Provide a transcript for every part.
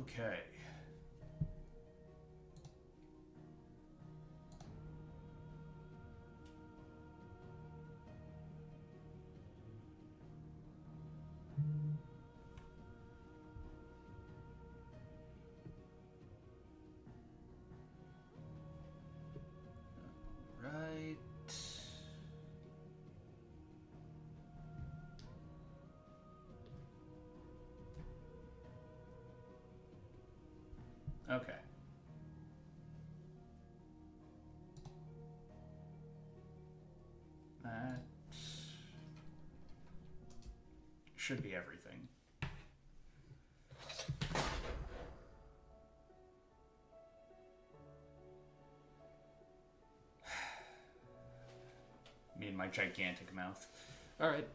Okay. Right. Okay. That should be everything. Me and my gigantic mouth. Alright.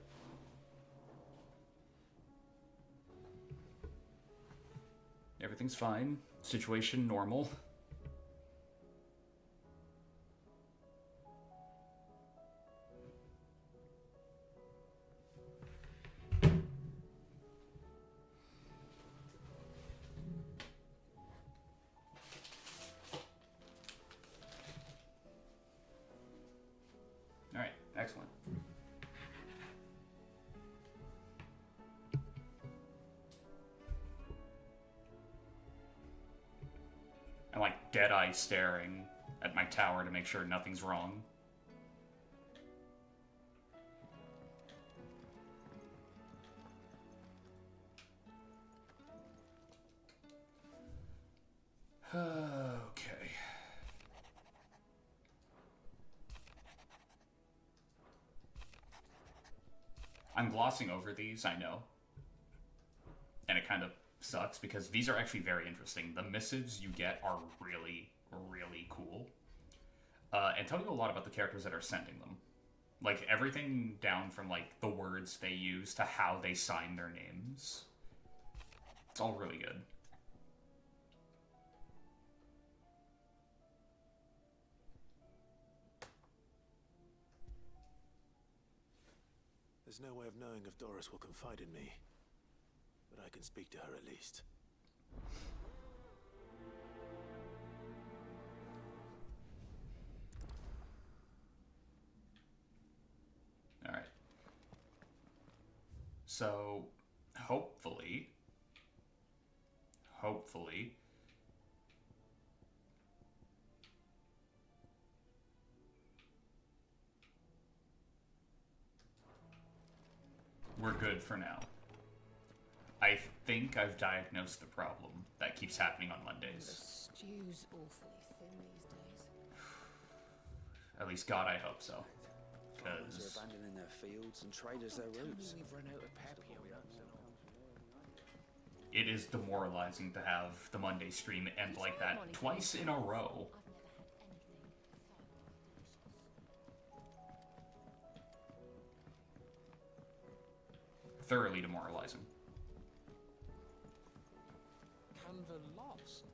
Everything's fine. Situation normal. Alright, excellent. I'm like dead-eye staring at my tower to make sure nothing's wrong. Okay. I'm glossing over these, I know. And it kind of sucks because these are actually very interesting. The missives you get are really, really cool. And tell you a lot about the characters that are sending them. Like, everything down from, like, the words they use to how they sign their names. It's all really good. There's no way of knowing if Doris will confide in me, but I can speak to her at least. Alright. So, hopefully, we're good for now. I think I've diagnosed the problem that keeps happening on The Mondays. stew's awfully thin these days. At least God, I hope so. Farmers Because are abandoning their fields and traders their roots. We've run out of pepper. it is demoralizing to have the Monday stream end like that twice in a row. Thoroughly demoralizing. Canva lost.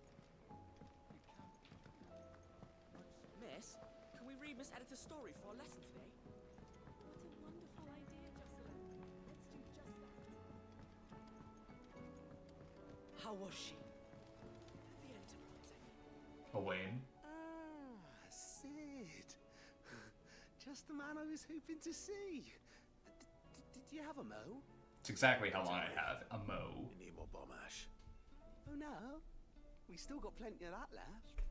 Miss, can we read Miss Editor's story for our lesson today? What a wonderful idea, Jocelyn. Let's do just that. How was she? The Enterprise. Owain. Ah, Sid. Just the man I was hoping to see. Did you have a mo? It's exactly how long I have. A mo. You need more bomb ash. Oh no, we still got plenty of that left.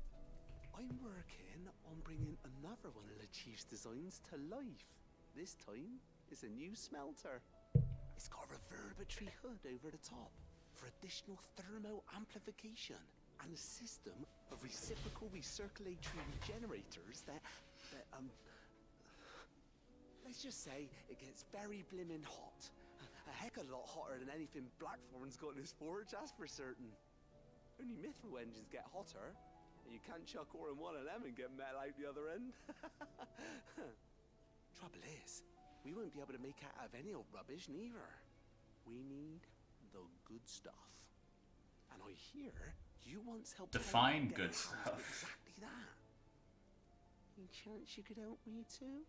I'm working on bringing another one of the Chief's designs to life. This time, it's a new smelter. It's got a reverberatory hood over the top for additional thermo amplification and a system of reciprocal recirculatory regenerators that let's just say it gets very blimmin' hot. A heck of a lot hotter than anything Blackthorn's got in his forge, that's for certain. Only Mithril engines get hotter, and you can't chuck ore in one of them and get metal out the other end. Trouble is, we won't be able to make it out of any old rubbish neither. We need the good stuff. And I hear you once helped Define get good hands on stuff. exactly that. Any chance you could help me too?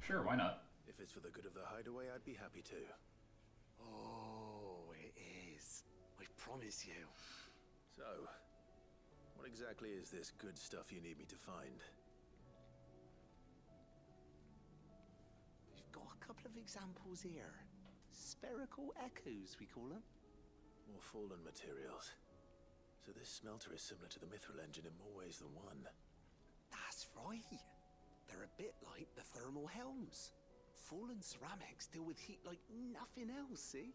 Sure, why not? If it's for the good of the hideaway, I'd be happy to. Oh, it is. I promise you. So, what exactly is this good stuff you need me to find? We've got a couple of examples here. Spherical echoes, we call them. More fallen materials. So this smelter is similar to the mithril engine in more ways than one. That's right. They're a bit like the thermal helms. Fallen ceramics deal with heat like nothing else, see?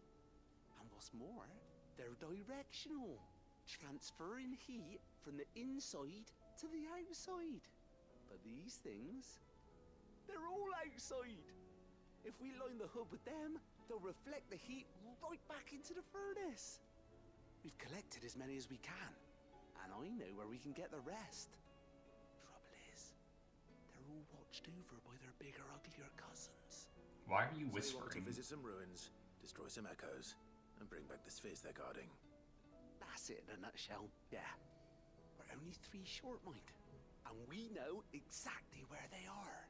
And what's more, they're directional, transferring heat from the inside to the outside. But these things, they're all outside. If we line the hub with them, they'll reflect the heat right back into the furnace. We've collected as many as we can, and I know where we can get the rest. Trouble is, they're all watched over by their bigger, uglier cousins. Why are you So you want to whispering? visit some ruins, destroy some echoes, and bring back the spheres they're guarding. That's it in a nutshell, yeah. We're only 3 short, mind, and we know exactly where they are.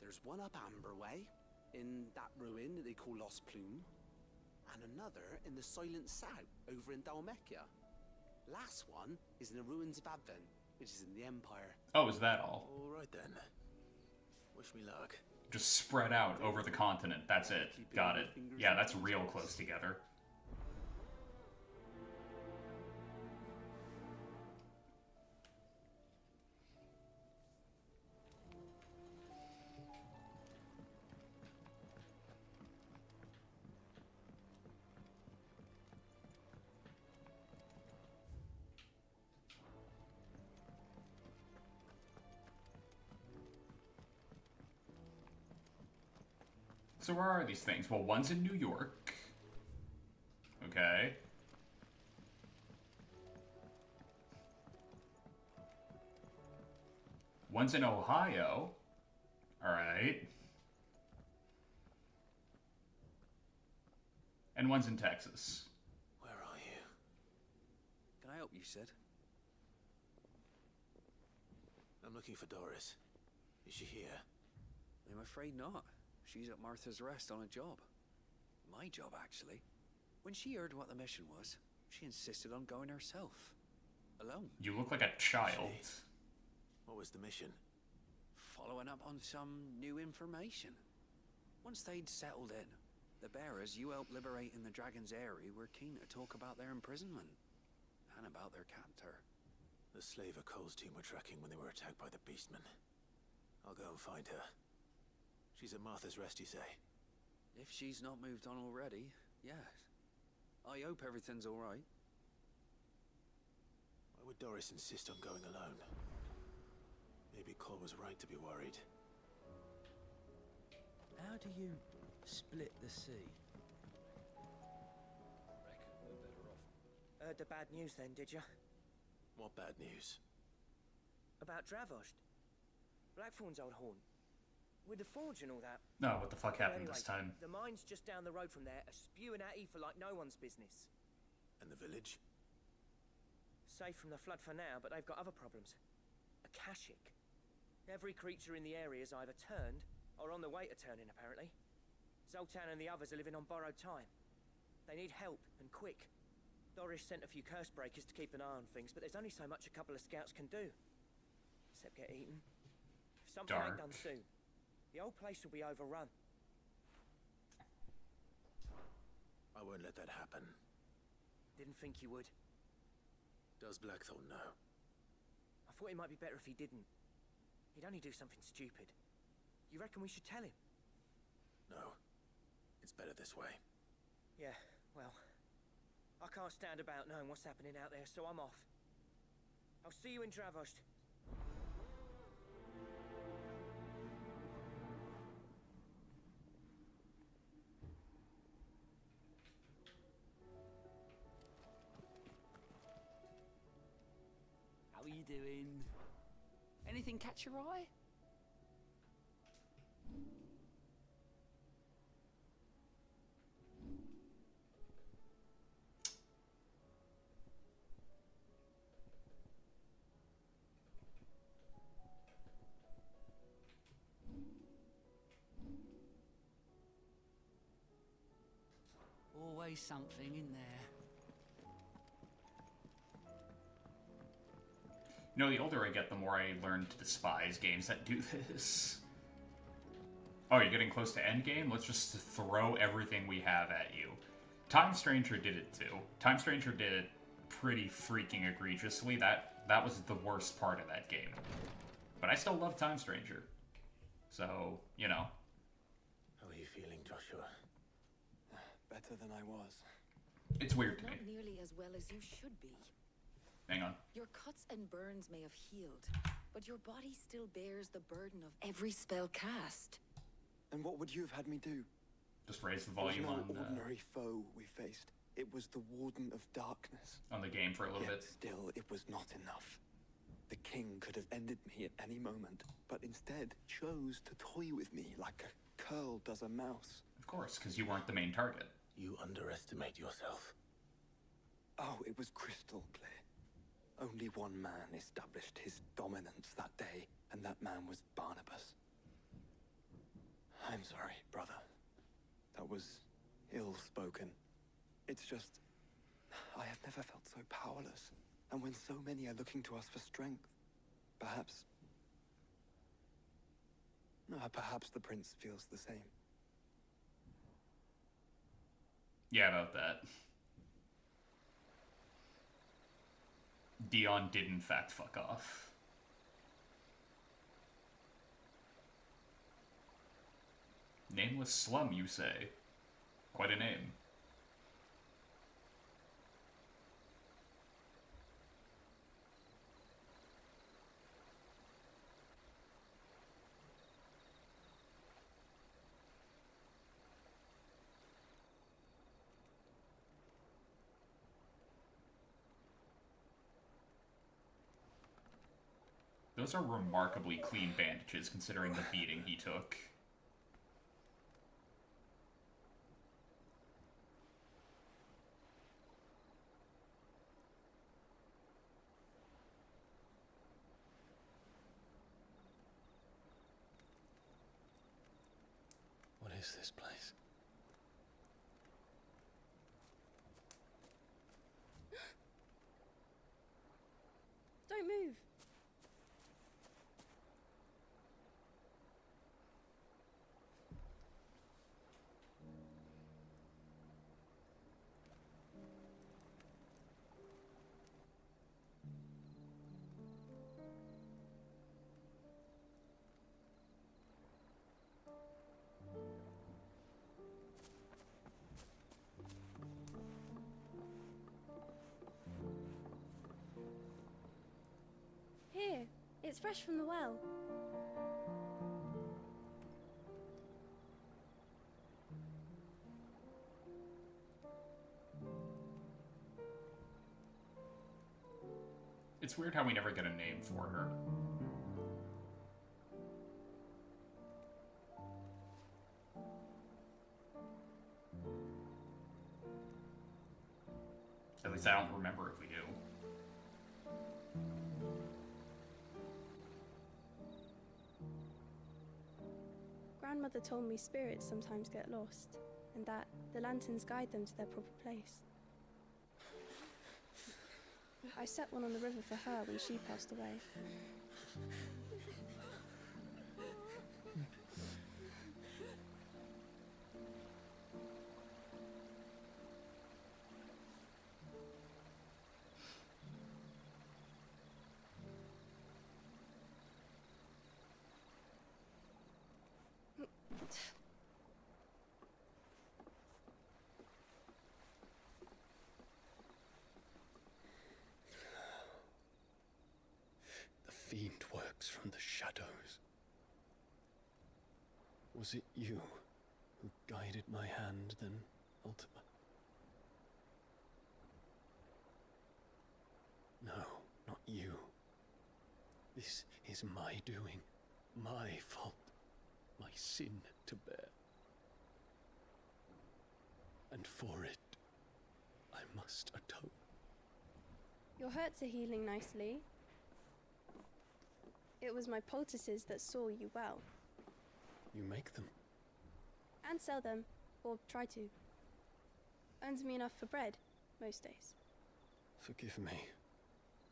There's one up Amber Way, in that ruin that they call Lost Plume, and another in the Silent South, over in Dalmekia. Last one is in the ruins of Advent, which is in the Empire. Oh, is that all? All right then. Wish me luck. Just spread out over the continent. That's it. Got it. Yeah, that's real close together. So where are these things? Well, one's in New York. Okay. One's in Ohio. Alright. And one's in Texas. Where are you? Can I help you, Sid? I'm looking for Doris. Is she here? I'm afraid not. She's at Martha's Rest on a job. My job, actually. When she heard what the mission was, she insisted on going herself. Alone. You look like a child. What was the mission? Following up on some new information. Once they'd settled in, the bearers you helped liberate in the Dragon's Eyrie were keen to talk about their imprisonment. And about their captor. The slaver Cole's team were tracking when they were attacked by the Beastmen. I'll go and find her. She's at Martha's Rest, you say? If she's not moved on already, yes. I hope everything's alright. Why would Doris insist on going alone? Maybe Cole was right to be worried. How do you split the sea? Reckon we're better off. Heard the bad news then, did you? What bad news? About Dravost. Blackthorn's old haunt. With the forge and all that. No, what the fuck Well, happened anyway, this time? the mine's just down the road from there are spewing at ether like no one's business. And the village? Safe from the flood for now, but they've got other problems. Akashic. Every creature in the area is either turned or on the way to turning, apparently. Zoltan and the others are living on borrowed time. They need help, and quick. Doris sent a few curse breakers to keep an eye on things, but there's only so much a couple of scouts can do. Except get eaten. If something ain't done soon, the old place will be overrun. I won't let that happen. Didn't think you would. Does Blackthorn know? I thought it might be better if he didn't. He'd only do something stupid. You reckon we should tell him? No. It's better this way. Yeah, well, I can't stand about knowing what's happening out there, so I'm off. I'll see you in Dravost. How are you doing? Anything catch your eye? always something in there. You know, the older I get, the more I learn to despise games that do this. Oh, you're getting close to endgame? Let's just throw everything we have at you. Time Stranger did it too. Time Stranger did it pretty freaking egregiously. That was the worst part of that game. But I still love Time Stranger. So, you know. How are you feeling, Joshua? Better than I was. It's weird to me. Not nearly as well as you should be. Hang on. Your cuts and burns may have healed, but your body still bears the burden of every spell cast. And what would you have had me do? Just raise the It was volume no on ordinary foe we faced. It was the Warden of Darkness. the game for a little Yet bit. still, it was not enough. The king could have ended me at any moment, but instead chose to toy with me like a curl does a mouse. Of course, because you weren't the main target. You underestimate yourself. Oh, it was crystal clear. Only one man established his dominance that day, and that man was Barnabas. I'm sorry, brother. That was ill-spoken. It's just, I have never felt so powerless. And when so many are looking to us for strength, perhaps the prince feels the same. Yeah, about that. Dion did in fact fuck off. Nameless slum, you say? Quite a name. Those are remarkably clean bandages, considering the beating he took. What is this place? Don't move. Here, it's fresh from the well. It's weird how we never get a name for her. At least I don't remember if we do. Grandmother told me spirits sometimes get lost, and that the lanterns guide them to their proper place. I set one on the river for her when she passed away. The fiend works from the shadows. Was it you who guided my hand, then ultimately? No, not you. This is my doing, my fault, my sin to bear. And for it, I must atone. Your hurts are healing nicely. It was my poultices that saw you well. You make them. And sell them, or try to. Earns me enough for bread, most days. Forgive me.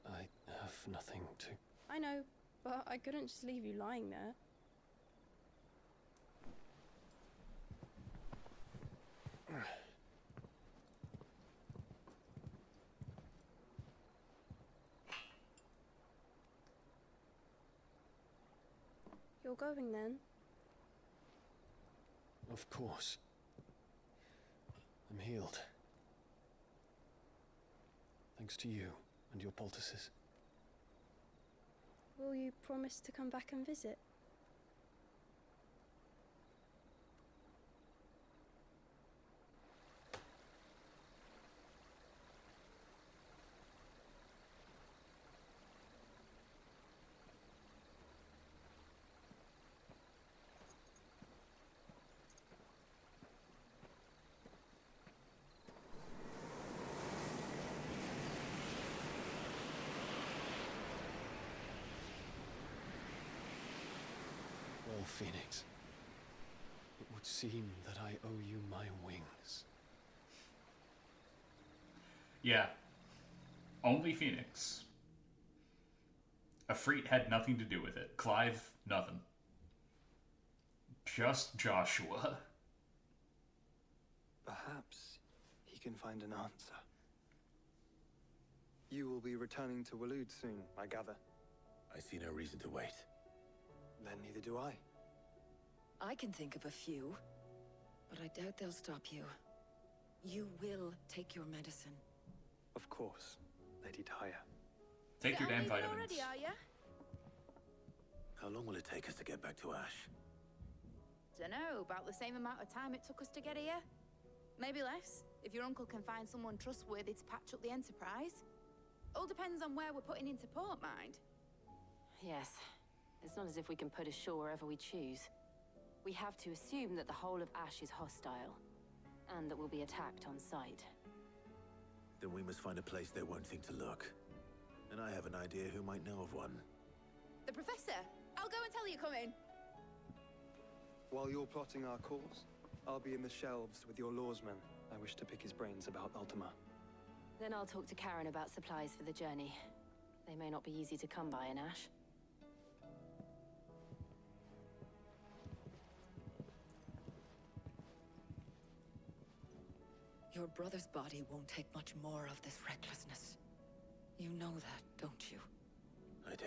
I have nothing to... I know, but I couldn't just leave you lying there. You're going then? Of course. I'm healed. Thanks to you and your poultices. Will you promise to come back and visit? Well, Phoenix, it would seem that I owe you my wings. Yeah. Only Phoenix. Afreet had nothing to do with it. Clive, nothing. Just Joshua. Perhaps he can find an answer. You will be returning to Waloed soon, I gather. I see no reason to wait. Then neither do I. I can think of a few, but I doubt they'll stop you. You will take your medicine. Of course, Lady Daya. Take your damn vitamins. Already, are ya? How long will it take us to get back to Ash? Dunno, about the same amount of time it took us to get here. Maybe less, if your uncle can find someone trustworthy to patch up the Enterprise. All depends on where we're putting into port, mind. Yes. It's not as if we can put ashore wherever we choose. We have to assume that the whole of Ash is hostile, and that we'll be attacked on sight. Then we must find a place they won't think to look. And I have an idea who might know of one. The Professor! I'll go and tell you come in. While you're plotting our course, I'll be in the shelves with your lawsman. I wish to pick his brains about Ultima. Then I'll talk to Karen about supplies for the journey. They may not be easy to come by in Ash. Your brother's body won't take much more of this recklessness. You know that, don't you? I do.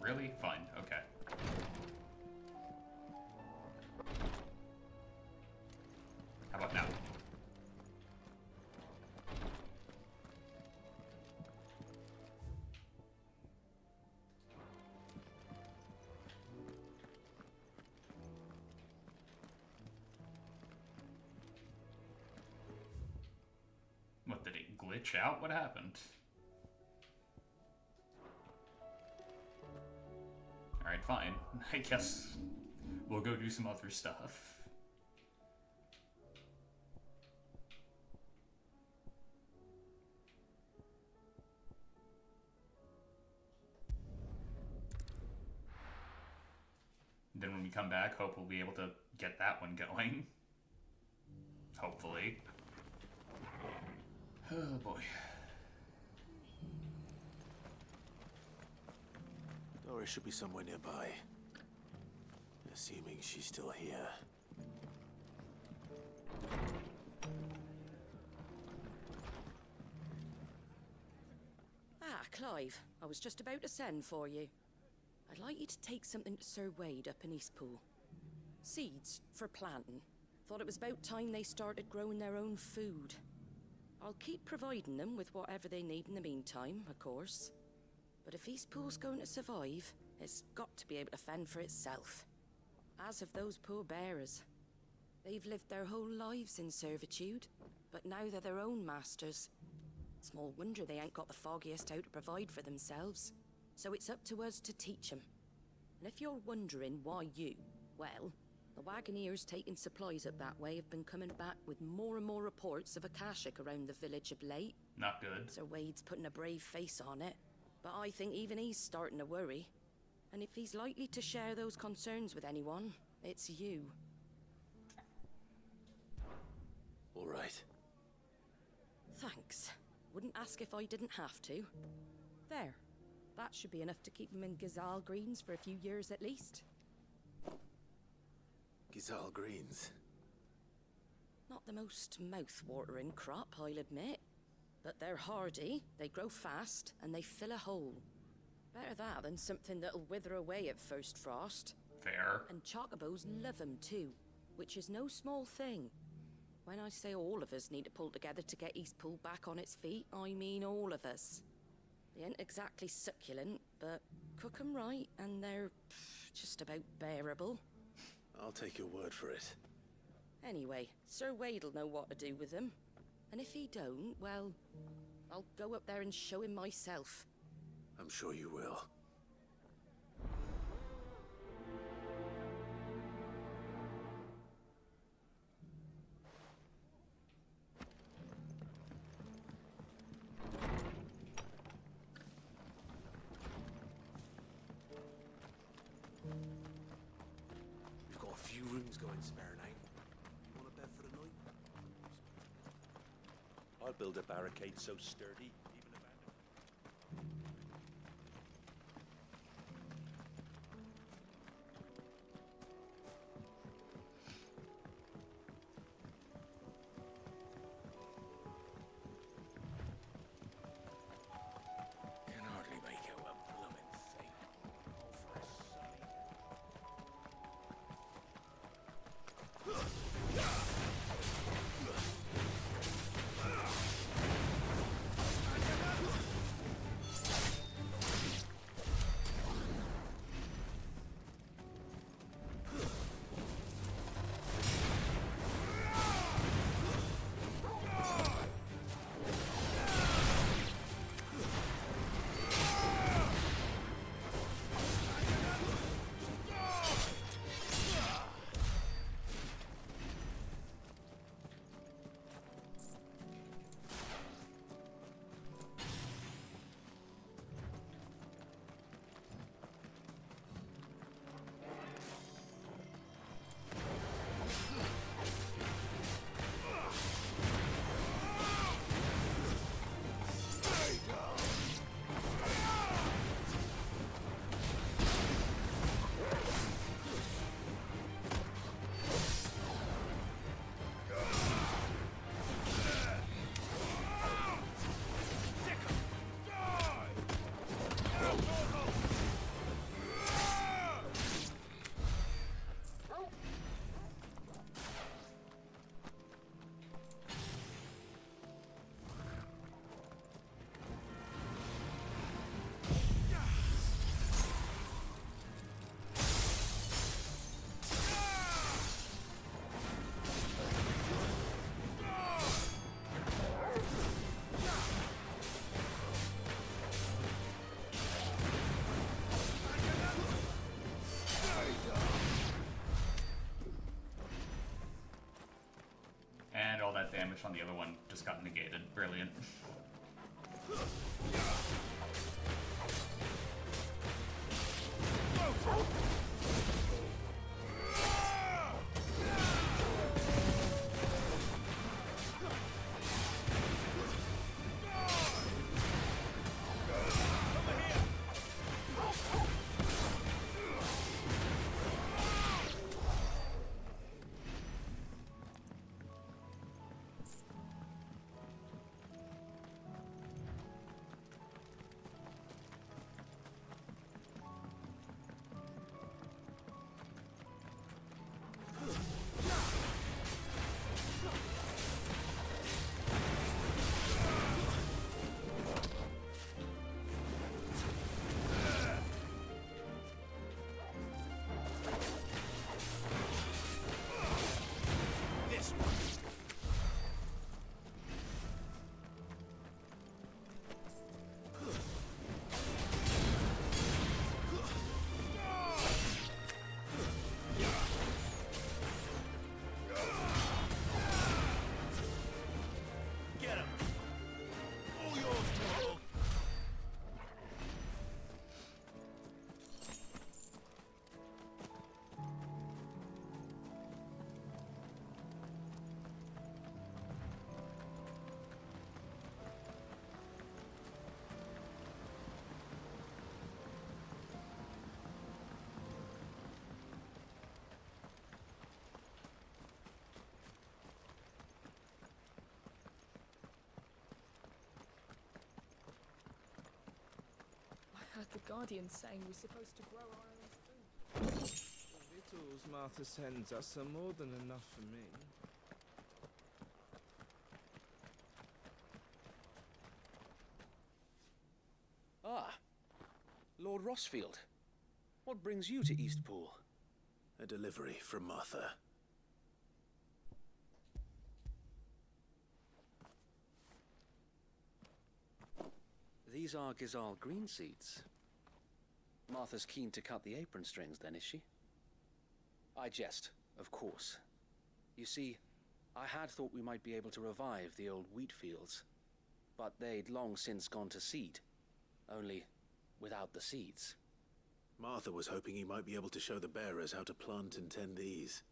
Really? Fine. Okay. How about now? What, did it glitch out? What happened? Alright, fine. I guess we'll go do some other stuff. Then when we come back, hope we'll be able to get that one going. Hopefully. Oh boy. Doris should be somewhere nearby. Assuming she's still here. Ah, Clive. I was just about to send for you. I'd like you to take something to Sir Wade up in Eastpool. Seeds for planting. Thought it was about time they started growing their own food. I'll keep providing them with whatever they need in the meantime, of course. But if Eastpool's going to survive, it's got to be able to fend for itself. As of those poor bearers. They've lived their whole lives in servitude, but now they're their own masters. Small wonder they ain't got the foggiest how to provide for themselves. So it's up to us to teach them. And if you're wondering why you, well, The wagoneers taking supplies up that way have been coming back with more and more reports of Akashic around the village of late. Not good. Sir Wade's putting a brave face on it, but I think even he's starting to worry. And if he's likely to share those concerns with anyone, it's you. All right. Thanks. Wouldn't ask if I didn't have to. There. That should be enough to keep him in Gazal Greens for a few years at least. Gazal Greens. Not the most mouth-watering crop, I'll admit. But they're hardy, they grow fast, and they fill a hole. Better that than something that'll wither away at first frost. Fair. And chocobos love 'em too, which is no small thing. When I say all of us need to pull together to get Eastpool back on its feet, I mean all of us. They ain't exactly succulent, but cook 'em right, and they're just about bearable. I'll take your word for it. Anyway, Sir Wade'll know what to do with them. And if he don't, well, I'll go up there and show him myself. I'm sure you will. We've got a few rooms going spare now. You want a bed for the night? I'll build a barricade so sturdy, even abandoned. Can hardly make out a blooming thing. Oh, for a sake. And all that damage on the other one just got negated. Brilliant. heard the Guardian saying we're supposed to grow our own food. The victuals Martha sends us are more than enough for me. Ah, Lord Rossfield. What brings you to Eastpool? A delivery from Martha. These are Gizal green seeds. Martha's keen to cut the apron strings, then, is she? I jest, of course. You see, I had thought we might be able to revive the old wheat fields, but they'd long since gone to seed, only without the seeds. Martha was hoping he might be able to show the bearers how to plant and tend these,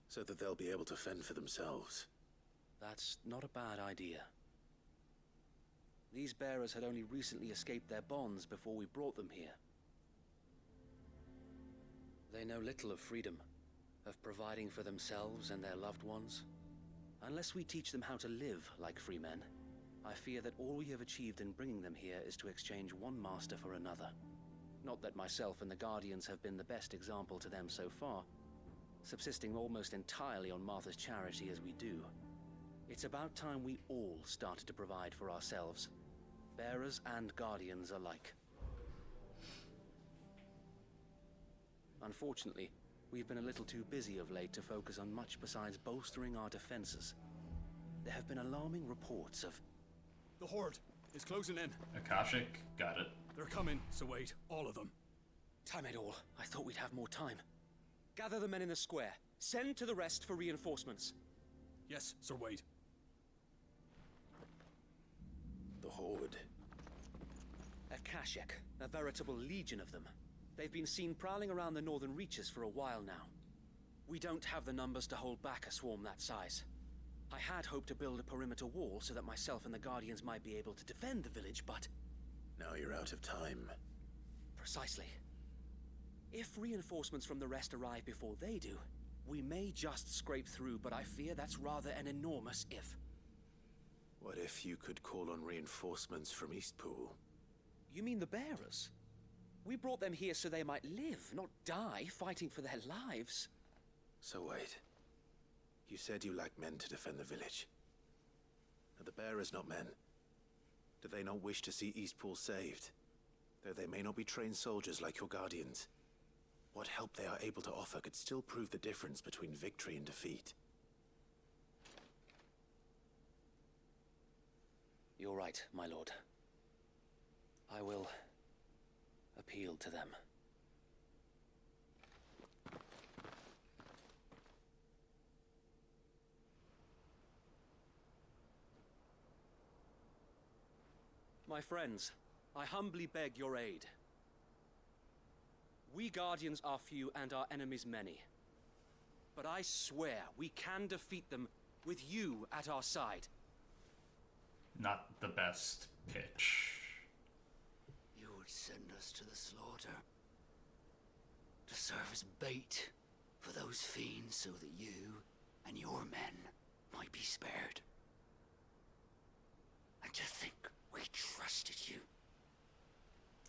so that they'll be able to fend for themselves. That's not a bad idea. These bearers had only recently escaped their bonds before we brought them here. They know little of freedom, of providing for themselves and their loved ones. Unless we teach them how to live like free men, I fear that all we have achieved in bringing them here is to exchange one master for another. Not that myself and the Guardians have been the best example to them so far, subsisting almost entirely on Martha's charity as we do. It's about time we all started to provide for ourselves, bearers and Guardians alike. Unfortunately, we've been a little too busy of late to focus on much besides bolstering our defenses. There have been alarming reports of... The Horde is closing in. Akashic, got it. They're coming, so wait, all of them. Time it all. I thought we'd have more time. Gather the men in the square. Send to the rest for reinforcements. Yes, Sir Wade. The Horde. Akashic, a veritable legion of them. They've been seen prowling around the northern reaches for a while now. We don't have the numbers to hold back a swarm that size. I had hoped to build a perimeter wall so that myself and the Guardians might be able to defend the village, but... Now you're out of time. Precisely. If reinforcements from the rest arrive before they do, we may just scrape through, but I fear that's rather an enormous if. What if you could call on reinforcements from Eastpool? You mean the bearers? We brought them here so they might live, not die, fighting for their lives. So wait. You said you lack men to defend the village. Are the bearers not men? Do they not wish to see Eastpool saved? Though they may not be trained soldiers like your Guardians, what help they are able to offer could still prove the difference between victory and defeat. You're right, my lord. I will appeal to them. My friends, I humbly beg your aid. We Guardians are few and our enemies many. But I swear we can defeat them with you at our side. Not the best pitch. You would send us to the slaughter. To serve as bait for those fiends so that you and your men might be spared. And to think we trusted you.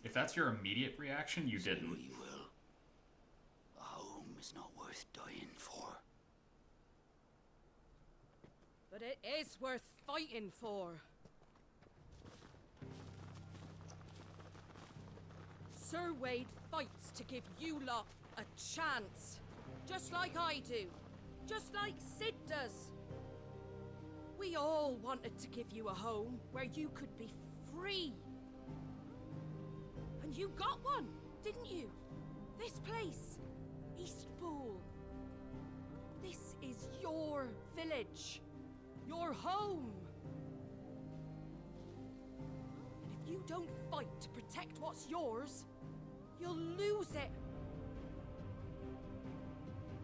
If that's your immediate reaction, you didn't. Say what you will. A home is not worth dying for. But it is worth fighting for. Sir Wade fights to give you lot a chance. Just like I do. Just like Sid does. We all wanted to give you a home where you could be free. And you got one, didn't you? This place, Eastpool. This is your village. Your home. And if you don't fight to protect what's yours, you'll lose it.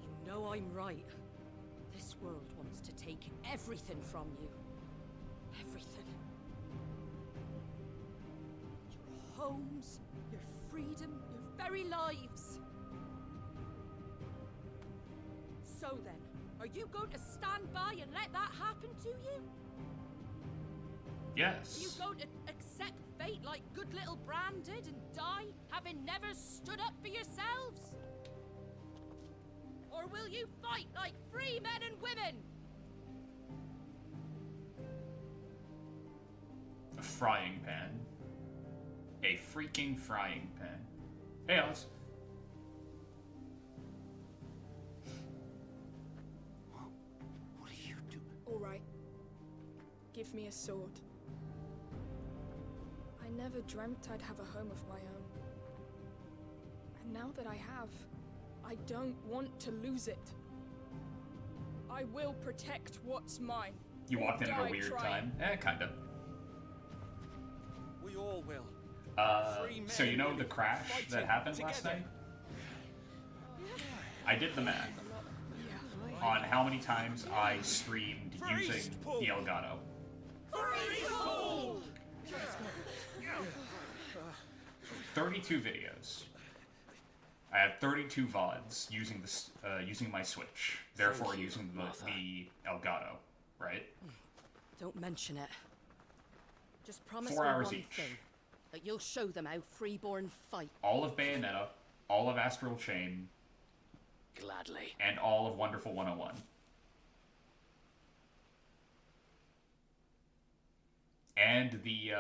You know I'm right. This world wants to take everything from you. Everything. Your homes, your freedom, your very lives. So then, are you going to stand by and let that happen to you? Yes. Are you going to accept fate like good little Bran did and die, having never stood up for yourselves? Or will you fight like free men and women? A frying pan. A freaking frying pan. Hey, Alice. What are you doing? All right. Give me a sword. I never dreamt I'd have a home of my own. And now that I have, I don't want to lose it. I will protect what's mine. You or walked in at a die weird trying. time. Kinda. We all will. So you know the crash that happened last night? I did the math on how many times I streamed using the Elgato. 32 videos. I have 32 VODs using this, using my Switch, therefore using the Elgato, right? Don't mention it. Just promise 4 me hours one each. thing. That you'll show them how freeborn fight. All of Bayonetta, all of Astral Chain, Gladly. and all of Wonderful 101. And the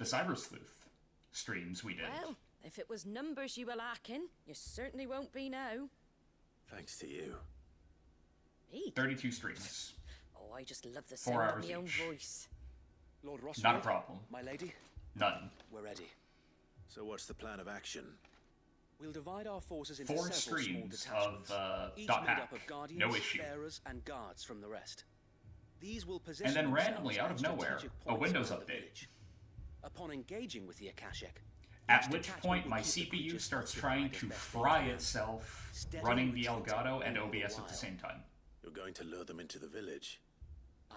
Cyber Sleuth streams we did. Well, if it was numbers you were lacking, you certainly won't be now. Thanks to you. Me? 32 streams. Oh, I just love the 4 sound hours of my own each. voice. Lord Rossfield, Not a problem. My lady, None. we're ready. So what's the plan of action? We'll divide our forces into 4 several small streams detachments, of each dot made hack. up of guardians, No issue. bearers, and guards from the rest. These will position And then themselves randomly, out of at nowhere, strategic a points Windows around the update. village. Upon engaging with the Akashic, At each which detachment point will my keep the CPU creatures starts occupied trying as to best they fry can, itself, steadily running the retreating Elgato and all the OBS at while. the same time. You're going to lure them into the village.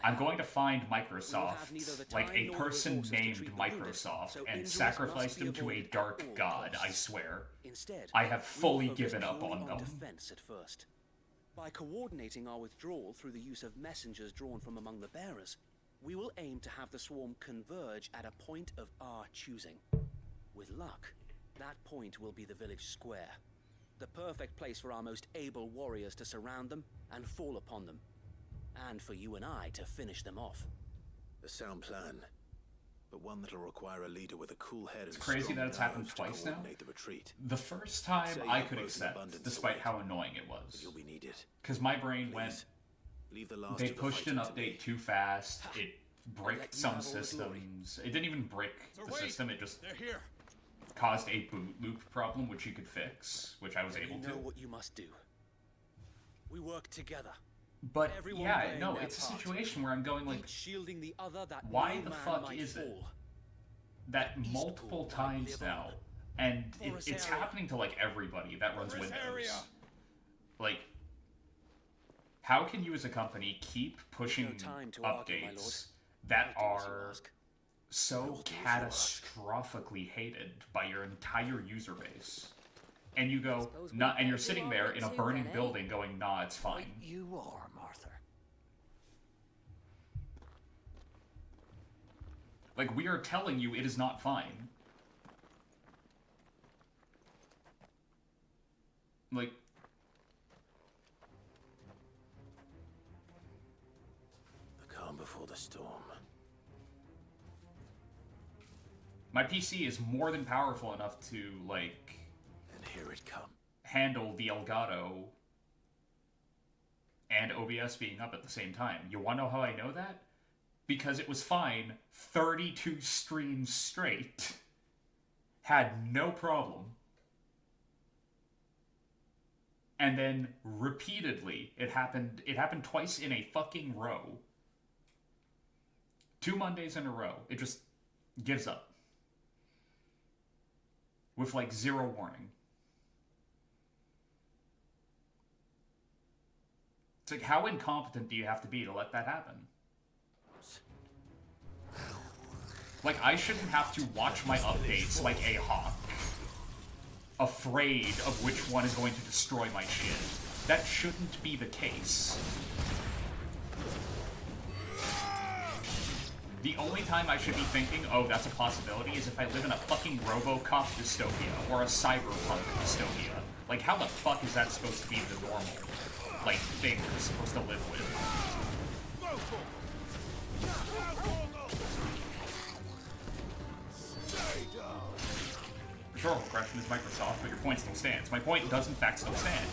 I'm going to find We will Microsoft, have neither the like time a nor the person resources to named treat the wounded, Microsoft, so and injuries sacrifice must be them to a avoided at dark all god, I costs. swear. Instead, I have we will fully focus given up purely on them. defense at first. By coordinating our withdrawal through the use of messengers drawn from among the bearers, we will aim to have the swarm converge at a point of our choosing. With luck, that point will be the village square, the perfect place for our most able warriors to surround them and fall upon them, and for you and I to finish them off. A sound plan, but one that'll require a leader with a cool head and crazy strong that it's happened nerves twice to now. coordinate the retreat. The first time Say I you're could both in accept, abundance despite await, how annoying it but was. you'll be needed. Because my brain went, Please, leave the last they of the pushed an fighting to me. update too fast, it bricked let you some have all the glory. systems. It didn't even brick So the wait, system, it just they're here. caused a boot loop problem, which you could fix, which I was able You to. know what you must do. We work together. But Everyone yeah, playing no, their it's a part. situation where I'm going like, Each shielding the other that why no the man fuck might is it fall. that Eastpool multiple might times live now, on. and Forest it's area. happening to like everybody that runs Forest Windows. area. Like, how can you as a company keep pushing time to argue, my lord. updates that I'll do as you are ask. so catastrophically hated by your entire user base? And you go, Suppose we nah, and better you're do sitting our there bit in a too burning then, eh? building going, nah, it's fine. You are, Martha. Like, we are telling you it is not fine. Like, The calm before the storm. my PC is more than powerful enough to, like, And here it come. handle the Elgato and OBS being up at the same time. You want to know how I know that? Because it was fine 32 streams straight. Had no problem. And then repeatedly, it happened twice in a fucking row. 2 Mondays in a row. It just gives up. With like 0 warning. It's like, how incompetent do you have to be to let that happen? Like, I shouldn't have to watch my updates like a hawk, afraid of which one is going to destroy my shit. That shouldn't be the case. The only time I should be thinking, oh, that's a possibility, is if I live in a fucking RoboCop dystopia, or a cyberpunk dystopia. Like, how the fuck is that supposed to be the normal, like, thing we're supposed to live with? Rhetorical question is Microsoft, but your point still stands. My point does in fact still stand.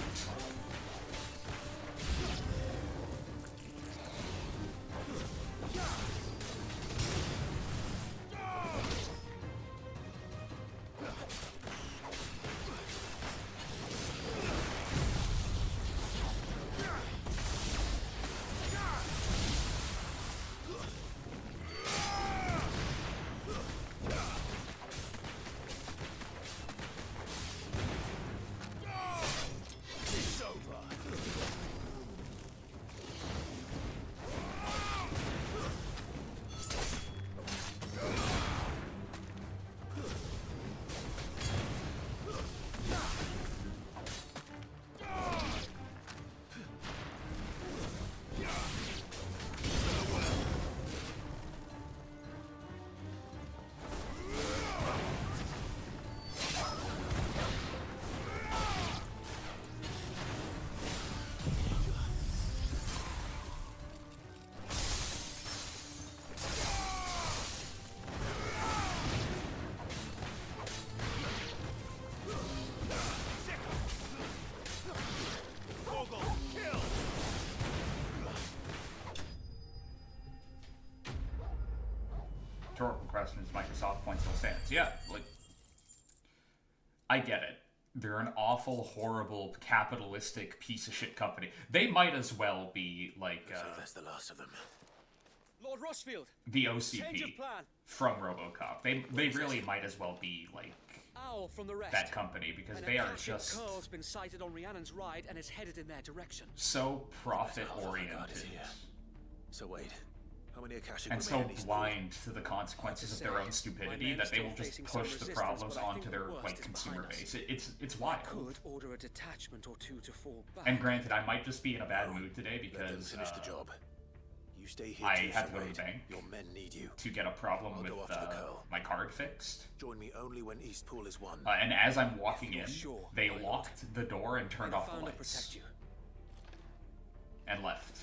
Rhetorical question is Microsoft point still stands. Yeah, like, I get it. They're an awful, horrible, capitalistic piece of shit company. They might as well be, like, that's the last of them. Lord Rossfield! The Change of OCP plan. from RoboCop. They really might as well be, like, Owl from the rest. that company, because And they are Akashic just Curl's been sighted on Rhiannon's ride and is headed in their direction. so profit-oriented. So wait, how many Akashic And so remain in East blind to the consequences of their own stupidity that they will just push the problems onto their, like, consumer base. It's wild. Could order a detachment or two to fall back. And granted, I might just be in a bad mood today because finish the job. You stay here. I have to go to the bank Your men need you. to get a problem I'll with go after the Curl. my card fixed. Join me only when Eastpool is won. And as I'm walking in, sure, they my lord. locked the door and turned off the Found to lights. protect you. And left.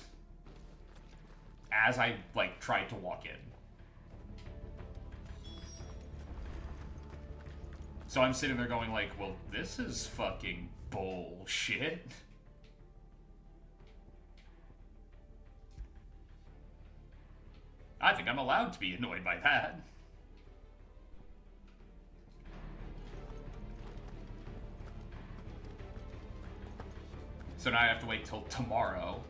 As I, like, tried to walk in. So I'm sitting there going like, well, this is fucking bullshit. I think I'm allowed to be annoyed by that. So now I have to wait till tomorrow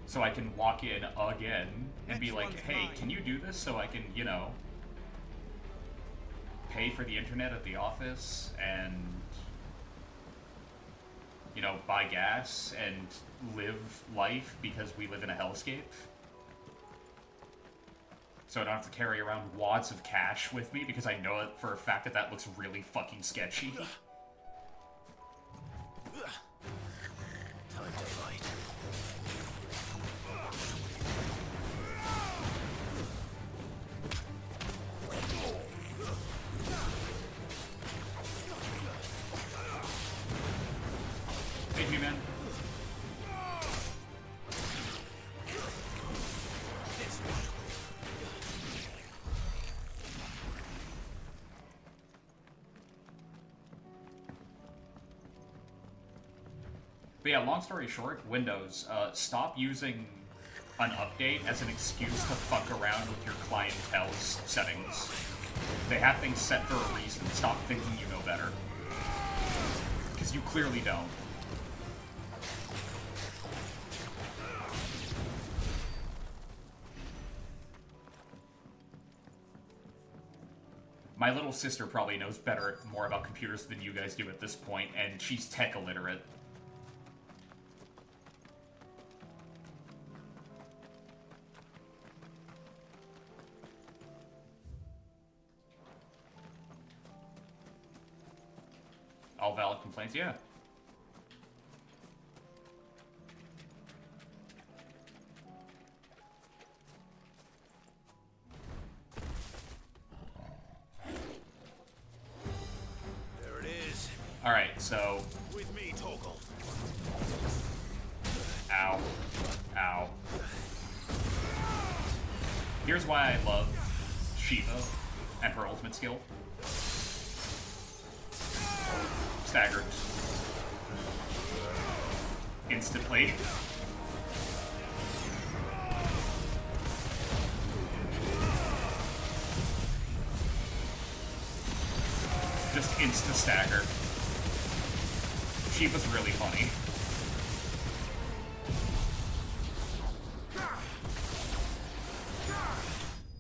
so I can walk in again and be like, hey, can you do this so I can, you know, pay for the internet at the office and, you know, buy gas and live life because we live in a hellscape? So I don't have to carry around wads of cash with me because I know it for a fact that that looks really fucking sketchy. Time to fight. Thank you, man. But yeah, long story short, Windows, stop using an update as an excuse to fuck around with your clientele's settings. They have things set for a reason. Stop thinking you know better. Because you clearly don't. My little sister probably knows more about computers than you guys do at this point, and she's tech illiterate. All valid complaints, yeah. Alright, so... With me, Torgal. Ow. Ow. Here's why I love Shiva and her ultimate skill. Staggered. Instantly. Just insta-stagger. Shiva's really funny.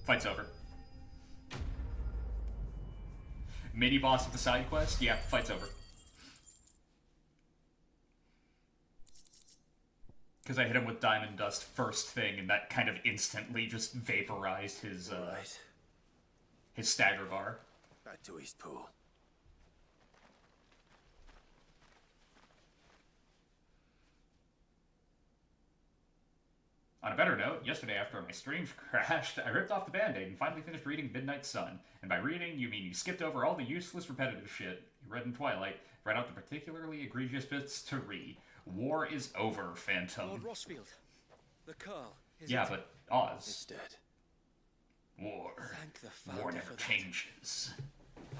Fight's over. Mini boss of the side quest? Yeah, fight's over. Because I hit him with Diamond Dust first thing, and that kind of instantly just vaporized his, his stagger bar. Back to Eastpool. On a better note, yesterday after my stream crashed, I ripped off the Band-Aid and finally finished reading Midnight Sun. And by reading, you mean you skipped over all the useless, repetitive shit you read in Twilight, read out the particularly egregious bits to read. War is over, Phantom. Lord Rossfield, the Carl. Yeah, but Oz. Is dead. War. Thank the Father War never for that. changes.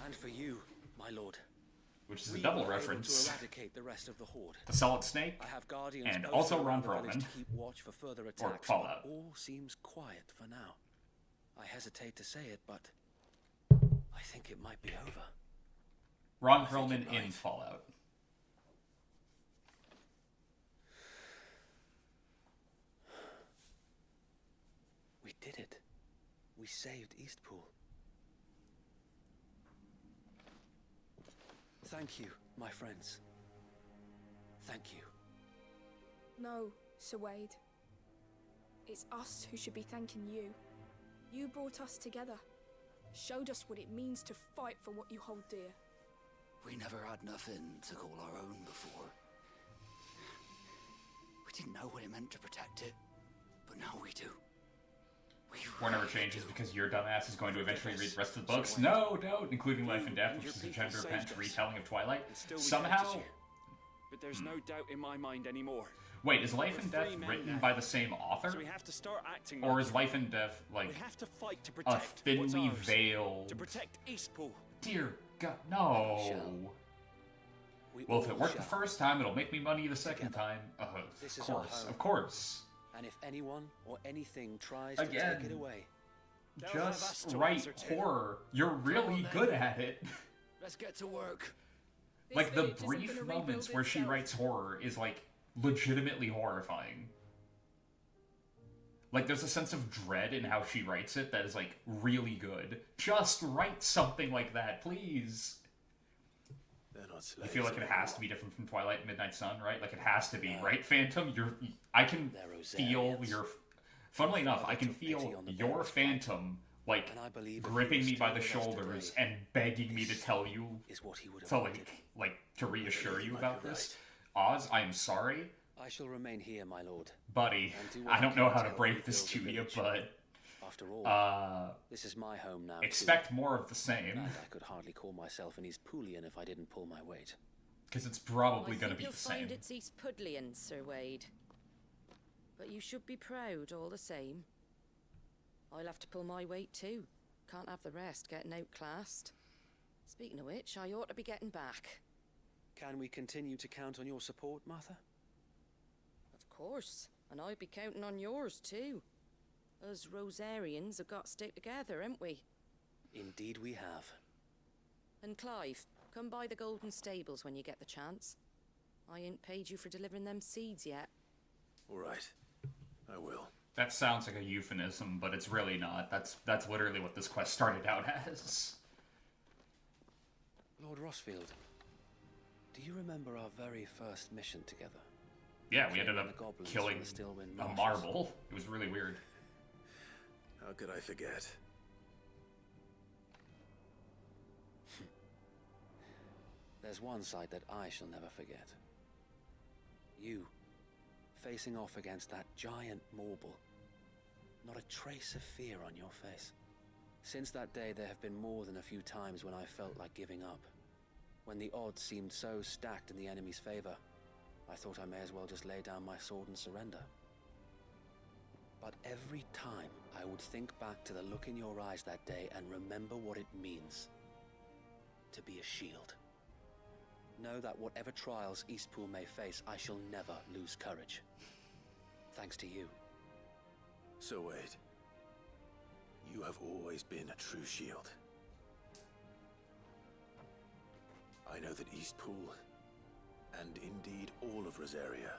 And for you, my lord. Which is a We double were able reference to eradicate the rest of the Horde. to Solid Snake, I have guardians and posted also around Ron the village Perlman, to keep watch for further or attacks. Fallout. But all seems quiet for now. I hesitate to say it, but I think it might be over. Ron Perlman in Fallout. We did it. We saved Eastpool. Thank you, my friends. Thank you. No, Sir Wade. It's us who should be thanking you. You brought us together. Showed us what it means to fight for what you hold dear. We never had nothing to call our own before. We didn't know what it meant to protect it, but now we do. War never changes because your dumbass is going to eventually read the rest of the books. No, don't, including Life and Death, which is a gender-bent retelling of Twilight. Somehow... But there's no doubt in my mind anymore. Wait, is Life and Death written by the same author? So we have to start acting Or like is Life and Death, like, we have to fight to a protect what's thinly ours. veiled... To protect Eastpool. Dear God, no. Well, if it worked the first time, it'll make me money the second time. This Of is our course, home. of course. And if anyone or anything tries to Again, take it away, just write horror. You're really good at it. Let's get to work. Like, the brief moments where she writes horror is, like, legitimately horrifying. Like, there's a sense of dread in how she writes it that is, like, really good. Just write something like that, please. They're not slaves. You feel like it has to be different from Twilight and Midnight Sun, right? Like, it has to be, right, Phantom? I can feel your... Funnily enough, I can feel your Phantom, like, gripping me by the shoulders and begging me to tell you, to reassure you about this. Oz, I am sorry. I shall remain here, my lord. Buddy, I don't know how to break this to you, but... After all, this is my home now. Expect more of the same. And I could hardly call myself an Eastpoolian if I didn't pull my weight. Because it's probably going to be you'll the same. find it's East Pudlian, Sir Wade. But you should be proud all the same. I'll have to pull my weight too. Can't have the rest getting outclassed. Speaking of which, I ought to be getting back. Can we continue to count on your support, Martha? Of course. And I'll be counting on yours too. Us Rosarians have got to stick together, ain't we? Indeed we have. And Clive, come by the Golden Stables when you get the chance. I ain't paid you for delivering them seeds yet. All right. I will. That sounds like a euphemism, but it's really not. That's literally what this quest started out as. Lord Rossfield, do you remember our very first mission together? Yeah, we ended up killing a marble. It was really weird. How could I forget? There's one sight that I shall never forget. You, facing off against that giant marble. Not a trace of fear on your face. Since that day, there have been more than a few times when I felt like giving up. When the odds seemed so stacked in the enemy's favor, I thought I may as well just lay down my sword and surrender. But every time I would think back to the look in your eyes that day and remember what it means to be a shield. Know that whatever trials Eastpool may face, I shall never lose courage. Thanks to you. So Wade, you have always been a true shield. I know that Eastpool, and indeed all of Rosaria,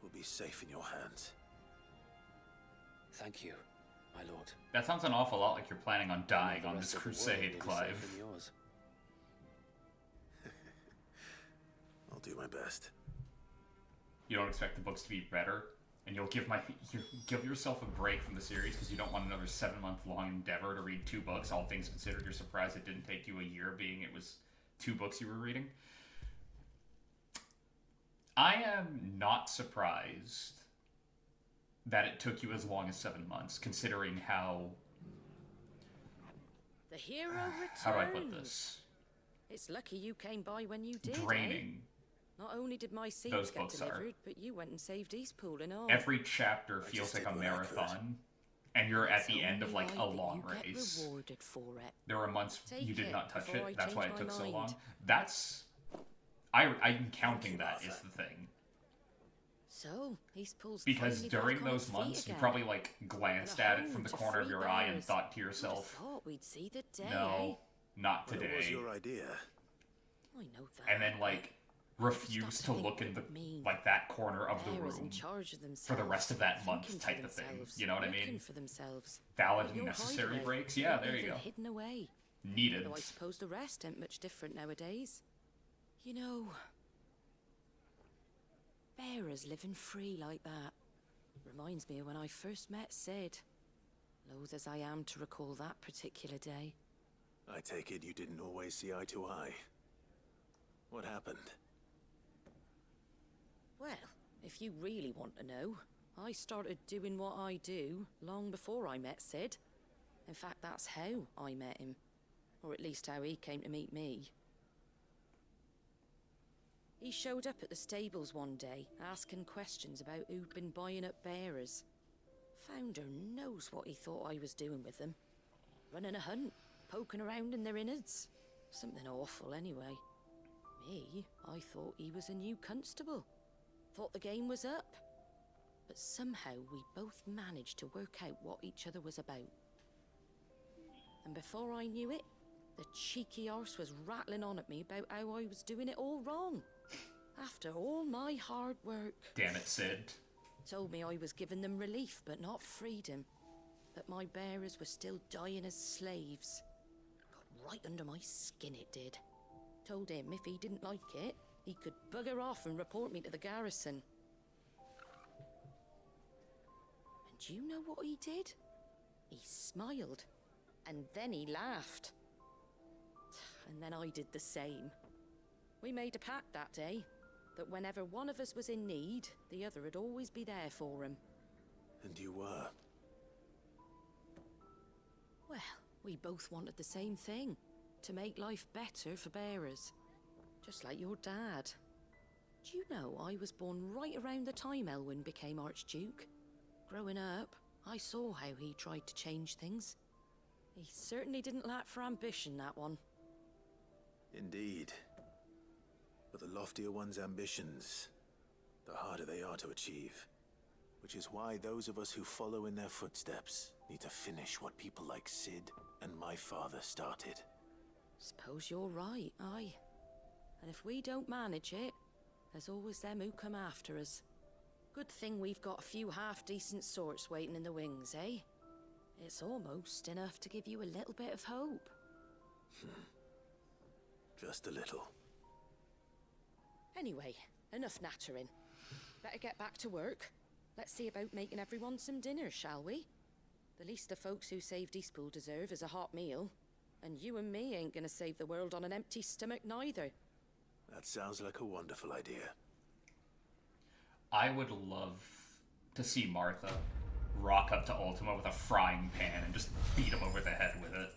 will be safe in your hands. Thank you, my lord. That sounds an awful lot like you're planning on dying The on rest this of the world crusade, will be Clive. safe in yours. I'll do my best. You don't expect the books to be better, and you'll give yourself a break from the series because you don't want another 7-month-long endeavor to read 2 books. All things considered, you're surprised it didn't take you a year, being it was 2 books you were reading. I am not surprised that it took you as long as 7 months, considering how... The hero returns. How do I put this? It's lucky you came by when you did. Draining. Not only did my seeds Those get books are. delivered, but you went and saved Eastpool and all. Every chapter feels like a marathon, and you're at the end of like a long race. Rewarded for it. There were months Take you did it not touch before it. I That's why it change took my so long. mind. That's I'm counting that is the thing. So, Eastpool's Because finally during back on those its months, feet you again. probably like glanced at it from the to corner of free your eye and bears. thought to Who'd have yourself, thought we'd see the day, "No, not Well, today." it was your idea. I know that. And then like refuse to look in the like that corner of the Bearers in room charge of for the rest of that month thinking for type of thing. themselves, You know what I working mean? for themselves. Valid Like and your necessary hideaway, breaks. Yeah, not there you even go. hidden away. Needed. Though I suppose the rest ain't much different nowadays. You know, bearers living free like that reminds me of when I first met Sid. Loath as I am to recall that particular day. I take it you didn't always see eye to eye. What happened? Well, if you really want to know, I started doing what I do long before I met Sid. In fact, that's how I met him. Or at least how he came to meet me. He showed up at the stables one day, asking questions about who'd been buying up bearers. Founder knows what he thought I was doing with them. Running a hunt, poking around in their innards. Something awful anyway. Me, I thought he was a new constable. Thought the game was up. But somehow we both managed to work out what each other was about. And before I knew it, the cheeky arse was rattling on at me about how I was doing it all wrong. After all my hard work. Damn it, Sid. Told me I was giving them relief, but not freedom. That my bearers were still dying as slaves. Got right under my skin, it did. Told him if he didn't like it, he could bugger off and report me to the garrison. And you know what he did? He smiled. And then he laughed. And then I did the same. We made a pact that day, that whenever one of us was in need, the other would always be there for him. And you were? Well, we both wanted the same thing. To make life better for bearers. Just like your dad. Do you know I was born right around the time Elwyn became Archduke? Growing up, I saw how he tried to change things. He certainly didn't lack for ambition, that one. Indeed. But the loftier one's ambitions, the harder they are to achieve. Which is why those of us who follow in their footsteps need to finish what people like Sid and my father started. Suppose you're right, aye. And if we don't manage it, there's always them who come after us. Good thing we've got a few half-decent sorts waiting in the wings, eh? It's almost enough to give you a little bit of hope. Just a little. Anyway, enough nattering. Better get back to work. Let's see about making everyone some dinner, shall we? The least the folks who saved Eastpool deserve is a hot meal. And you and me ain't gonna save the world on an empty stomach neither. That sounds like a wonderful idea. I would love to see Martha rock up to Ultima with a frying pan and just beat him over the head with it.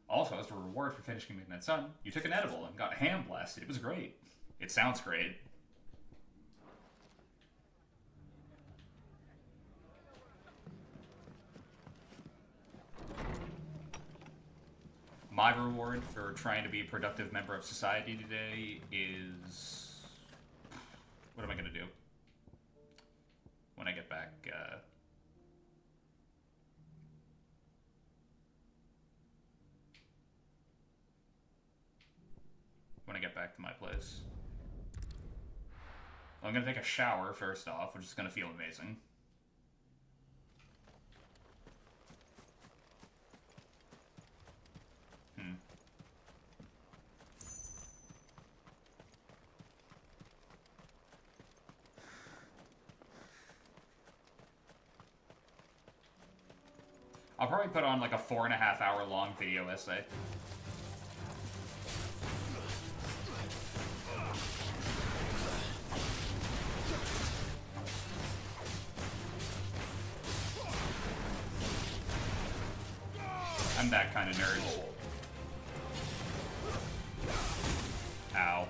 Also, as a reward for finishing Midnight Sun, you took an edible and got ham blasted. It was great. It sounds great. My reward for trying to be a productive member of society today is... What am I going to do? When I get back, to my place. I'm gonna take a shower first off, which is gonna feel amazing. I'll probably put on like a 4.5 hour long video essay. I'm that kind of nerd. Ow.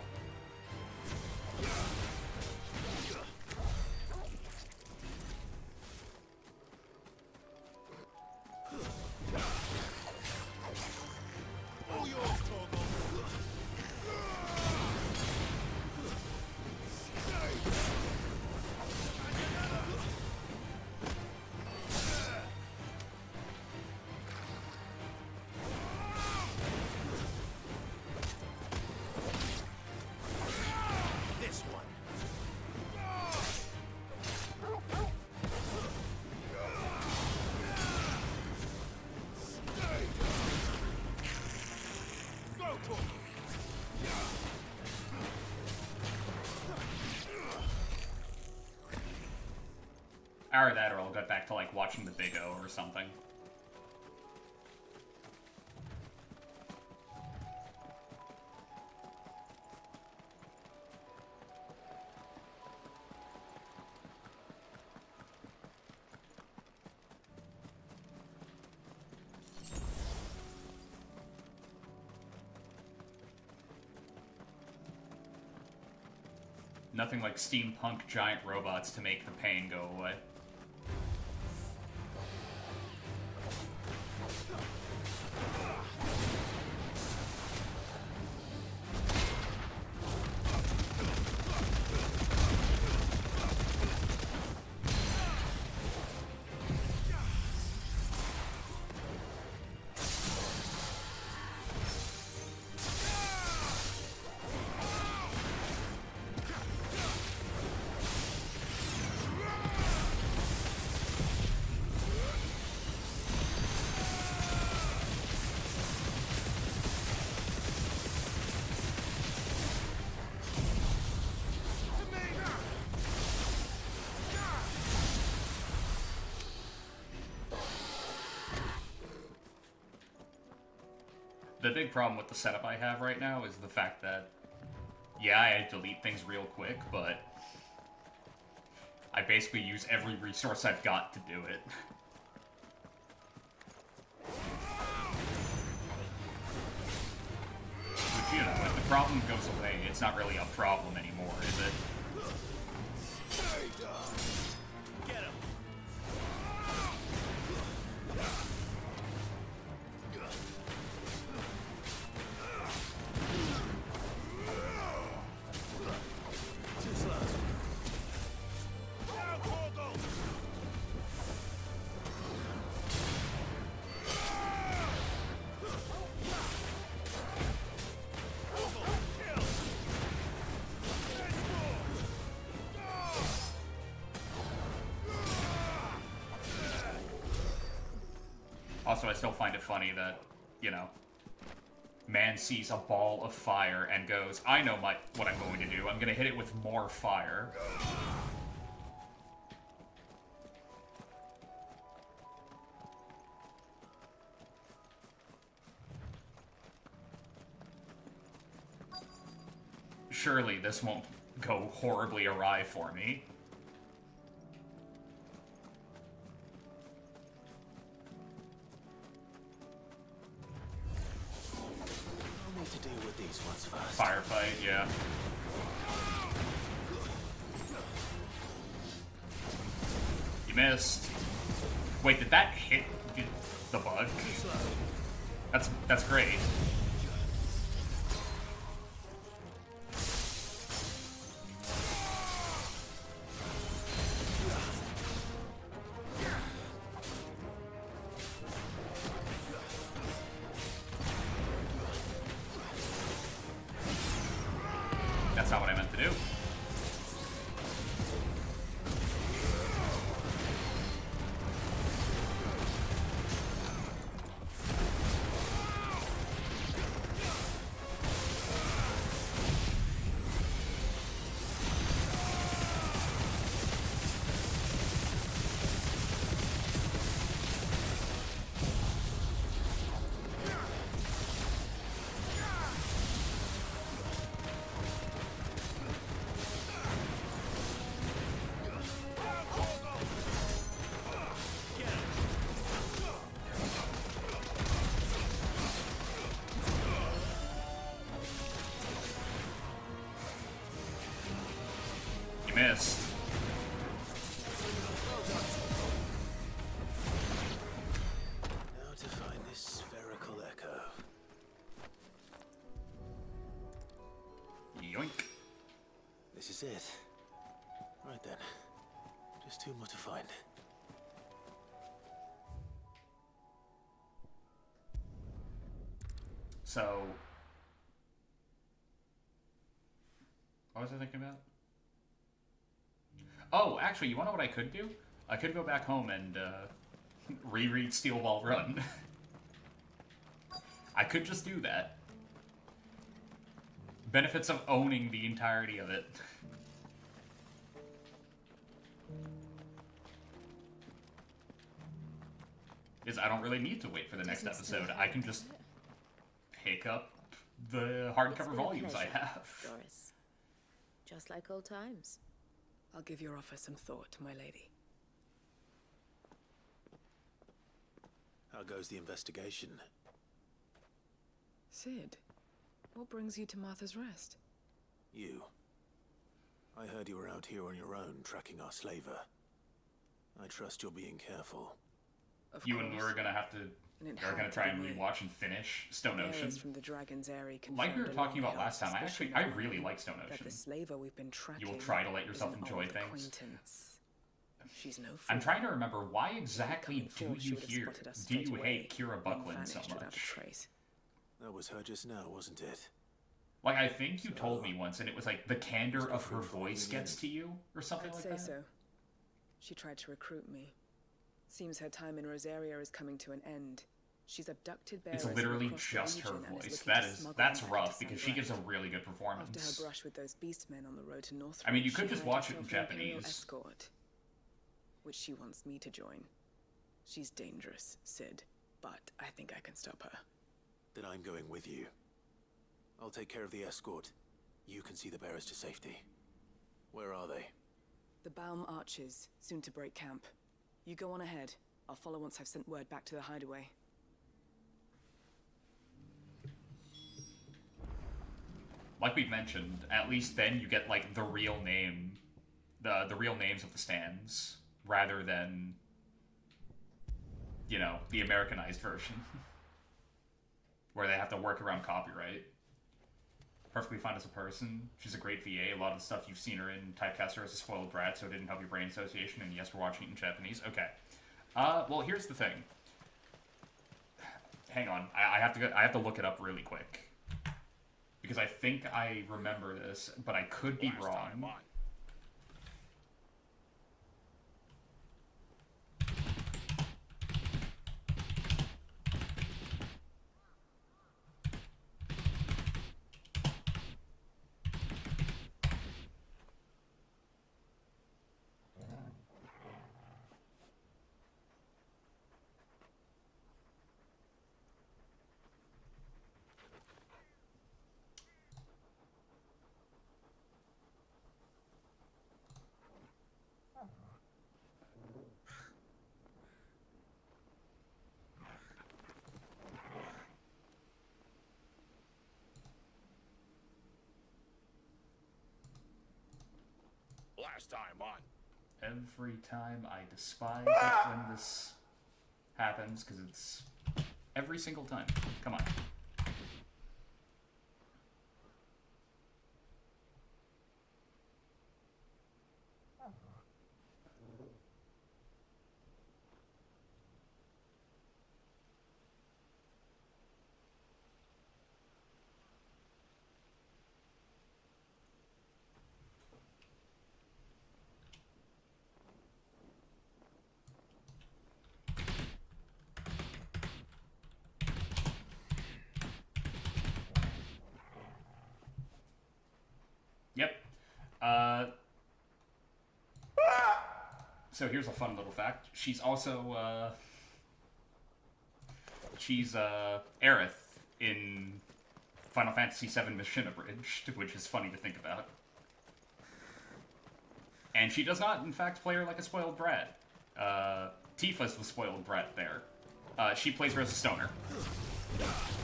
Or that, or I'll get back to like watching the Big O or something. Nothing like steampunk giant robots to make the pain go away. The big problem with the setup I have right now is the fact that, yeah, I delete things real quick, but I basically use every resource I've got to do it. Which, you know, if the problem goes away, it's not really a problem anymore, is it? Get him! Also, I still find it funny that, you know, man sees a ball of fire and goes, I know what I'm going to do. I'm going to hit it with more fire. Surely this won't go horribly awry for me. these ones first. Firefight, yeah. You missed. Wait, did that hit the bug? That's great. That's not what I meant to do. Missed. Now to find this spherical echo. Yoink. This is it. Right then. Just two more to find. So, what was I thinking about? Oh, actually, you wanna know what I could do? I could go back home and reread Steel Ball Run. I could just do that. Benefits of owning the entirety of it. Is I don't really need to wait for the next episode. I can just pick up the hardcover volumes I have. Doris. Just like old times. I'll give your offer some thought, my lady. How goes the investigation? Sid, what brings you to Martha's Rest? You. I heard you were out here on your own, tracking our slaver. I trust you're being careful. You and Laura are gonna have to. We're gonna try and rewatch and finish Stone Ocean. From the Dragon's Eyrie like we were talking about last time, I really like Stone Ocean. The slaver we've been tracking. You will try to let yourself enjoy things. She's no fool. I'm trying to remember, why exactly do you hate Kira Buckland so much? That was her just now, wasn't it? Like, I think you told me once, and it was like the candor of her voice gets to you, or something like that. I'd say so. She tried to recruit me. Seems her time in Rosaria is coming to an end. She's abducted bearers. It's literally just her voice. That's rough, because she gives a really good performance. After her brush with those beastmen on the road to Northrend, I mean, you could just watch it in Japanese. Escort, which she wants me to join. She's dangerous, Sid, but I think I can stop her. Then I'm going with you. I'll take care of the escort. You can see the bearers to safety. Where are they? The Baum Archers, soon to break camp. You go on ahead. I'll follow once I've sent word back to the hideaway. Like we've mentioned, at least then you get like the real name, the real names of the stands, rather than, you know, the Americanized version, where they have to work around copyright. Perfectly fine as a person. She's a great VA. A lot of the stuff you've seen her in typecast her as a spoiled brat, so it didn't help your brain association. And yes, we're watching it in Japanese. Okay. Well, here's the thing. Hang on. I have to look it up really quick, because I think I remember this, but I could be wrong. time on. Every time I despise it when this happens, because it's every single time. Come on. Yep. So here's a fun little fact. She's also, she's, Aerith in Final Fantasy VII Mission Abridged, which is funny to think about. And she does not, in fact, play her like a spoiled brat. Tifa's the spoiled brat there. She plays her as a stoner.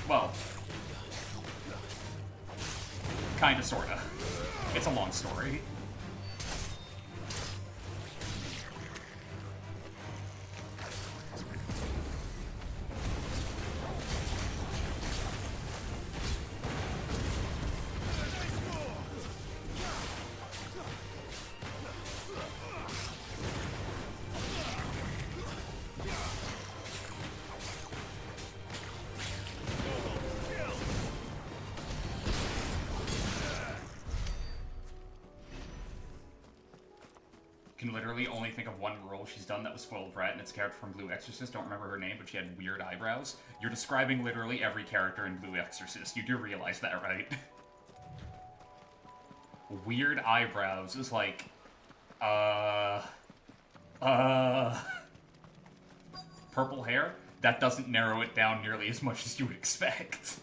Well, kinda, sorta. It's a long story. Can literally only think of one role she's done that was spoiled brat, and it's a character from Blue Exorcist. Don't remember her name, but she had weird eyebrows. You're describing literally every character in Blue Exorcist. You do realize that, right? Weird eyebrows is like, purple hair? That doesn't narrow it down nearly as much as you would expect.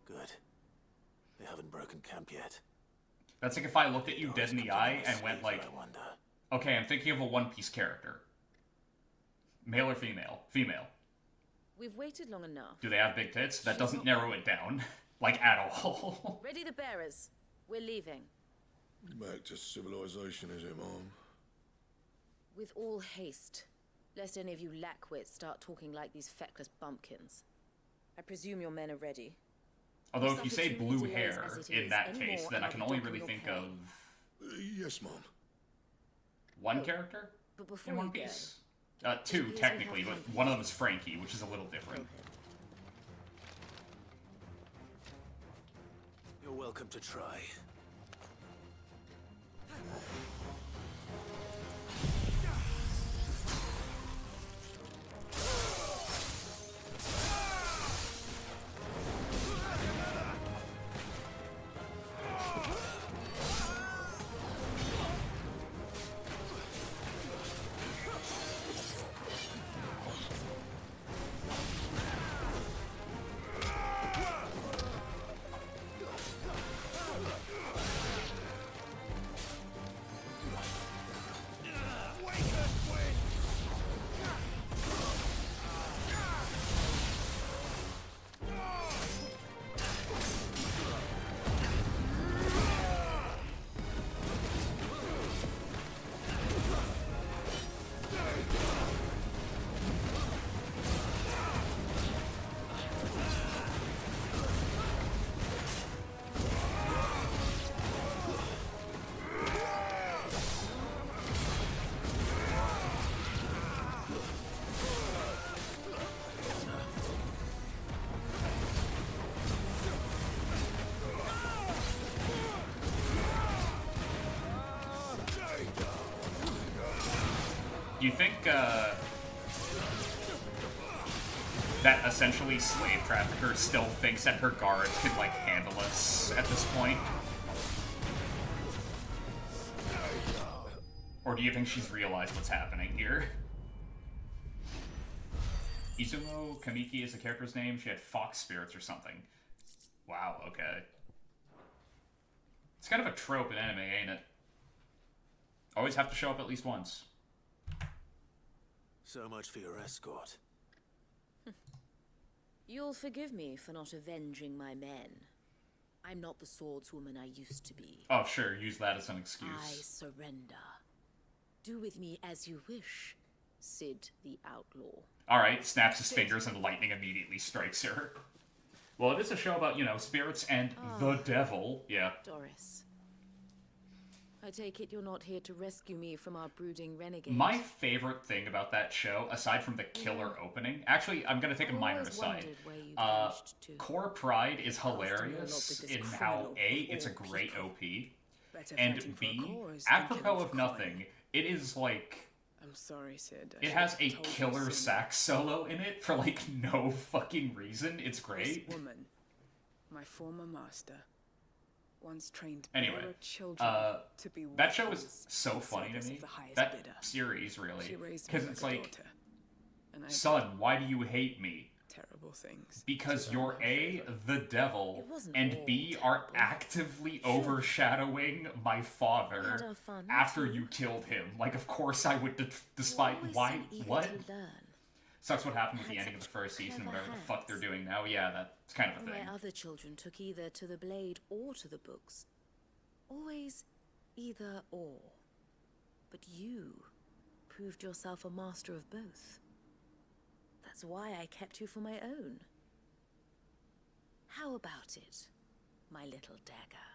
Good. They haven't broken camp yet. That's like if I looked at you dead in the eye and went like, okay, I'm thinking of a One Piece character. Male or female? Female. We've waited long enough. Do they have big tits? That doesn't narrow it down. Like, at all. Ready the bearers. We're leaving. Back to civilization, is it, Mom? With all haste. Lest any of you lackwits start talking like these feckless bumpkins. I presume your men are ready. Although if you say blue hair in that case, then I can only really think of... Yes, Mom. One character but before in One you Piece? Two, technically, but one of them is Frankie, which is a little different. You're welcome to try. Do you think, that essentially slave trafficker still thinks that her guards can, like, handle us at this point? Or do you think she's realized what's happening here? Izumo Kamiki is the character's name. She had fox spirits or something. Wow, okay. It's kind of a trope in anime, ain't it? Always have to show up at least once. So much for your escort. You'll forgive me for not avenging my men. I'm not the swordswoman I used to be. Oh, sure, use that as an excuse. I surrender. Do with me as you wish, Sid the Outlaw. Alright, snaps his fingers and lightning immediately strikes her. Well, it is a show about, you know, spirits and the devil. Yeah. Doris. I take it you're not here to rescue me from our brooding renegade. My favorite thing about that show, aside from the killer opening... Actually, I'm going to take a minor aside. Core Pride is hilarious in how, A, it's a great OP, and B, apropos of nothing, it is like... I'm sorry, Sid. It has a killer sax solo in it for, like, no fucking reason. It's great. This woman, my former master, once trained anyway, children to be that show is so funny to me. That series, really. Because it's like, son, why do you hate me? Terrible things. Because you're A, the devil, and B, are actively overshadowing my father after you killed him. Like, of course I would despite... Why? What? Sucks what happened with the ending of the first season, whatever the fuck they're doing now. Yeah, that's kind of a thing. My other children took either to the blade or to the books. Always either or. But you proved yourself a master of both. That's why I kept you for my own. How about it, my little dagger?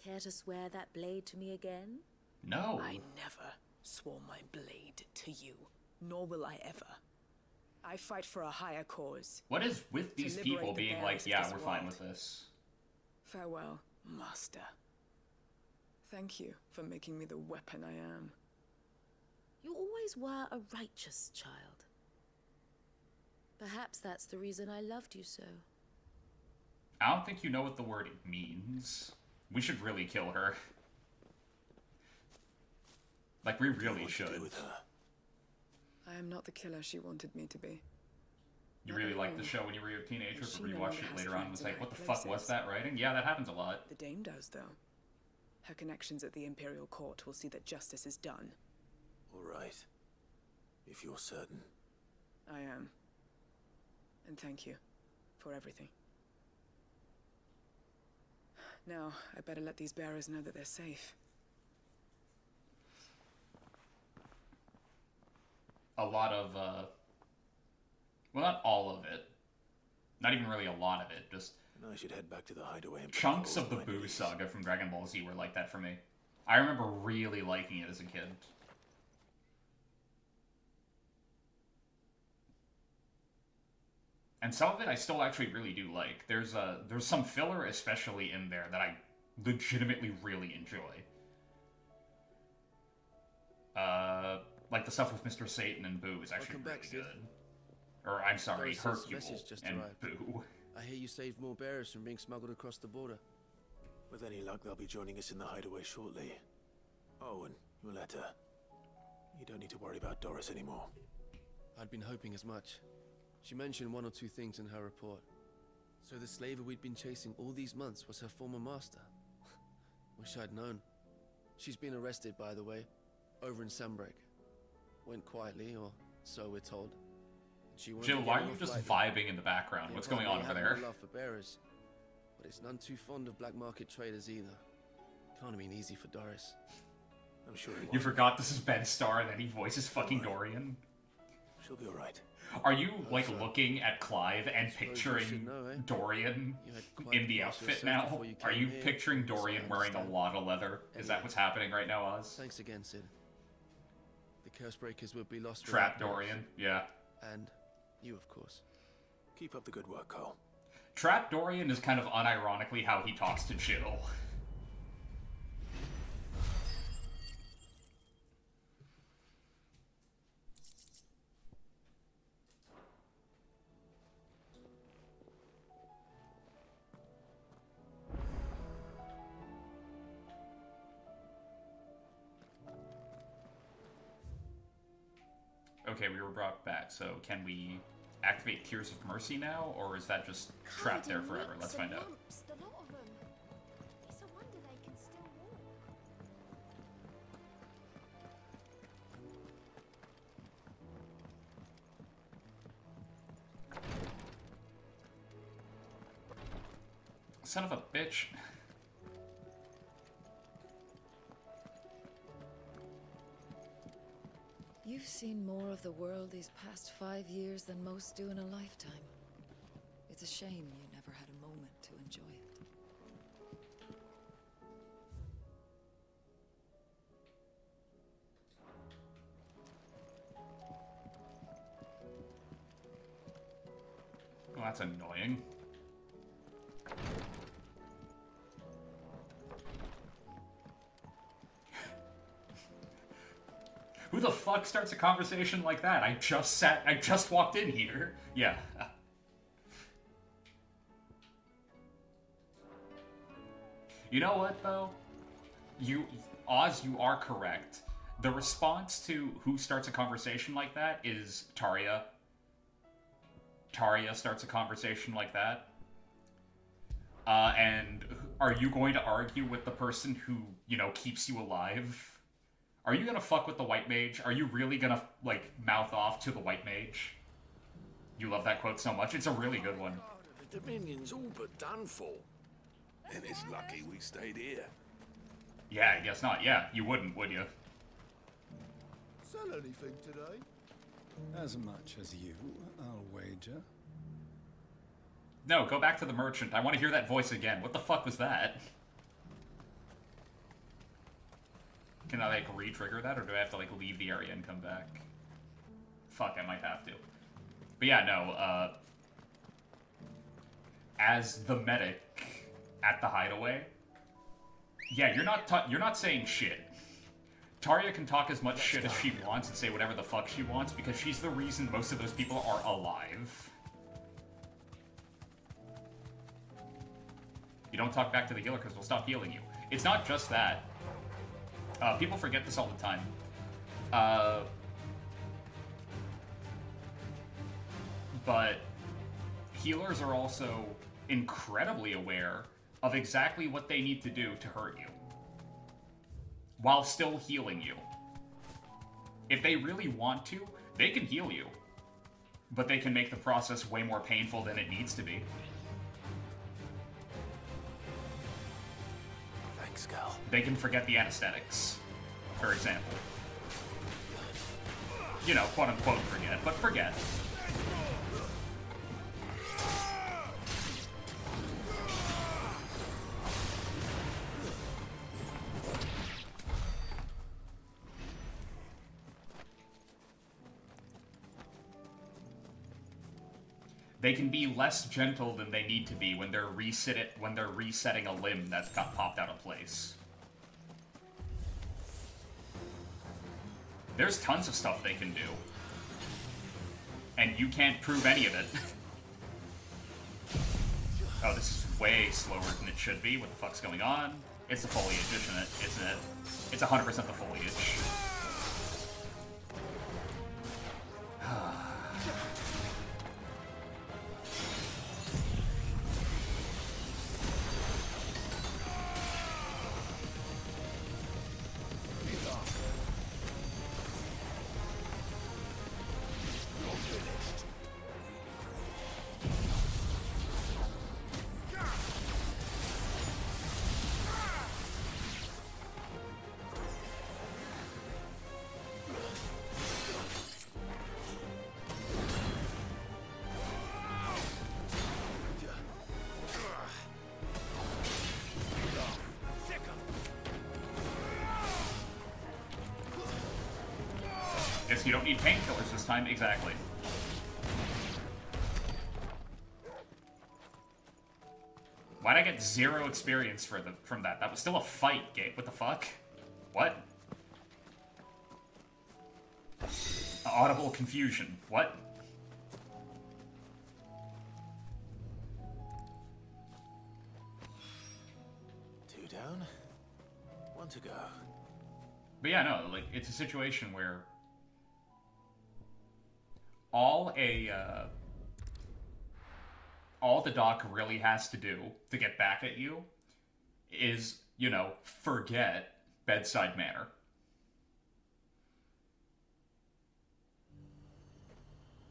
Care to swear that blade to me again? No. I never swore my blade to you, nor will I ever. I fight for a higher cause. What is with these people being like, yeah, we're fine with this? Farewell, master. Thank you for making me the weapon I am. You always were a righteous child. Perhaps that's the reason I loved you so. I don't think you know what the word means. We should really kill her. Like, we really should. I am not the killer she wanted me to be. You really liked the show when you were a teenager, but rewatched it later on and was like, what the fuck was that writing? Yeah, that happens a lot. The Dame does, though. Her connections at the Imperial Court will see that justice is done. All right. If you're certain. I am. And thank you for everything. Now, I better let these bearers know that they're safe. A lot of, well, not all of it. Not even really a lot of it, just... I should head back to the hideaway and chunks of the Boo saga from Dragon Ball Z were like that for me. I remember really liking it as a kid. And some of it I still actually really do like. There's some filler especially in there that I legitimately really enjoy. Like the stuff with Mr. Satan and Boo is actually really good. Or, I'm sorry, Hercule and Boo. I hear you saved more bearers from being smuggled across the border. With any luck, they'll be joining us in the hideaway shortly. Oh, and your letter. You don't need to worry about Doris anymore. I'd been hoping as much. She mentioned one or two things in her report. So the slaver we'd been chasing all these months was her former master. Wish I'd known. She's been arrested, by the way, over in Sunbreak. Went quietly, or so we're told. Jill, why are you just vibing in the background? What's going on over there? Love for bearers, but it's none too fond of black market traders either. Can't have been easy for Doris. I'm sure you forgot this is Ben Starr and that he voices fucking Dorian. She'll be alright. Are you, like, looking at Clive and picturing Dorian in the outfit now? Are you picturing Dorian wearing a lot of leather? Is that what's happening right now, Oz? Thanks again, Sid. The curse breakers would be lost. Trap Dorian, yeah. And you, of course. Keep up the good work, Cole. Trap Dorian is kind of unironically how he talks to Jill. Okay, we were brought back, so can we activate Tears of Mercy now, or is that just trapped there forever? Let's find out. Son of a bitch. You've seen more of the world these past 5 years than most do in a lifetime. It's a shame you never had a moment to enjoy it. Well, that's annoying. Who the fuck starts a conversation like that? I just walked in here. Yeah. You know what, though? Oz, you are correct. The response to who starts a conversation like that is Tarja. Tarja starts a conversation like that. And are you going to argue with the person who, you know, keeps you alive? Are you gonna fuck with the white mage? Are you really gonna, like, mouth off to the white mage? You love that quote so much. It's a really good one. The Dominion's all but done for. And it's lucky we stayed here. Yeah, I guess not. Yeah, you wouldn't, would you? Sell anything today? As much as you, I'll wager. No, go back to the merchant. I want to hear that voice again. What the fuck was that? Can I, like, re-trigger that, or do I have to, like, leave the area and come back? Fuck, I might have to. But yeah, no, as the medic at the hideaway, yeah, you're not saying shit. Tarja can talk as much shit as she wants and say whatever the fuck she wants, because she's the reason most of those people are alive. You don't talk back to the healer because we'll stop healing you. It's not just that. People forget this all the time. But healers are also incredibly aware of exactly what they need to do to hurt you, while still healing you. If they really want to, they can heal you, but they can make the process way more painful than it needs to be. Thanks, Gal. They can forget the anesthetics, for example. You know, quote-unquote forget, but forget. They can be less gentle than they need to be when they're resetting a limb that's got popped out of place. There's tons of stuff they can do. And you can't prove any of it. Oh, this is way slower than it should be. What the fuck's going on? It's the foliage, isn't it? Isn't it? It's 100% the foliage. Guess you don't need painkillers this time, exactly. Why'd I get 0 experience from that? That was still a fight, Gabe. What the fuck? What? Audible confusion. What? Two down, one to go. But yeah, no, like, it's a situation where all the doc really has to do to get back at you is, you know, forget bedside manner.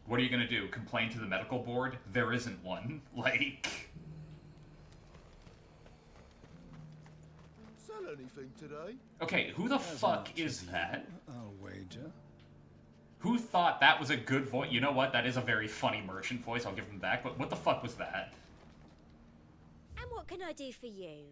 What are you gonna do? Complain to the medical board? There isn't one. Like... anything today? Okay, who the fuck is that? I'll wager. Who thought that was a good voice? You know what? That is a very funny merchant voice. I'll give him back. But what the fuck was that? And what can I do for you?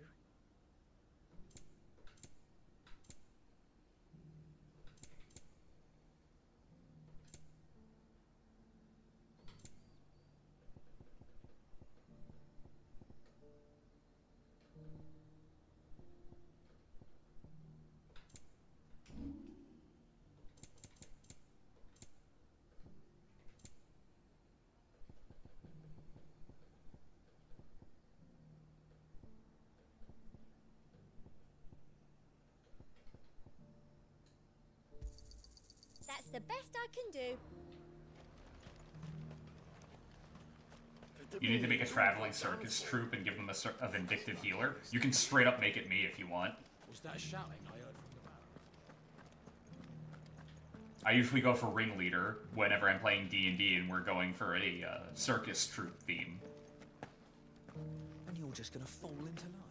That's the best I can do. You need to make a traveling circus troupe and give them a vindictive healer. You can straight up make it me if you want. Was that shouting I heard from the battle? I usually go for ringleader whenever I'm playing D&D and we're going for a circus troupe theme. And you're just gonna fall into line.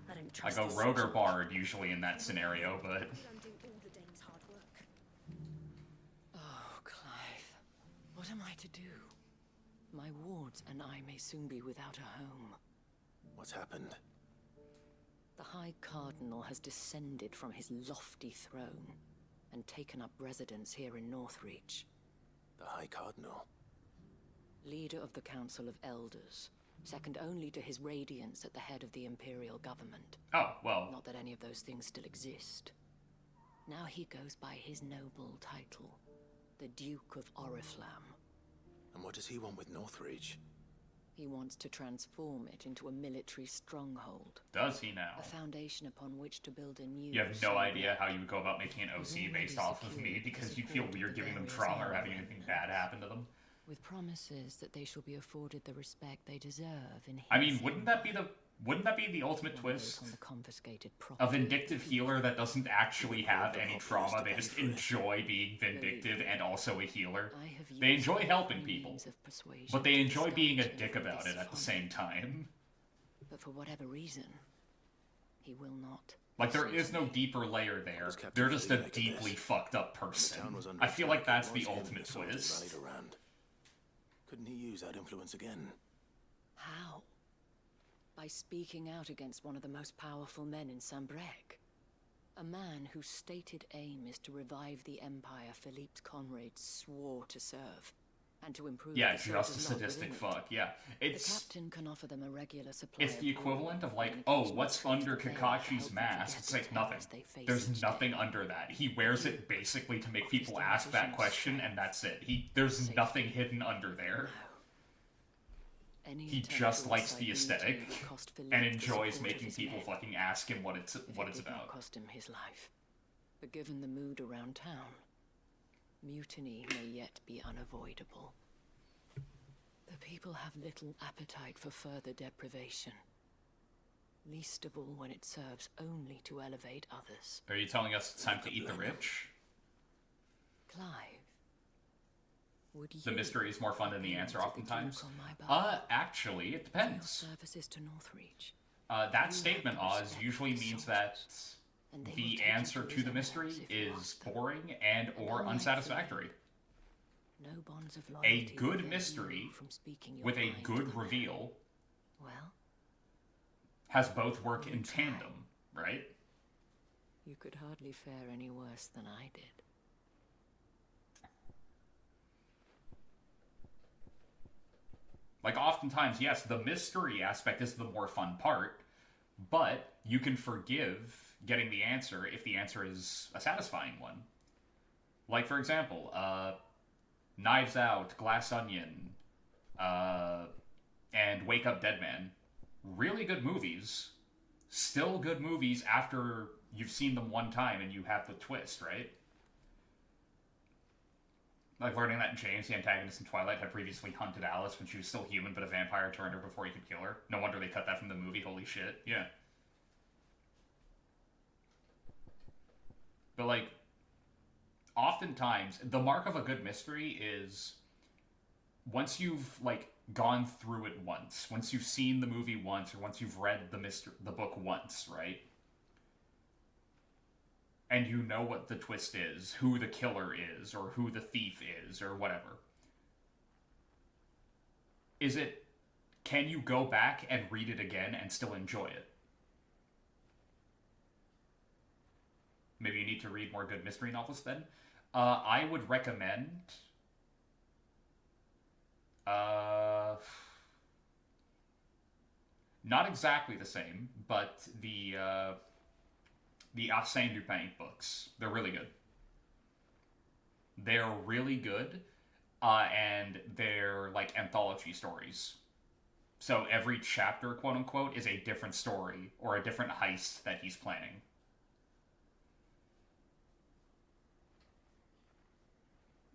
I don't I trust go this rogue or situation. bard usually in that scenario, but... Undo all the dame's hard work. Oh, Clive. What am I to do? My wards and I may soon be without a home. What's happened? The High Cardinal has descended from his lofty throne and taken up residence here in Northreach. The High Cardinal? Leader of the Council of Elders, second only to his radiance at the head of the Imperial government. Oh, well... Not that any of those things still exist. Now he goes by his noble title, the Duke of Oriflamme. And what does he want with Northreach? He wants to transform it into a military stronghold. Does he now? A foundation upon which to build a new... You have no idea how you would go about making an OC based off of me, because you'd feel weird giving them trauma or having anything bad happen to them. With promises that they shall be afforded the respect they deserve in his... I mean, wouldn't that be the ultimate twist? On the confiscated A property. vindictive healer that doesn't actually have any trauma, they just enjoy being vindictive and also a healer. They enjoy helping people, but they enjoy being a dick about it at the same time. But for whatever reason, he will not. Like, there is no deeper layer there. They're just a deeply fucked up person. I feel like that's the ultimate twist. Couldn't he use that influence again? How? By speaking out against one of the most powerful men in Sambrec. A man whose stated aim is to revive the empire Philippe's comrades swore to serve, and to improve Yeah, the just a soldiers' lot sadistic within it. fuck, yeah. The captain can offer them a regular supply It's the of equivalent of, like, and oh, occasional what's trip to under the Vale to Kakashi's help them mask? forget It's the like nothing. terrors they face There's each nothing day. under that. He wears it basically to make people ask that question, and that's it. There's nothing hidden under there. Any He attempt just to likes incite the mutiny aesthetic would cost Philippe and the enjoys support of making his people men. fucking ask him what it's It about. did not cost him his life. But given the mood around town, mutiny may yet be unavoidable. The people have little appetite for further deprivation. Least of all when it serves only to elevate others. Are you telling us it's time to eat the rich? Clive, would you... The mystery is more fun than the answer appeal to oftentimes. Duke on my behalf Actually, it for your depends. services to Northreach? That statement, Oz, usually means that the answer to the mystery is boring and or unsatisfactory. No bonds of A loyalty good prevent mystery you from speaking your with a mind to good the man. reveal Well, has both work in tandem, right? you could hardly fare any worse than I did. Like, oftentimes, yes, the mystery aspect is the more fun part, but you can forgive getting the answer if the answer is a satisfying one. Like, for example, Knives Out, Glass Onion, and Wake Up Dead Man. Really good movies. Still good movies after you've seen them one time and you have the twist, right? Like learning that James, the antagonist in Twilight, had previously hunted Alice when she was still human, but a vampire turned her before he could kill her. No wonder they cut that from the movie, holy shit. Yeah. But like, oftentimes, the mark of a good mystery is once you've like gone through it once you've seen the movie once, or once you've read the book once, right? And you know what the twist is, who the killer is, or who the thief is, or whatever. Can you go back and read it again and still enjoy it? Maybe you need to read more good mystery novels then. I would recommend... not exactly the same, but the Arsène Lupin books. They're really good. They're really good, and they're like anthology stories. So every chapter, quote unquote, is a different story or a different heist that he's planning.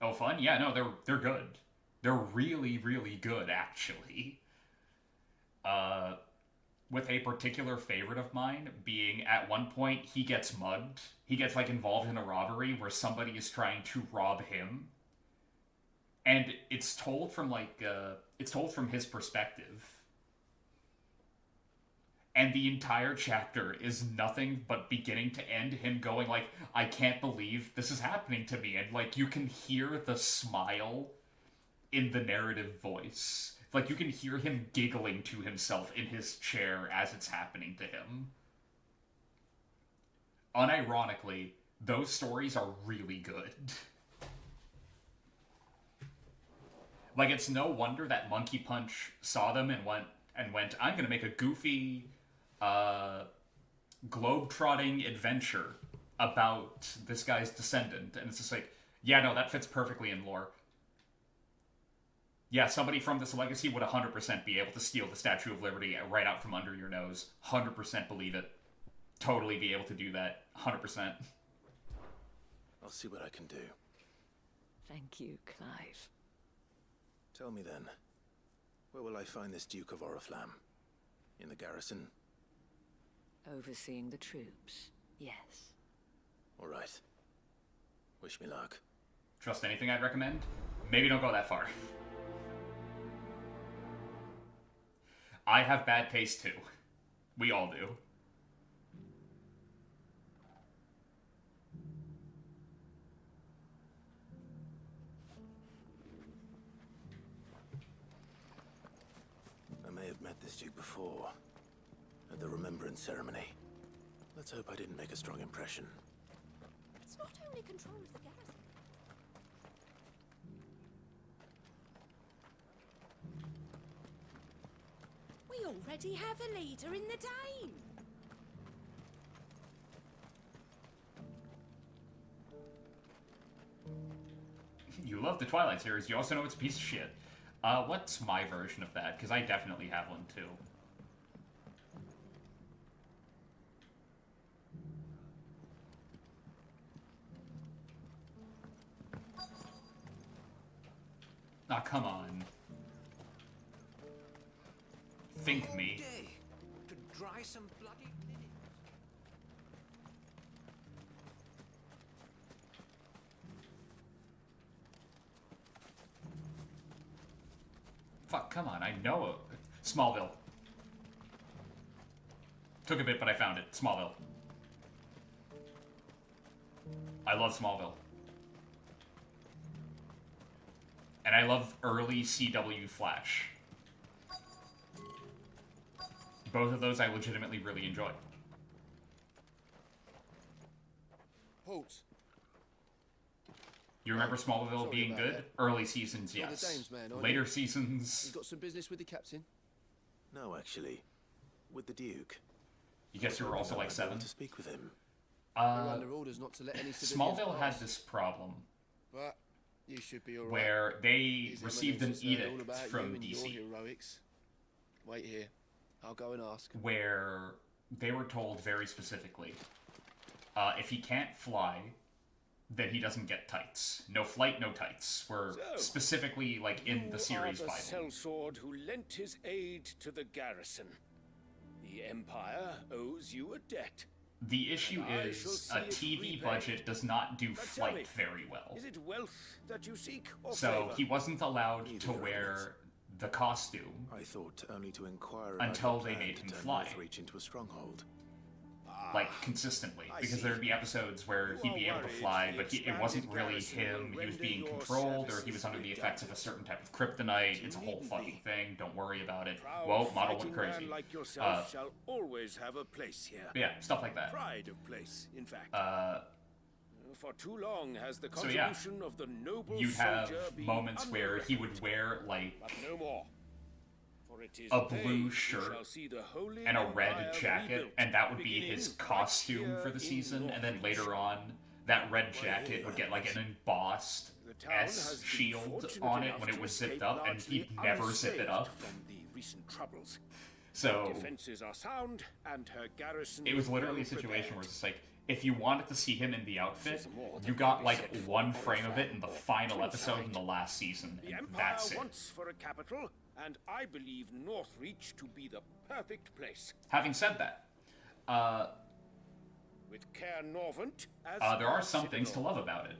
Oh, fun? Yeah, no, they're good. They're really, really good, actually. With a particular favorite of mine being, at one point, he gets mugged. He gets, like, involved in a robbery where somebody is trying to rob him. And it's told from, like, it's told from his perspective. And the entire chapter is nothing but beginning to end him going, like, I can't believe this is happening to me. And, like, you can hear the smile in the narrative voice. Like, you can hear him giggling to himself in his chair as it's happening to him. Unironically, those stories are really good. Like, it's no wonder that Monkey Punch saw them and went, I'm gonna make a goofy, globe-trotting adventure about this guy's descendant. And it's just like, yeah, no, that fits perfectly in lore. Yeah, somebody from this legacy would 100% be able to steal the Statue of Liberty right out from under your nose. 100% believe it. Totally be able to do that. 100%. I'll see what I can do. Thank you, Clive. Tell me then, where will I find this Duke of Oriflamme? In the garrison? Overseeing the troops, yes. All right. Wish me luck. Trust anything I'd recommend? Maybe don't go that far. I have bad taste too. We all do. I may have met this Duke before, at the Remembrance Ceremony. Let's hope I didn't make a strong impression. It's not only control of the garrison. We already have a leader in the Dane. You love the Twilight series, you also know it's a piece of shit. What's my version of that? Because I definitely have one too. Ah, come on. Think me. To dry some bloody linen. Fuck, come on, I know it. Smallville. Took a bit, but I found it. Smallville. I love Smallville. And I love early CW Flash. Both of those I legitimately really enjoy. Halt. You remember Smallville Sorry being about good? that. Early seasons, You're yes. the Dames man, aren't Later you? seasons... You got some business with the captain? No, actually. With the Duke. You guess you were also like 7? To speak with him. We're under orders not to let any civilians Smallville pass. had this problem But you should be alright. where they His received an Eminence has heard all edict about from you and your DC heroics. Wait here. I'll go and ask. where they were told very specifically, if he can't fly, then he doesn't get tights. No flight, no tights. Were specifically like in the series You are Bible. the sellsword who lent his aid to the garrison. The Empire owes you a debt. The issue is a TV budget does not do flight very well. Is it wealth that you seek, or So favor? he wasn't allowed to wear the costume I thought only to inquire about until your they plan made to him turn fly. Northreach into a stronghold. Like, consistently. I Because see. there'd be episodes where he'd be able to fly, but it wasn't really him. He was being controlled, or he was under the effects of a certain type of kryptonite. It's a whole fucking thing. Don't worry about it. Whoa, model went crazy. Man like yourself shall always have a place here. Yeah, stuff like that. Pride of place, in fact. For too long has the So yeah, contribution of the noble you'd have soldier been moments where he would wear, like, a blue shirt and a red jacket, and that would be his costume for the season, and then later on, that red jacket would get, like, an embossed S shield on it when it was zipped up, and he'd never zip it up. So, Defenses are sound, and her garrison it was literally a well situation prepared. where it's just like, if you wanted to see him in the outfit, you got, like, one frame of it in the final episode in the last season, The and Empire that's it. wants for a capital, and I believe Northreach to be the perfect place. Having said that, With Caer Norvent as there are our some things to citadel. love about it.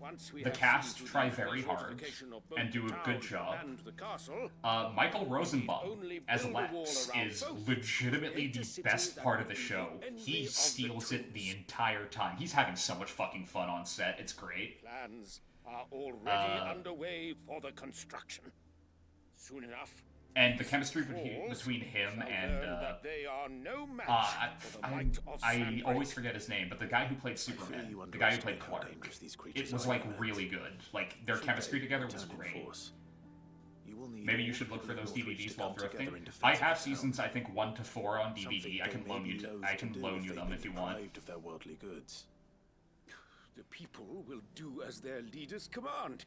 Once we The have cast seen to try the very hard fortification of both and do the a good town job. and the castle, Michael Rosenbaum only as build a wall Lex around is both, legitimately create a the city best that part of will the be show. the envy He of the steals it the entire time. He's having so much fucking fun on set. It's great. plans are already underway for the construction. Soon enough, And the chemistry between him and that they are no match for the might of I Sandbreak. always forget his name, but the guy who played Superman, the guy who played Clark, it was like really good. Like their chemistry together was great. Maybe you should look for those DVDs while drifting. I have seasons, I think 1 to 4 on DVD. I can loan you. I can loan you them if you want. Of their worldly goods. The people will do as their leaders command.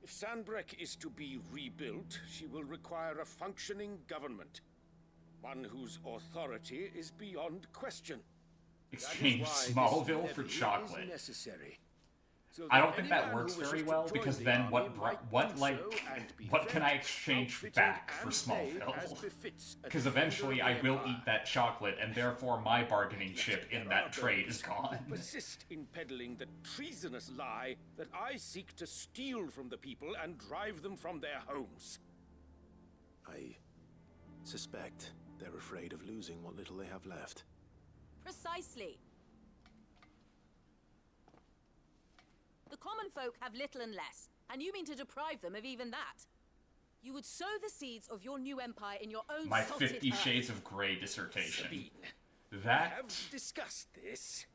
If Sandbreak is to be rebuilt, she will require a functioning government. One whose authority is beyond question. Exchange Smallville for chocolate. Necessary. So I that don't think any that man works who very wishes to well join because the then army what might like do so and be what can I fed, exchange outfitted, back for and paid as Smallville? befits a Because defender eventually of the I will Empire. eat that chocolate, and therefore my bargaining chip in that trade is gone. Persist in peddling the treasonous lie that I seek to steal from the people and drive them from their homes. I suspect they're afraid of losing what little they have left. Precisely. The common folk have little and less, and you mean to deprive them of even that. You would sow the seeds of your new empire in your own My salted 50 earth. Shades of Grey dissertation. We That have discussed this.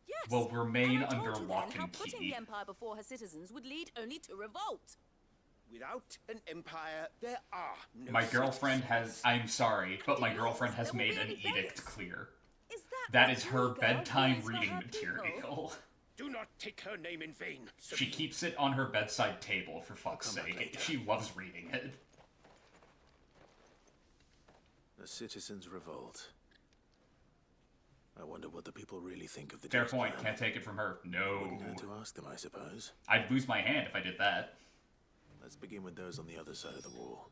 Yes. will remain and I told under you lock then how and putting key. the empire before her citizens would lead only to revolt. Without an empire, there are no My girlfriend citizens. has. I'm sorry, but my girlfriend has made an edict clear. That is her bedtime reading material. Do not take her name in vain. She keeps it on her bedside table, for fuck's sake. She loves reading it. The citizens revolt. I wonder what the people really think of the Fair Duke's point. plan. Can't take it from her. No. Wouldn't hurt to ask them, I suppose. I'd lose my hand if I did that. Let's begin with those on the other side of the wall.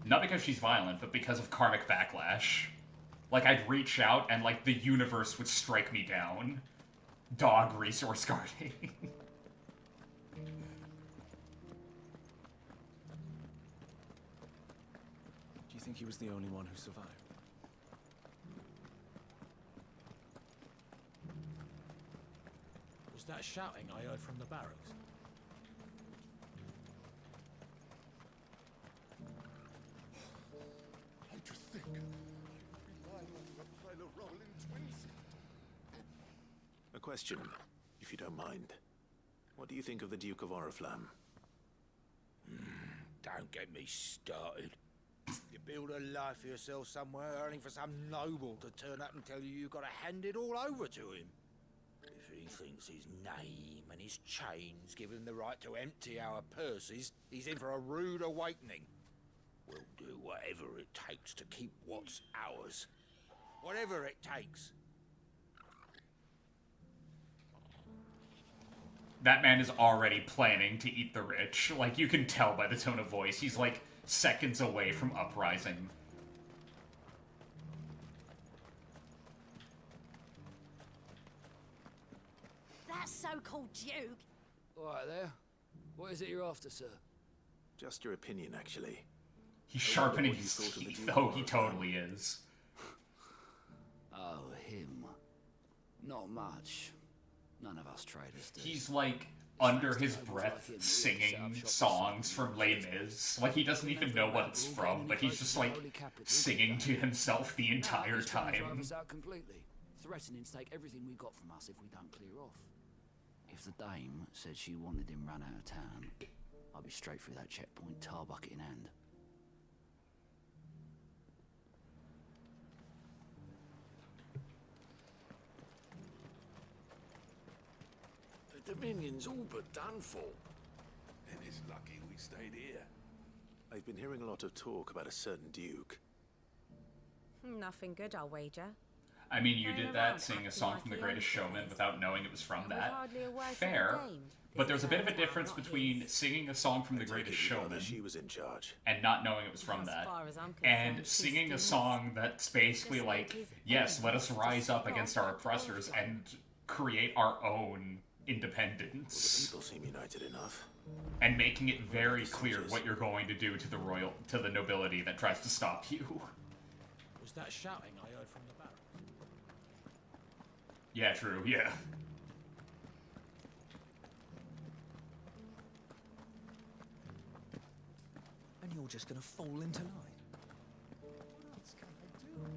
Not because she's violent, but because of karmic backlash. Like, I'd reach out and, like, the universe would strike me down. Dog resource guarding. Do you think he was the only one who survived? Was that shouting I heard from the barracks? Don't you think you'd be lying on a pile of rolling twins? A question, if you don't mind. What do you think of the Duke of Oriflamme? Don't get me started. You build a life for yourself somewhere, earning for some noble to turn up and tell you you've got to hand it all over to him. If he thinks his name and his chains give him the right to empty our purses, he's in for a rude awakening. We'll do whatever it takes to keep what's ours. Whatever it takes. That man is already planning to eat the rich. Like, you can tell by the tone of voice. He's, like, seconds away from uprising. so-called duke. All right there. What is it you're after, sir? Just your opinion, actually. He's sharpening his teeth. Oh, he totally is. Oh, him. Not much. None of us traders do. He's like under his breath singing songs from Les Mis. Like he doesn't even know what it's from, but he's just like singing to himself the entire time. Drive us out completely, threatening to take everything we got from us if we don't clear off. If the dame said she wanted him run out of town, I'd be straight through that checkpoint, tar bucket in hand. The Dominion's all but done for. And it's lucky we stayed here. I've been hearing a lot of talk about a certain duke. Nothing good, I'll wager. I mean, you did that, singing a song from The Greatest Showman without knowing it was from that. Fair. But there's a bit of a difference between singing a song from The Greatest Showman she was in charge and not knowing it was from that, and singing a song that's basically like, yes, let us rise up against our oppressors and create our own independence. Well, the people seem united enough. And making it very clear what you're going to do to the nobility that tries to stop you. Was that shouting I heard from the barracks? Yeah, true, yeah. And you're just gonna fall into line. What else can I do?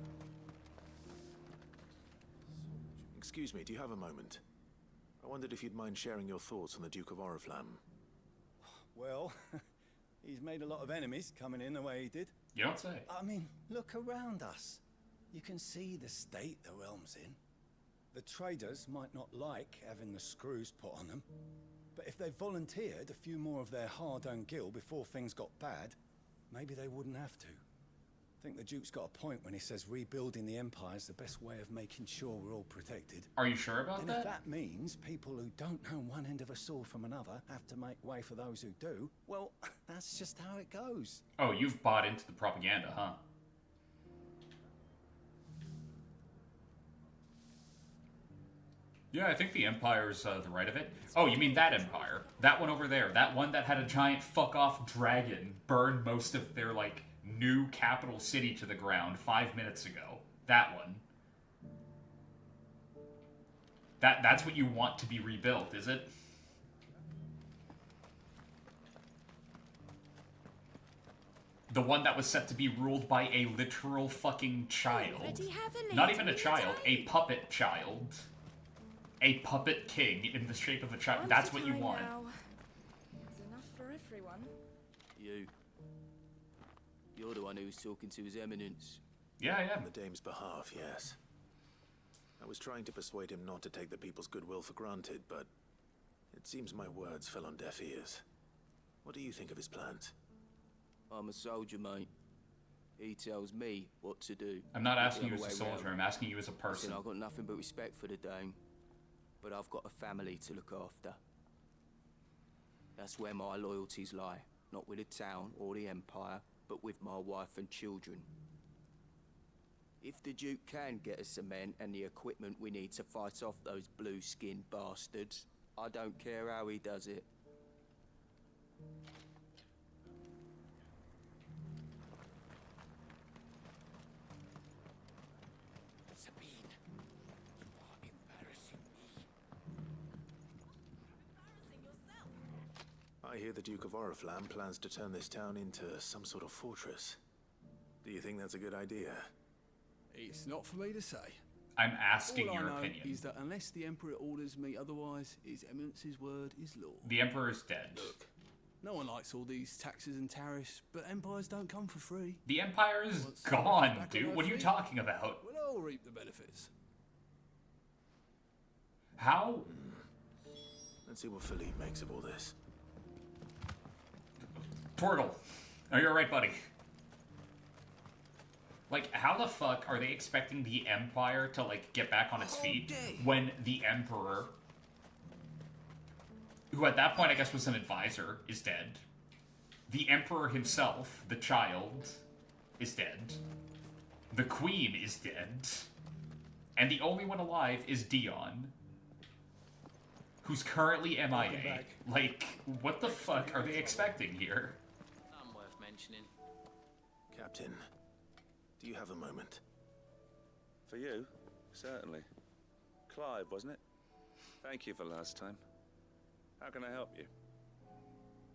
Excuse me, do you have a moment? I wondered if you'd mind sharing your thoughts on the Duke of Oriflamme. Well, he's made a lot of enemies coming in the way he did. You don't say. I mean, look around us. You can see the state the realm's in. The traders might not like having the screws put on them, but if they volunteered a few more of their hard-earned gil before things got bad, maybe they wouldn't have to. I think the Duke's got a point when he says rebuilding the Empire's the best way of making sure we're all protected. Are you sure about and that? If that means people who don't know one end of a sword from another have to make way for those who do, well, that's just how it goes. Oh, you've bought into the propaganda, huh? Yeah, I think the Empire's the right of it. Oh, you mean that Empire? That one over there. That one that had a giant fuck-off dragon burn most of their, like, new capital city to the ground 5 minutes ago. That one. That's what you want to be rebuilt, is it? The one that was set to be ruled by a literal fucking child. Not even a child, a puppet child. A puppet king in the shape of a child. That's what you want. There's enough for everyone. You're the one who was talking to His Eminence. Yeah, yeah. On the dame's behalf, yes. I was trying to persuade him not to take the people's goodwill for granted, but it seems my words fell on deaf ears. What do you think of his plans? I'm a soldier, mate. He tells me what to do. I'm not asking you as a soldier, I'm asking you as a person. Listen, I've got nothing but respect for the Dame, but I've got a family to look after. That's where my loyalties lie. Not with the town or the Empire, but with my wife and children. If the Duke can get us some men and the equipment we need to fight off those blue-skinned bastards, I don't care how he does it. Sabine, you are embarrassing me. I hear the Duke of Oriflamme plans to turn this town into some sort of fortress. Do you think that's a good idea? It's not for me to say. I'm asking All your I know opinion. is that unless the Emperor orders me otherwise, His Eminence's word is law. The Emperor's dead. Look, no one likes all these taxes and tariffs, but empires don't come for free. The Empire is Once gone, back on dude. our What are you feet, talking about? We'll all reap the benefits. How? Let's see what Philippe makes of all this. Portal. Are you alright, buddy? Like, how the fuck are they expecting the Empire to, like, get back on its feet when the Emperor, who at that point I guess was an advisor, is dead? The Emperor himself, the child, is dead. The Queen is dead. And the only one alive is Dion, who's currently MIA. back. Like, what the fuck are they expecting here? Not worth mentioning. Captain, do you have a moment? For you? Certainly. Clive, wasn't it? Thank you for last time. How can I help you?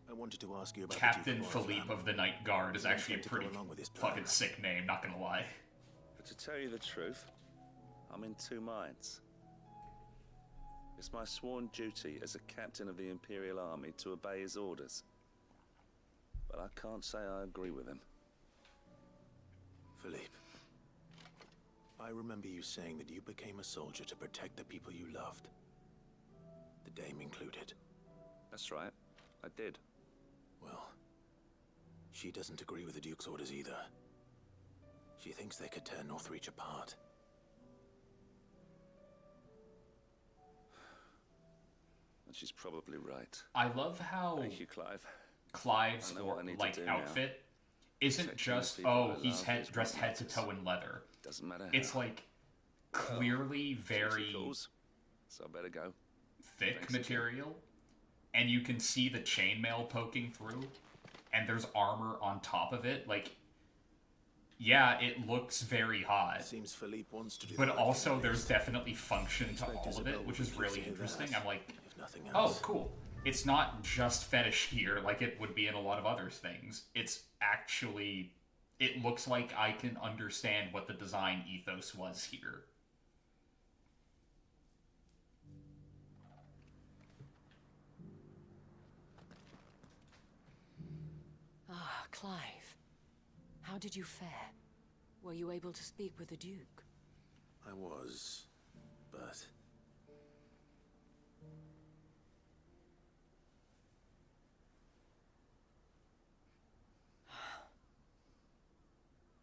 I wanted to ask you about Captain the Duke of Philippe Orleans. of the Night Guard is I actually a intend to go pretty along with this plan. fucking sick name, not gonna lie. But to tell you the truth, I'm in two minds. It's my sworn duty as a captain of the Imperial Army to obey his orders. But I can't say I agree with him. Philippe, I remember you saying that you became a soldier to protect the people you loved. The Dame included. That's right, I did. Well, she doesn't agree with the Duke's orders either. She thinks they could tear Northreach apart. And she's probably right. I love how Thank you, Clive. Clive's I know what I need to like do now. outfit isn't Protecting the just people oh I he's love head is dressed what head to matters. toe in leather. Doesn't matter It's how. like clearly very Calls, so I better go. thick Thanks material, and you can see the chainmail poking through, and there's armor on top of it. Like, yeah, it looks very hot. Seems Philippe wants to do But the right also thing. there's definitely function to Expect all of Isabel it, which would is be really pleased to hear interesting. that, I'm like, if nothing oh, else. cool. It's not just fetish gear like it would be in a lot of other things. It's actually, it looks like I can understand what the design ethos was here. Ah, Clive. How did you fare? Were you able to speak with the Duke? I was, but...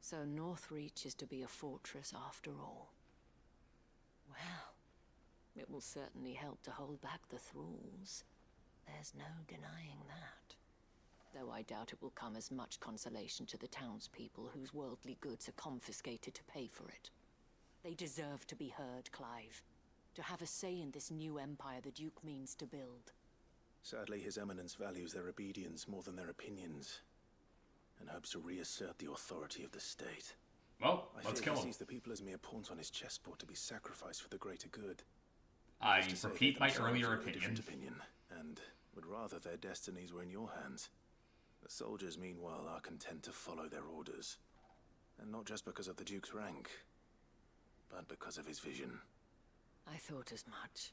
So Northreach is to be a fortress after all. Well, it will certainly help to hold back the thralls. There's no denying that. Though I doubt it will come as much consolation to the townspeople whose worldly goods are confiscated to pay for it. They deserve to be heard, Clive. To have a say in this new empire the Duke means to build. Sadly, His Eminence values their obedience more than their opinions, and hopes to reassert the authority of the state. Well, I let's fear kill he him. sees the people as mere pawns on his chessboard to be sacrificed for the greater good. I Needless to say, repeat they my themselves earlier are of a different opinion. and would rather their destinies were in your hands. The soldiers, meanwhile, are content to follow their orders. And not just because of the Duke's rank, but because of his vision. I thought as much.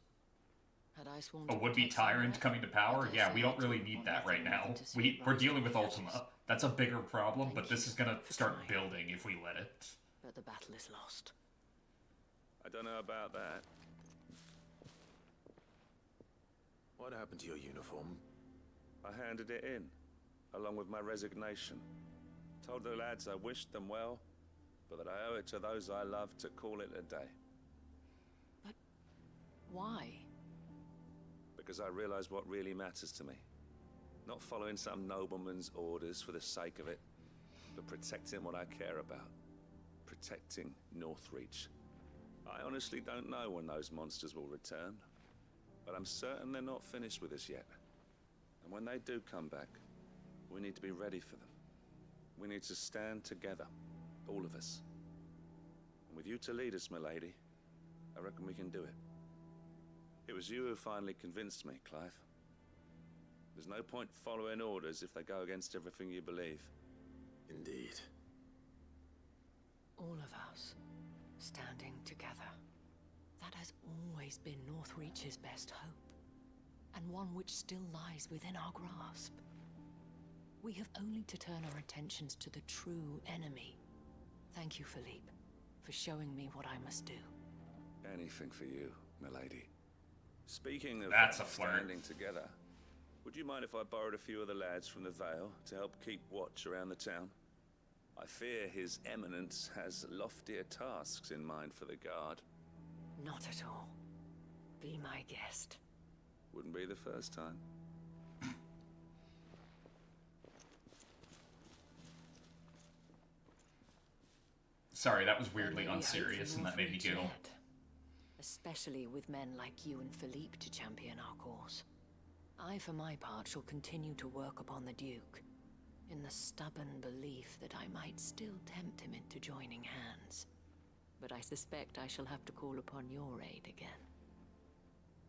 Had I sworn A to would-be protect tyrant Sunray, coming to power? I dare Yeah, say we I don't really don't need want that right nothing now. rather to see it We're rise dealing from with the Ultima. ashes. That's a bigger problem, but Thank this you is gonna for start trying. building if we let it. But the battle is lost. I don't know about that. What happened to your uniform? I handed it in, along with my resignation. Told the lads I wished them well, but that I owe it to those I love to call it a day. Why? Because I realize what really matters to me. Not following some nobleman's orders for the sake of it, but protecting what I care about. Protecting Northreach. I honestly don't know when those monsters will return, but I'm certain they're not finished with us yet. And when they do come back, we need to be ready for them. We need to stand together, all of us. And with you to lead us, milady, I reckon we can do it. It was you who finally convinced me, Clive. There's no point following orders if they go against everything you believe. Indeed. All of us, standing together. That has always been Northreach's best hope, and one which still lies within our grasp. We have only to turn our attentions to the true enemy. Thank you, Philippe, for showing me what I must do. Anything for you, milady. Speaking of That's a flirt. standing together, would you mind if I borrowed a few of the lads from the Vale to help keep watch around the town? I fear His Eminence has loftier tasks in mind for the guard. Not at all. Be my guest. Wouldn't be the first time. Sorry, that was There weirdly may be hope for unserious and that made me Northreach giggle. yet. A especially with men like you and Philippe to champion our cause. I, for my part, shall continue to work upon the Duke, in the stubborn belief that I might still tempt him into joining hands. But I suspect I shall have to call upon your aid again.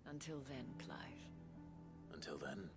Until then, Clive. Until then.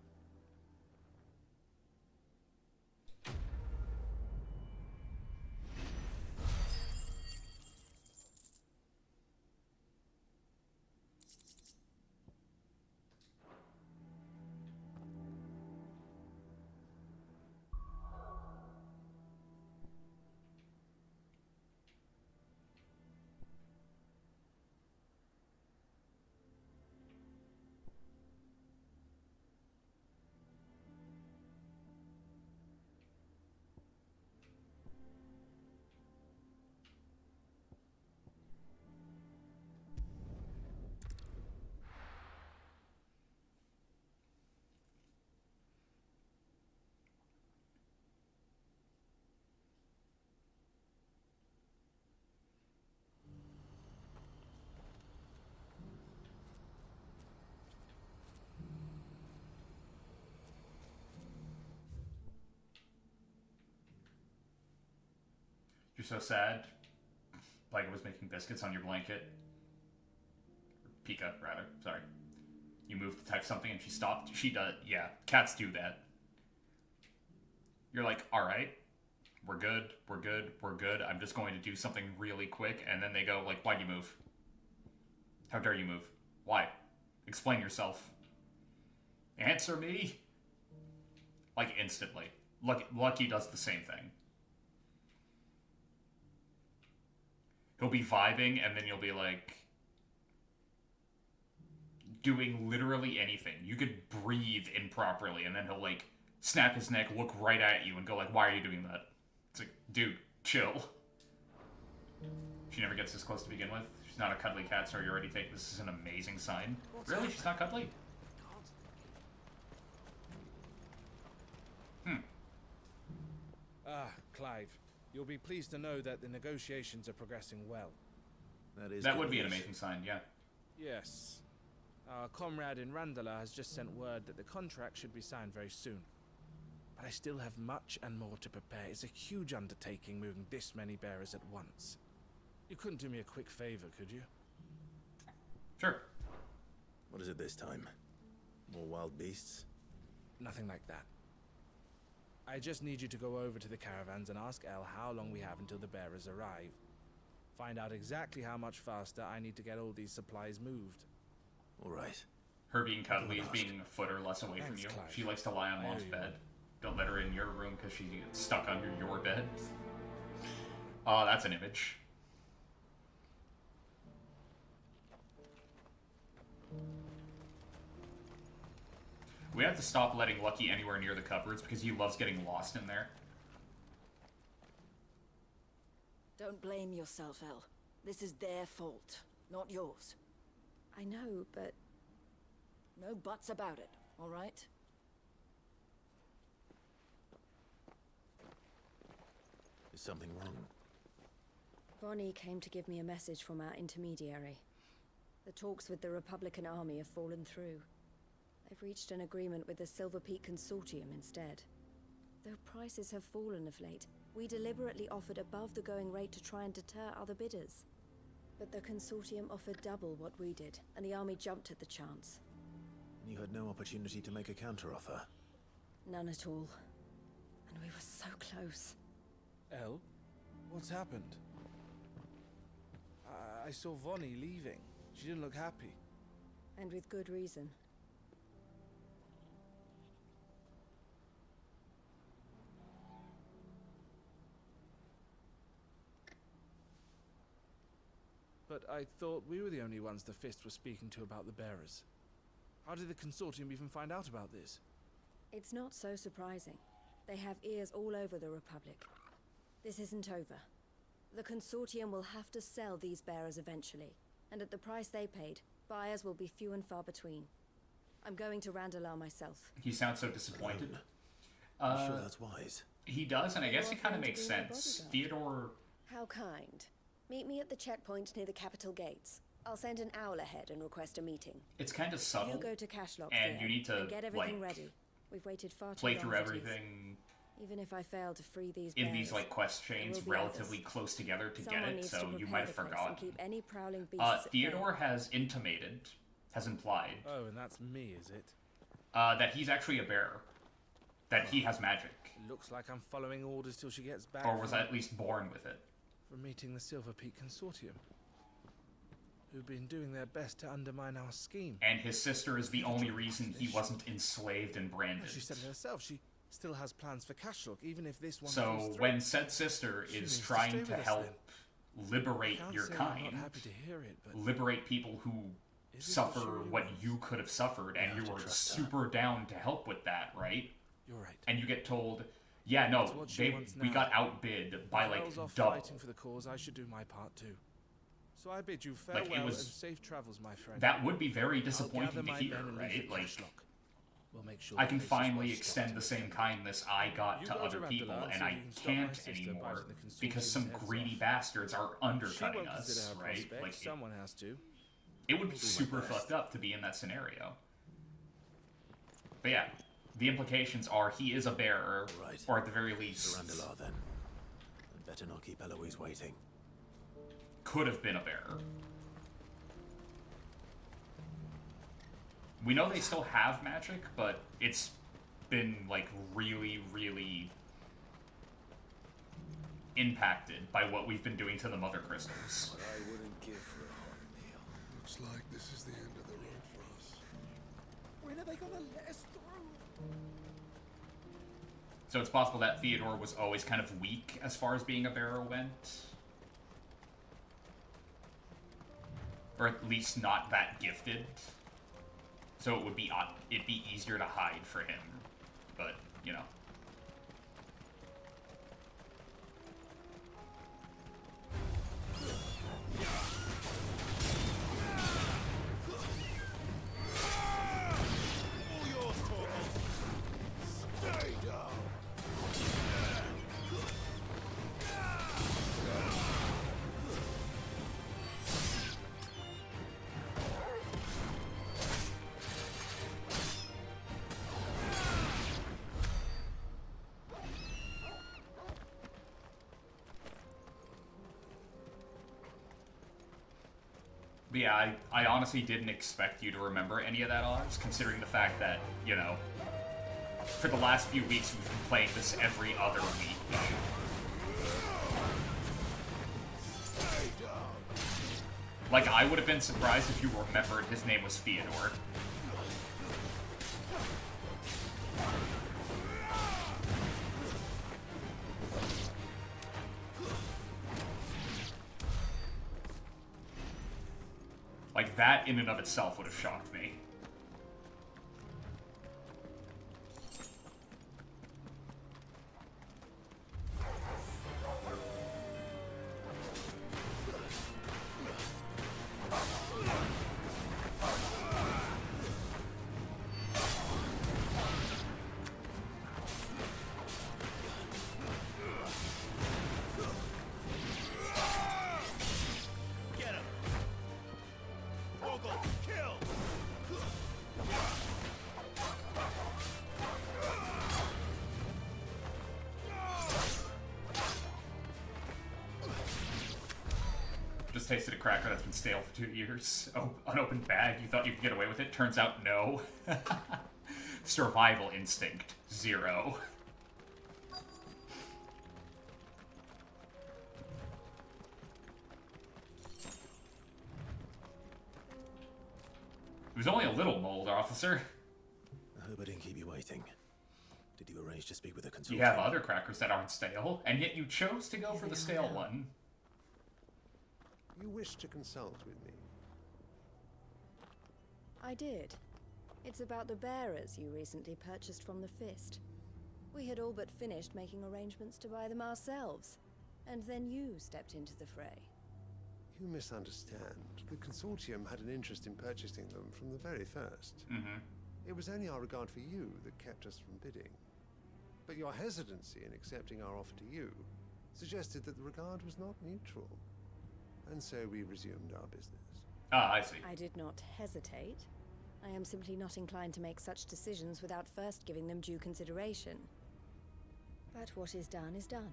You're so sad. Like it was making biscuits on your blanket. Pika, rather. Sorry. You moved to type something and she stopped. She does. Yeah, cats do that. You're like, alright. We're good. We're good. We're good. I'm just going to do something really quick. And then they go, like, why'd you move? How dare you move? Why? Explain yourself. Answer me. Like, instantly. Lucky does the same thing. He'll be vibing, and then you'll be, like, doing literally anything. You could breathe improperly, and then he'll, like, snap his neck, look right at you, and go, like, why are you doing that? It's like, dude, chill. She never gets this close to begin with. She's not a cuddly cat, so you already think this is an amazing sign. Really? She's not cuddly? Clive. You'll be pleased to know that the negotiations are progressing well. That would be an amazing sign, yeah. Yes. Our comrade in Randala has just sent word that the contract should be signed very soon. But I still have much and more to prepare. It's a huge undertaking moving this many bearers at once. You couldn't do me a quick favor, could you? Sure. What is it this time? More wild beasts? Nothing like that. I just need you to go over to the caravans and ask El how long we have until the bearers arrive. Find out exactly how much faster I need to get all these supplies moved. All right. Her being cuddly is being a foot or less away from you. Clive. She likes to lie on Mom's bed. Don't let her in your room because she gets stuck under your bed. Oh, that's an image. We have to stop letting Lucky anywhere near the cupboards because he loves getting lost in there. Don't blame yourself, El. This is their fault, not yours. I know, but... No buts about it, all right? Is something wrong? Bonnie came to give me a message from our intermediary. The talks with the Republican army have fallen through. They've reached an agreement with the Silver Peak Consortium instead. Though prices have fallen of late, we deliberately offered above the going rate to try and deter other bidders. But the Consortium offered double what we did, and the army jumped at the chance. You had no opportunity to make a counteroffer? None at all. And we were so close. El? What's happened? I saw Vonnie leaving. She didn't look happy. And with good reason. But I thought we were the only ones the Fist was speaking to about the bearers. How did the Consortium even find out about this? It's not so surprising. They have ears all over the Republic. This isn't over. The Consortium will have to sell these bearers eventually, and at the price they paid, buyers will be few and far between. I'm going to Randalar myself. He sounds so disappointed. You sure that's wise? He does, and I guess it kind of offering makes to be my sense. bodyguard. Theodore... How kind. Meet me at the checkpoint near the capital gates. I'll send an owl ahead and request a meeting. It's kind of subtle. You go to Cashlock and Theo, you need to and get everything like ready. We've waited far too play long through as it is. everything Even if I fail to free these in bears, these like quest there chains will be relatively others. close together to Someone get it, needs so to you prepare might have the place and forgotten. keep any prowling beasts at bay. Theodore has intimated, has implied, Oh, and that's me, is it? that he's actually a bearer. That he has magic. Looks like I'm following orders till she gets back. Or was at least born with it. From meeting the Silver Peak Consortium, who've been doing their best to undermine our scheme. And his sister is the only reason he wasn't enslaved and branded. She said it herself. She still has plans for Cashlock, even if this one So falls through. when said sister She is needs to trying stay to with us help then. liberate Can't your say I'm kind, not happy to hear it, but liberate people who Is this suffer what she really what wants? you could have suffered, and You you have were to trust her. super down to help with that, right? You're right. And you get told, yeah, no, That's what she wants we now. got outbid by If like El's off double. fighting for the cause, I should do my part too. So I bid you Like, farewell it was- and safe travels, my friend. That would be very I'll gather disappointing to my hear, men and leave right? for Like, Cashlock. We'll make sure I the can place is finally well extend stocked. the same kindness I got You to go other to people, Randall and so I you can stop my can't sister anymore biting the because some consortium's heads greedy off. bastards are She undercutting won't us, consider her right? prospects. Like, Someone has to. it would be I'll do my super best. fucked up to be in that scenario. But yeah, the implications are he is a bearer, Right. or at the very least, Durandal then. I'd better not keep Eloise waiting. could have been a bearer. We know they still have magic, but it's been like really, really impacted by what we've been doing to the Mother Crystals. What I wouldn't give for a hot meal. Looks like this is the end of the road for us. When are they gonna let us through? So it's possible that Theodore was always kind of weak as far as being a bearer went. Or at least not that gifted. So it would be it'd be easier to hide for him. But, you know. All yours, Torgal. Stay down. But yeah, I honestly didn't expect you to remember any of that, Oz, considering the fact that, you know, for the last few weeks we've been playing this every other week. Like, I would have been surprised if you remembered his name was Theodore. Like, that in and of itself would have shocked me. Get him. Torgal, kill. Just tasted a cracker that's been stale for 2 years. Oh, unopened bag. You thought you could get away with it? Turns out no. Survival instinct, 0. It was only a little mold, officer. I hope I didn't keep you waiting. Did you arrange to speak with the consortium? You have other crackers that aren't stale, and yet you chose to go for the stale one. You wish to consult with me. I did. It's about the bearers you recently purchased from the Fist. We had all but finished making arrangements to buy them ourselves, and then you stepped into the fray. You misunderstand. The consortium had an interest in purchasing them from the very first. Mm-hmm. It was only our regard for you that kept us from bidding. But your hesitancy in accepting our offer to you suggested that the regard was not mutual. And so we resumed our business. Ah, I see. I did not hesitate. I am simply not inclined to make such decisions without first giving them due consideration. But what is done is done.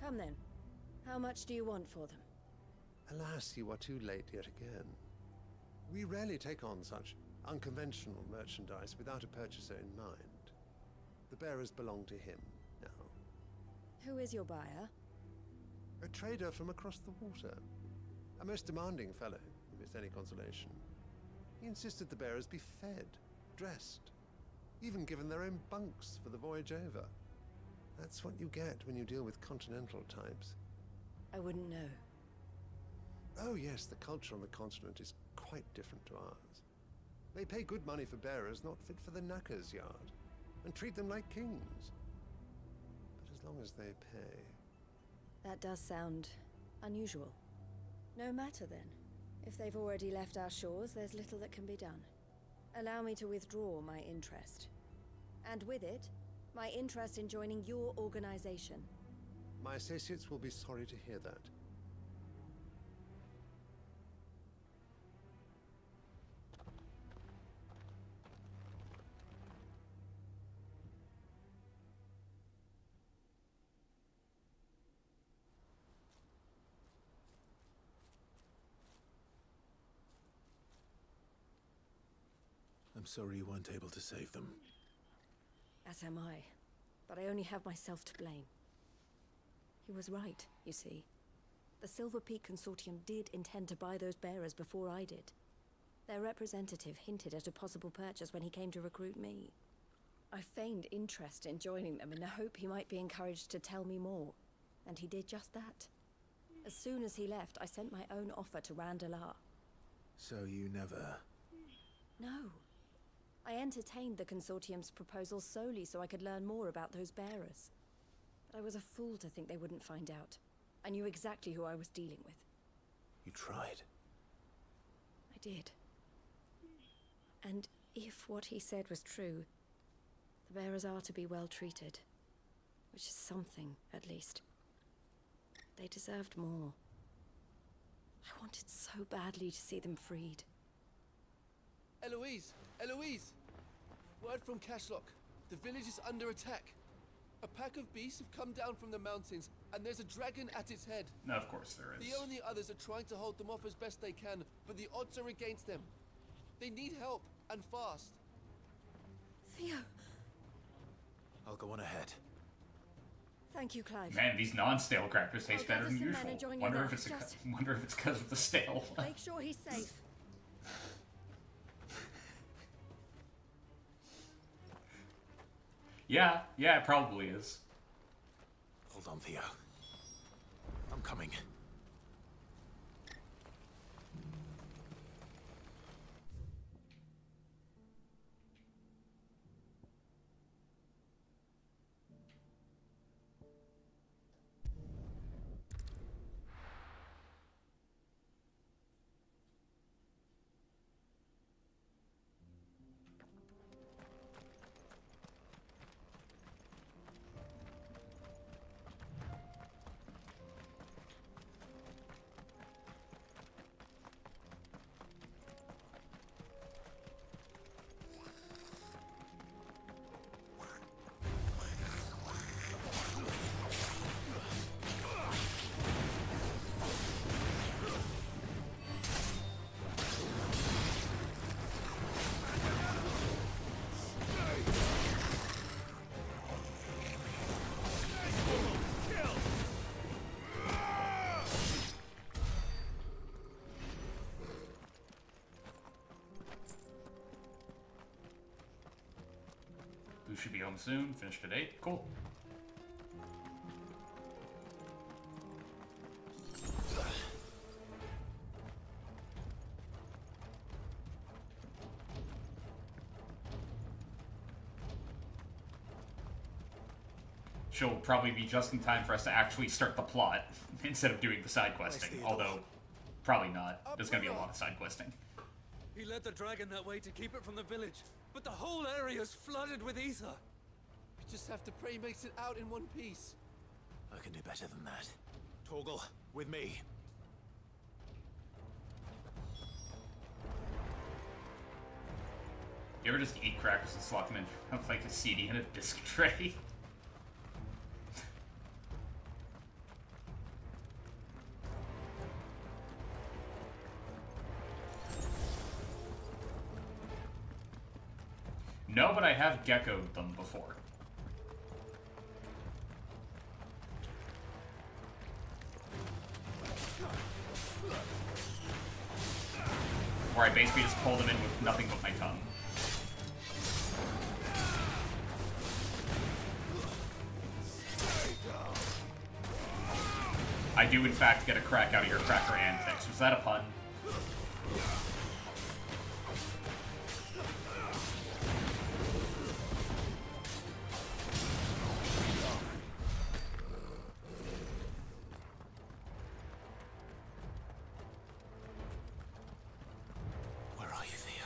Come then. How much do you want for them? Alas, you are too late yet again. We rarely take on such unconventional merchandise without a purchaser in mind. The bearers belong to him now. Who is your buyer? A trader from across the water. A most demanding fellow, if it's any consolation. He insisted the bearers be fed, dressed, even given their own bunks for the voyage over. That's what you get when you deal with continental types. I wouldn't know. Oh yes, the culture on the continent is quite different to ours. They pay good money for bearers not fit for the knacker's yard, and treat them like kings. But as long as they pay... That does sound unusual. No matter then. If they've already left our shores, there's little that can be done. Allow me to withdraw my interest. And with it, my interest in joining your organization. My associates will be sorry to hear that. I'm sorry you weren't able to save them. As am I. But I only have myself to blame. He was right, you see. The Silver Peak Consortium did intend to buy those bearers before I did. Their representative hinted at a possible purchase when he came to recruit me. I feigned interest in joining them in the hope he might be encouraged to tell me more. And he did just that. As soon as he left, I sent my own offer to Randalar. So you never... No. I entertained the Consortium's proposal solely so I could learn more about those bearers. But I was a fool to think they wouldn't find out. I knew exactly who I was dealing with. You tried. I did. And if what he said was true, the bearers are to be well treated. Which is something, at least. They deserved more. I wanted so badly to see them freed. Eloise! Eloise! Word from Cashlock. The village is under attack. A pack of beasts have come down from the mountains, and there's a dragon at its head. No, of course there is. The only others are trying to hold them off as best they can, but the odds are against them. They need help, and fast. Theo! I'll go on ahead. Thank you, Clive. Man, these non-stale crackers taste better than usual. Wonder if it's Just wonder if it's because of the stale. make sure he's safe. Yeah, it probably is. Hold on, Theo. I'm coming. We should be home soon. Finished at 8. Cool. She'll probably be just in time for us to actually start the plot instead of doing the side questing. Although, probably not. There's going to be a lot of side questing. He led the dragon that way to keep it from the village, but the whole area is flooded with ether. We just have to pray he makes it out in one piece. I can do better than that. Torgal, with me. You ever just eat crackers and slot them in like a CD in a disc tray? No, but I have geckoed them before. Where I basically just pull them in with nothing but my tongue. I do in fact get a crack out of your cracker antics. Was that a pun? Where are you, Thea?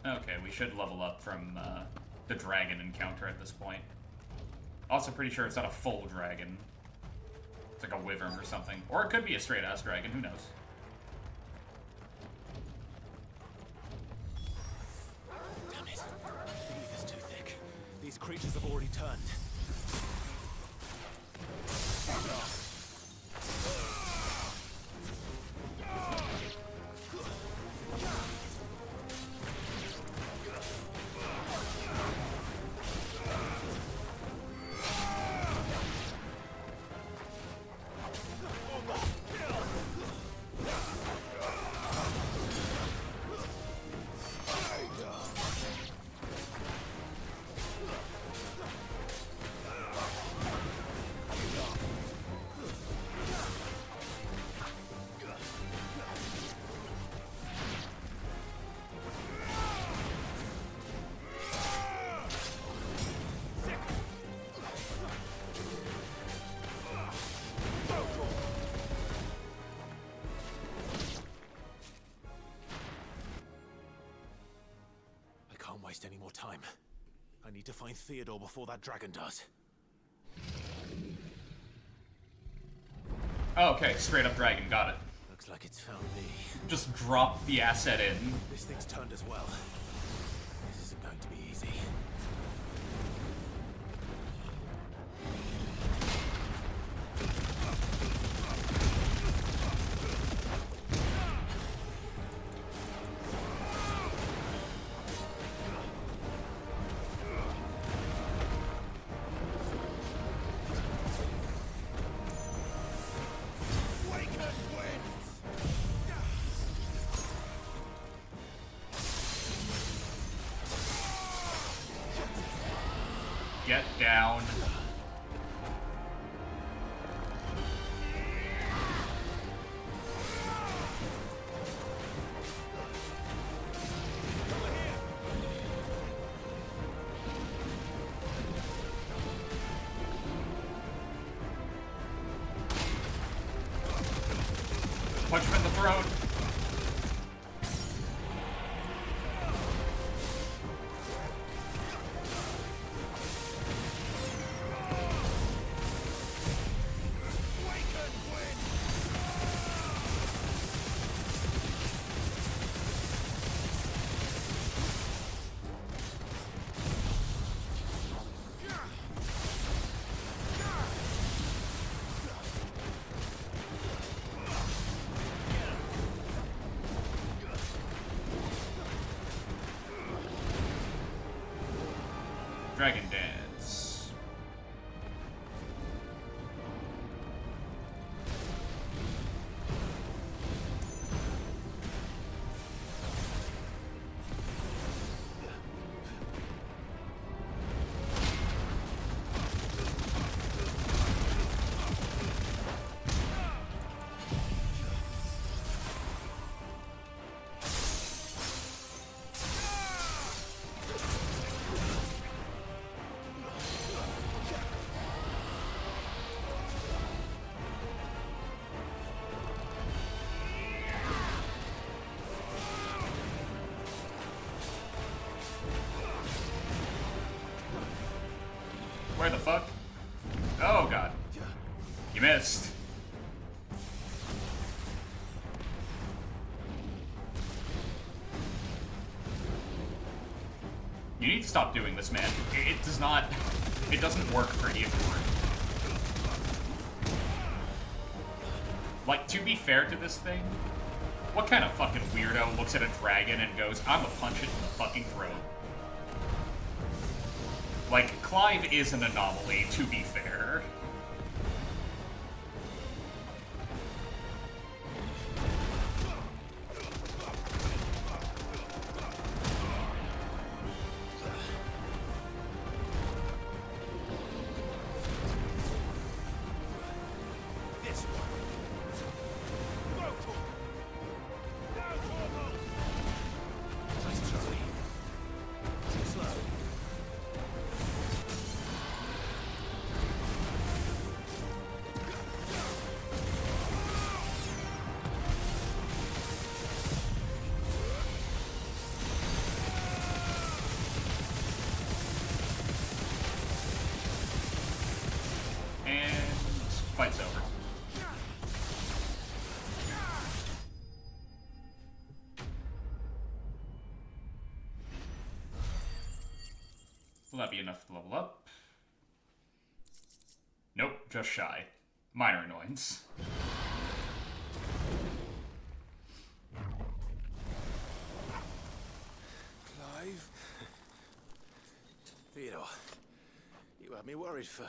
Okay, we should level up from the dragon encounter at this point. Also pretty sure it's not a full dragon. It's like a wyvern or something. Or it could be a straight-ass dragon, who knows? Damn it. The ether's too thick. These creatures have already turned. Waste any more time. I need to find Theodore before that dragon does. Oh, okay, straight up dragon, got it. Looks like it's found me. Just drop the asset in. This thing's turned as well. This isn't going to be easy. Get down. Punch him in the throat. Dragon Dance. Where the fuck? Oh god. You missed. You need to stop doing this, man. It does not... It doesn't work for Eeyore. Like, to be fair to this thing, what kind of fucking weirdo looks at a dragon and goes, I'm gonna punch it in the fucking throat? Like, Clive is an anomaly, to be fair. Fight's over. Will that be enough to level up? Nope, just shy. Minor annoyance. Clive? Theodore, you had me worried for...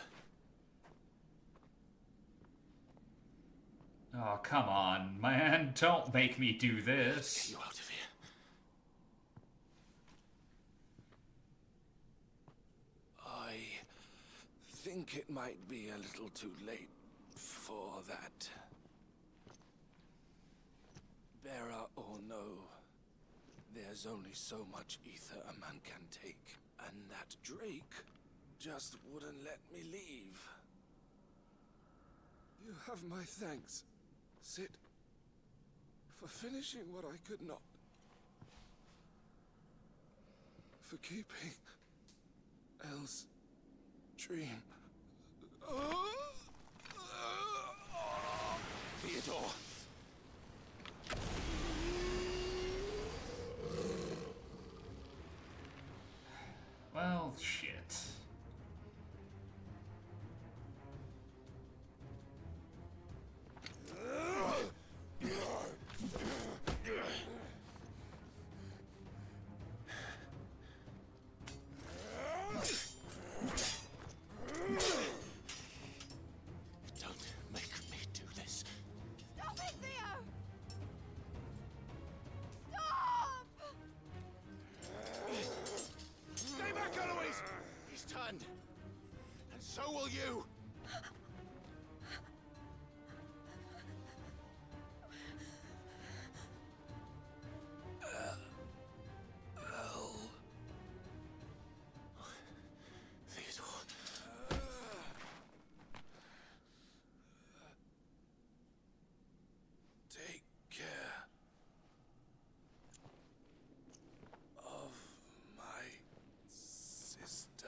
Oh, come on, man. Don't make me do this. Get you out of here. I think it might be a little too late for that. Bearer or no, there's only so much ether a man can take. And that Drake just wouldn't let me leave. You have my thanks, Sid, for finishing what I could not. For keeping Elle's dream. Theodore! Well, shit. And so will you! Theodore. Take care of my sister.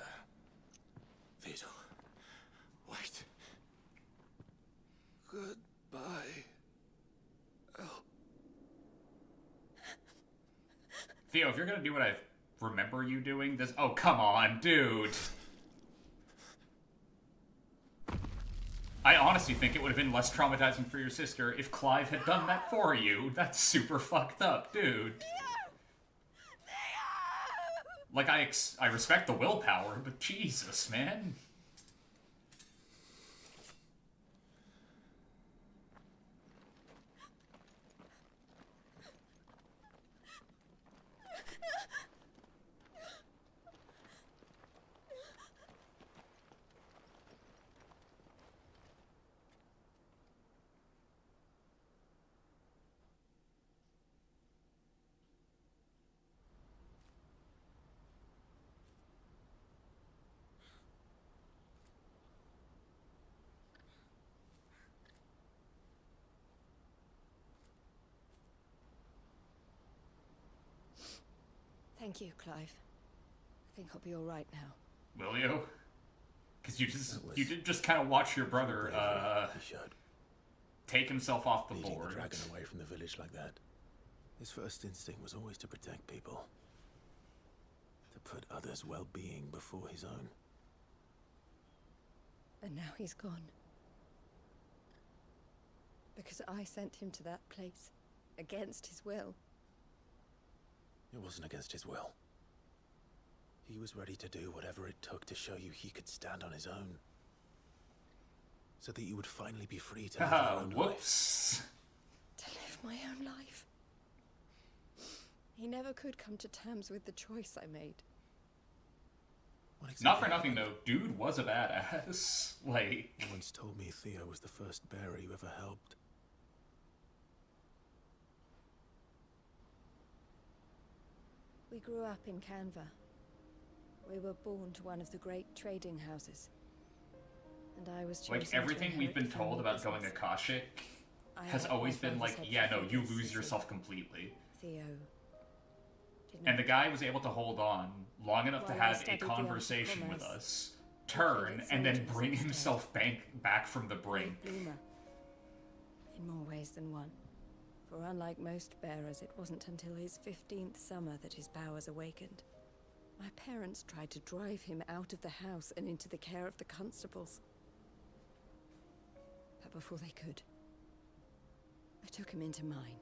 Theodore, wait. Goodbye, Elle. Theo, if you're gonna do what I remember you doing, this— oh, come on, dude. I honestly think it would have been less traumatizing for your sister if Clive had done that for you. That's super fucked up, dude. Like, I respect the willpower, but Jesus, man. Thank you, Clive. I think I'll be all right now. Will you? Because you did just kind of watch your brother take himself off the board. The dragon away from the village like that. His first instinct was always to protect people. To put others' well-being before his own. And now he's gone. Because I sent him to that place. Against his will. It wasn't against his will. He was ready to do whatever it took to show you he could stand on his own. So that you would finally be free to live your own whoops. life. To live my own life. He never could come to terms with the choice I made. Not for nothing though, dude was a badass. Like, you once told me Theo was the first bearer you ever helped. We grew up in Canva. We were born to one of the great trading houses. And I was chosen like everything we've been told about going Akashic has always been like, yeah, no, you lose yourself completely. Theo. And the guy was able to hold on long enough to have a conversation with us, turn, and then bring himself back from the brink. In more ways than one. For unlike most bearers, it wasn't until his 15th summer that his powers awakened. My parents tried to drive him out of the house and into the care of the constables. But before they could, I took him into mine.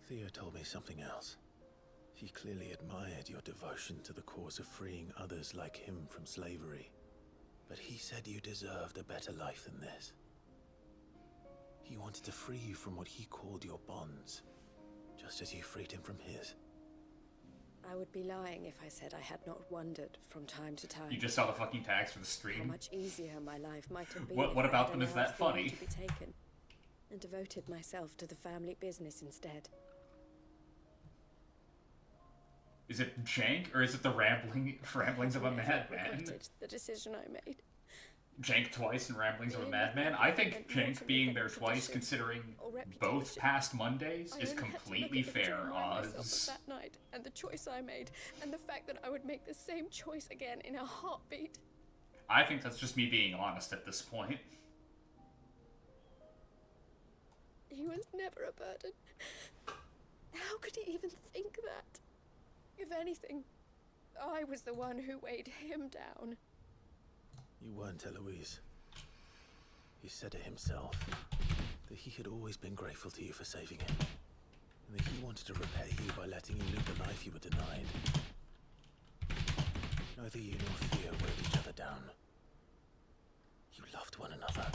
Theo told me something else. He clearly admired your devotion to the cause of freeing others like him from slavery. But he said you deserved a better life than this. He wanted to free you from what he called your bonds, just as you freed him from his. I would be lying if I said I had not wondered from time to time. You just saw the fucking tags for the stream. How much easier my life might have been. What about them is that funny? To be taken, and devoted myself to the family business instead. Is it Jank, or is it the ramblings of a madman? The decision I made. Jank twice and ramblings of a madman? I think Jank being there twice, considering both past Mondays, is completely fair, Oz. That night, and the choice I made, and the fact that I would make the same choice again in a heartbeat. I think that's just me being honest at this point. He was never a burden. How could he even think that? If anything, I was the one who weighed him down. You weren't, Eloise. He said it himself, that he had always been grateful to you for saving him, and that he wanted to repay you by letting you live the life you were denied. Neither you nor Theo weighed each other down. You loved one another.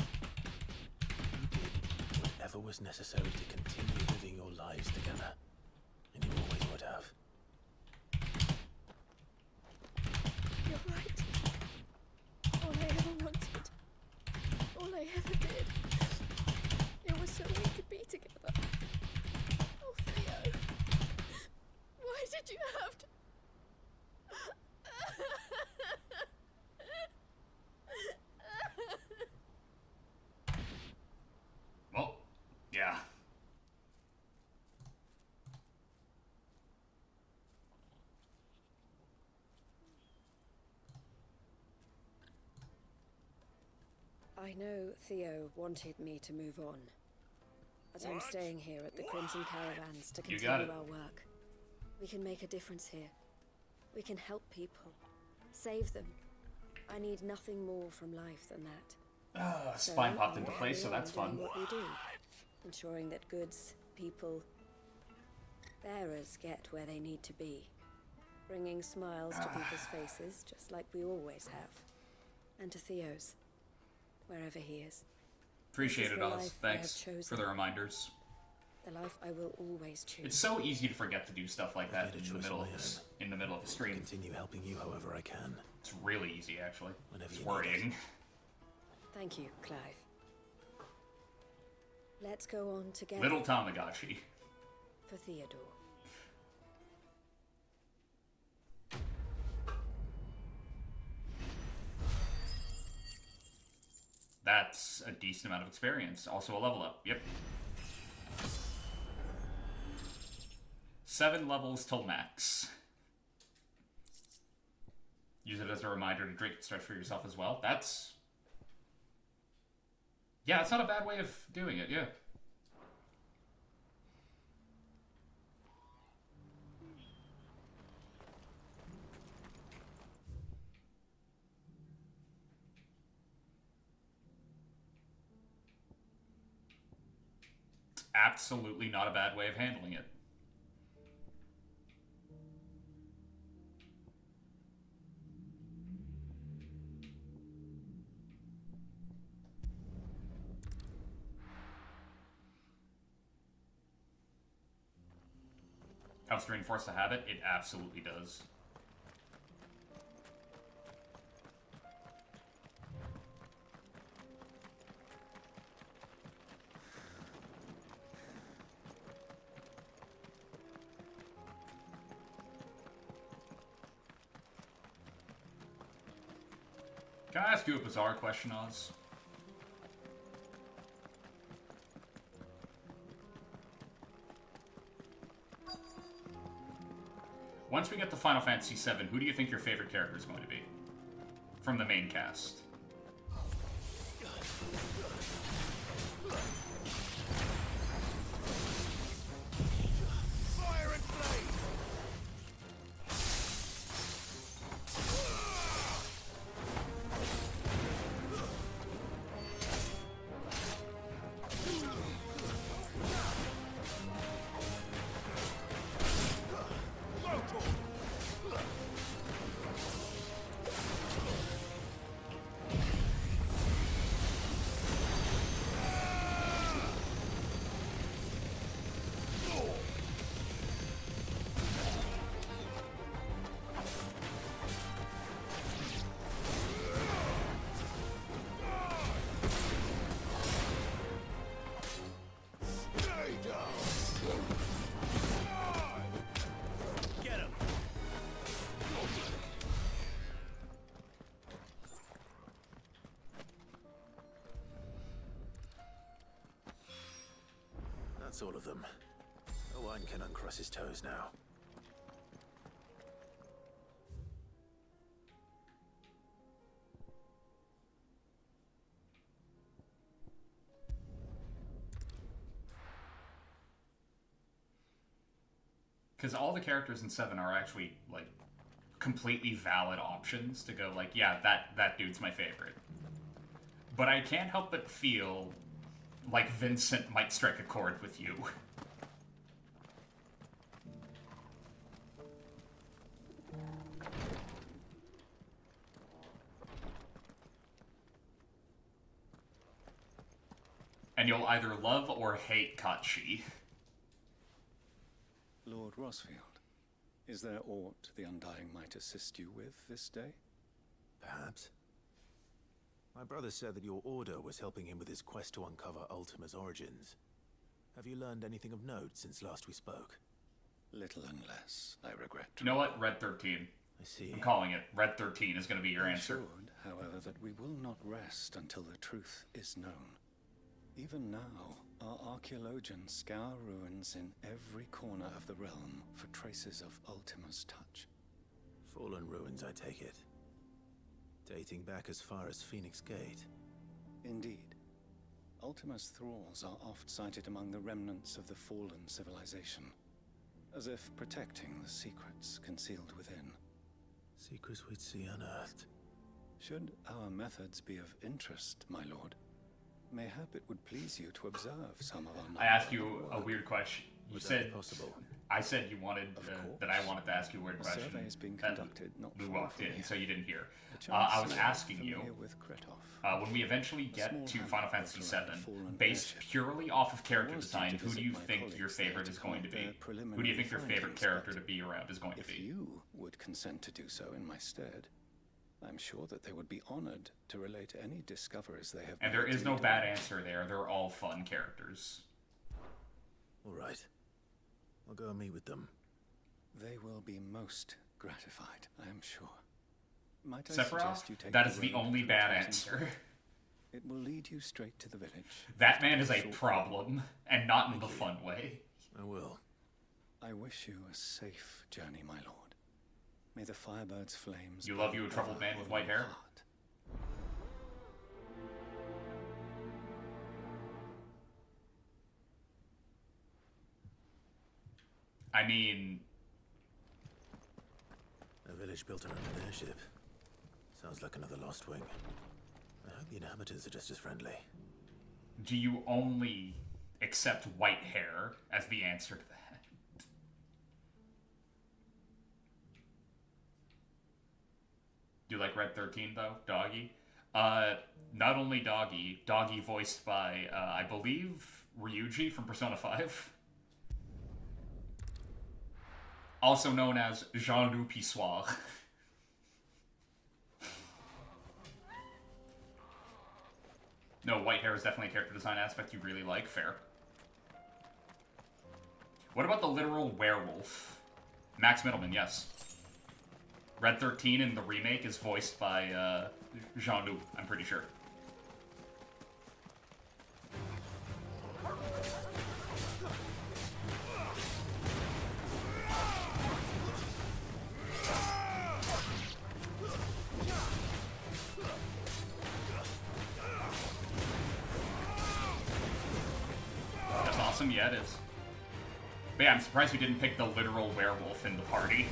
You did whatever was necessary to continue living your lives together, and you always would have. You're right. All I ever wanted, all I ever did, it was so we could be together. Oh, Theo, why did you have to... Well, yeah. I know Theo wanted me to move on, but I'm staying here at the Crimson Caravans to continue our work. We can make a difference here. We can help people, save them. I need nothing more from life than that. Spine popped into place, so that's fun. What we do, ensuring that goods, people, bearers get where they need to be, bringing smiles to people's faces, just like we always have, and to Theo's. Wherever he is. Appreciate it, Oz. Thanks for the reminders. The life I will always choose. It's so easy to forget to do stuff like that in the middle of a stream. Continue helping you however I can. It's really easy, actually. Whenever it's worrying. Thank you, Clive. Let's go on together. Little Tamagotchi. For Theodore. That's a decent amount of experience. Also a level up. Yep. 7 levels till max. Use it as a reminder to drink and stretch for yourself as well. That's... Yeah, it's not a bad way of doing it, yeah. Absolutely not a bad way of handling it. Helps to reinforce the habit? It absolutely does. Can I ask you a bizarre question, Oz? Once we get to Final Fantasy VII, who do you think your favorite character is going to be? From the main cast. Fire and flame! That's all of them. Owain can uncross his toes now. Because all the characters in 7 are actually, like, completely valid options to go, like, yeah, that dude's my favorite. But I can't help but feel like Vincent might strike a chord with you. And you'll either love or hate Kachi. Lord Rosfield, is there aught the Undying might assist you with this day? Perhaps. My brother said that your order was helping him with his quest to uncover Ultima's origins. Have you learned anything of note since last we spoke? Little unless, I regret. You know what? Red 13. I see. I'm calling it. Red 13 is going to be your answer. Assured, however, that we will not rest until the truth is known. Even now, our archaeologians scour ruins in every corner of the realm for traces of Ultima's touch. Fallen ruins, I take it. Dating back as far as Phoenix Gate. Indeed. Ultima's thralls are oft sighted among the remnants of the fallen civilization, as if protecting the secrets concealed within. Secrets we'd see unearthed. Should our methods be of interest, my lord, mayhap it would please you to observe some of our... I asked you a weird question. You said possible. I said you wanted that I wanted to ask you a weird question. Survey is being conducted, not Lou far walked from in, here. so you didn't hear. The I was Chancellor asking you familiar with Kretov. when we eventually get small to hamlet Final Fantasy built VII, around a fallen based airship. purely off of character I was due design, to who do visit you my think your colleagues there favorite to is going to comment be? their Who do you preliminary think your favorite findings, character but to be around is going to If be? you would consent to do so in my stead, I'm sure that they would be honored to relate any discoveries they have And made there is to no me bad today. answer there. They're all fun characters. All right. I'll go and meet with them. They will be most gratified, I am sure. Might I Sephiroth? suggest you take That is the road only to bad Titan answer. Square? It will lead you straight to the village. That man is a Short problem, and not in the fun way. I will. I wish you a safe journey, my lord. May the firebird's flames. You love you a troubled man with white hair? I mean... A village built around an airship. Sounds like another lost wing. I hope the inhabitants are just as friendly. Do you only accept white hair as the answer to that? Do you like Red 13, though? Doggy? Not only Doggy. Doggy voiced by, I believe, Ryuji from Persona 5. Also known as Jean-Loup Pissoir. No, white hair is definitely a character design aspect you really like. Fair. What about the literal werewolf? Max Middleman, yes. Red 13 in the remake is voiced by Jean-Loup, I'm pretty sure. That's awesome, yeah it is. But yeah, I'm surprised we didn't pick the literal werewolf in the party.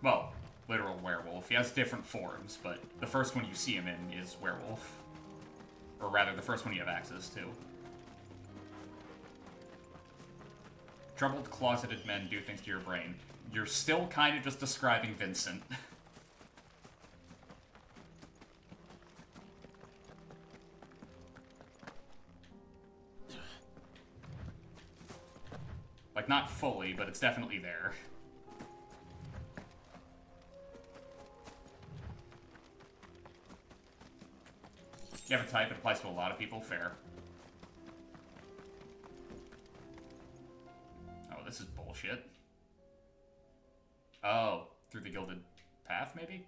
Well, literal werewolf. He has different forms, but the first one you see him in is werewolf. Or rather, the first one you have access to. Troubled, closeted men do things to your brain. You're still kind of just describing Vincent. Like, not fully, but it's definitely there. You have a type, it applies to a lot of people, fair. Oh, this is bullshit. Oh, through the Gilded Path, maybe?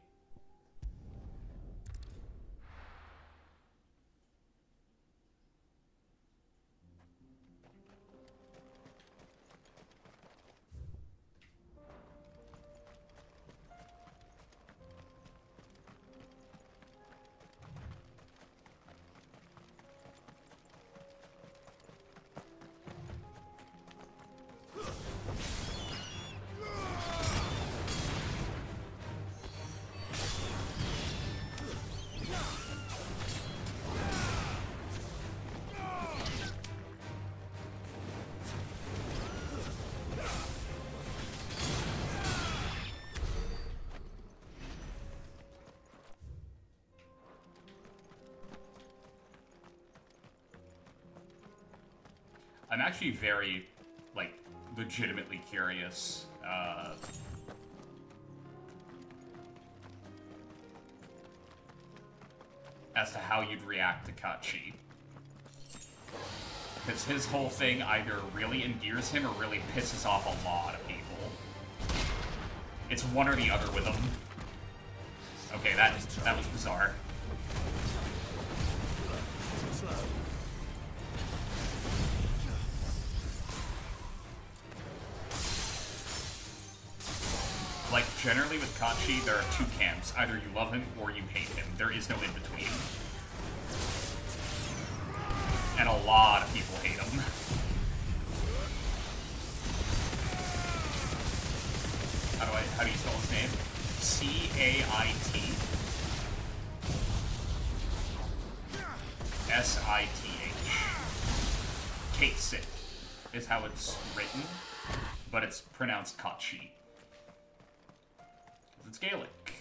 I'm actually very, like, legitimately curious, as to how you'd react to Kachi. Because his whole thing either really endears him or really pisses off a lot of people. It's one or the other with him. Okay, that was bizarre. Like, generally with Kachi, there are two camps. Either you love him or you hate him. There is no in-between. And a lot of people hate him. How do you spell his name? C-A-I-T. S-I-T-H. Kate Sith is how it's written, but it's pronounced Kachi. It's Gaelic.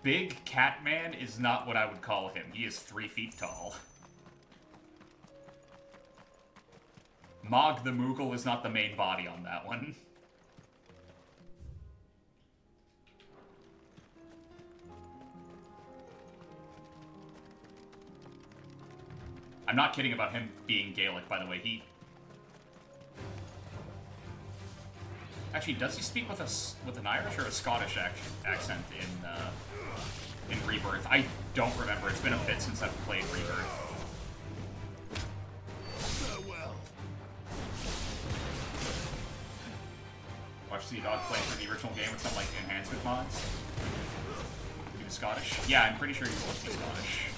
Big Catman is not what I would call him. He is 3 feet tall. Mog the Moogle is not the main body on that one. I'm not kidding about him being Gaelic, by the way. Actually, does he speak with with an Irish or a Scottish accent in Rebirth? I don't remember. It's been a bit since I've played Rebirth. Watch C-Dog play through the original game with some like enhancement mods. He was Scottish? Yeah, I'm pretty sure he was Scottish.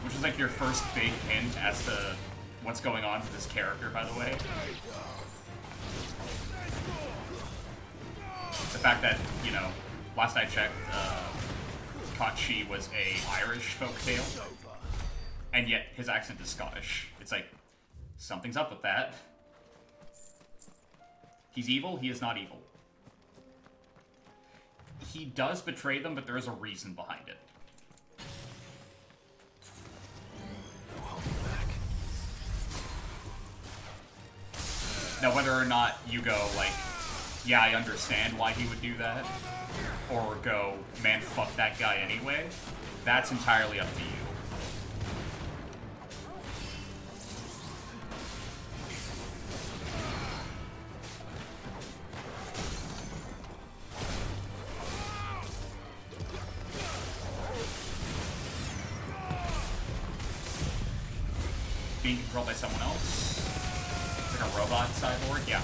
Which is like your first big hint as to what's going on with this character, by the way. The fact that, you know, last I checked, Kochi was a Irish folktale, and yet his accent is Scottish. It's like, something's up with that. He's evil, he is not evil. He does betray them, but there is a reason behind it. Now, whether or not you go, like, yeah, I understand why he would do that, or go, man, fuck that guy anyway, that's entirely up to you. Being controlled by someone else. It's like a robot cyborg, yeah.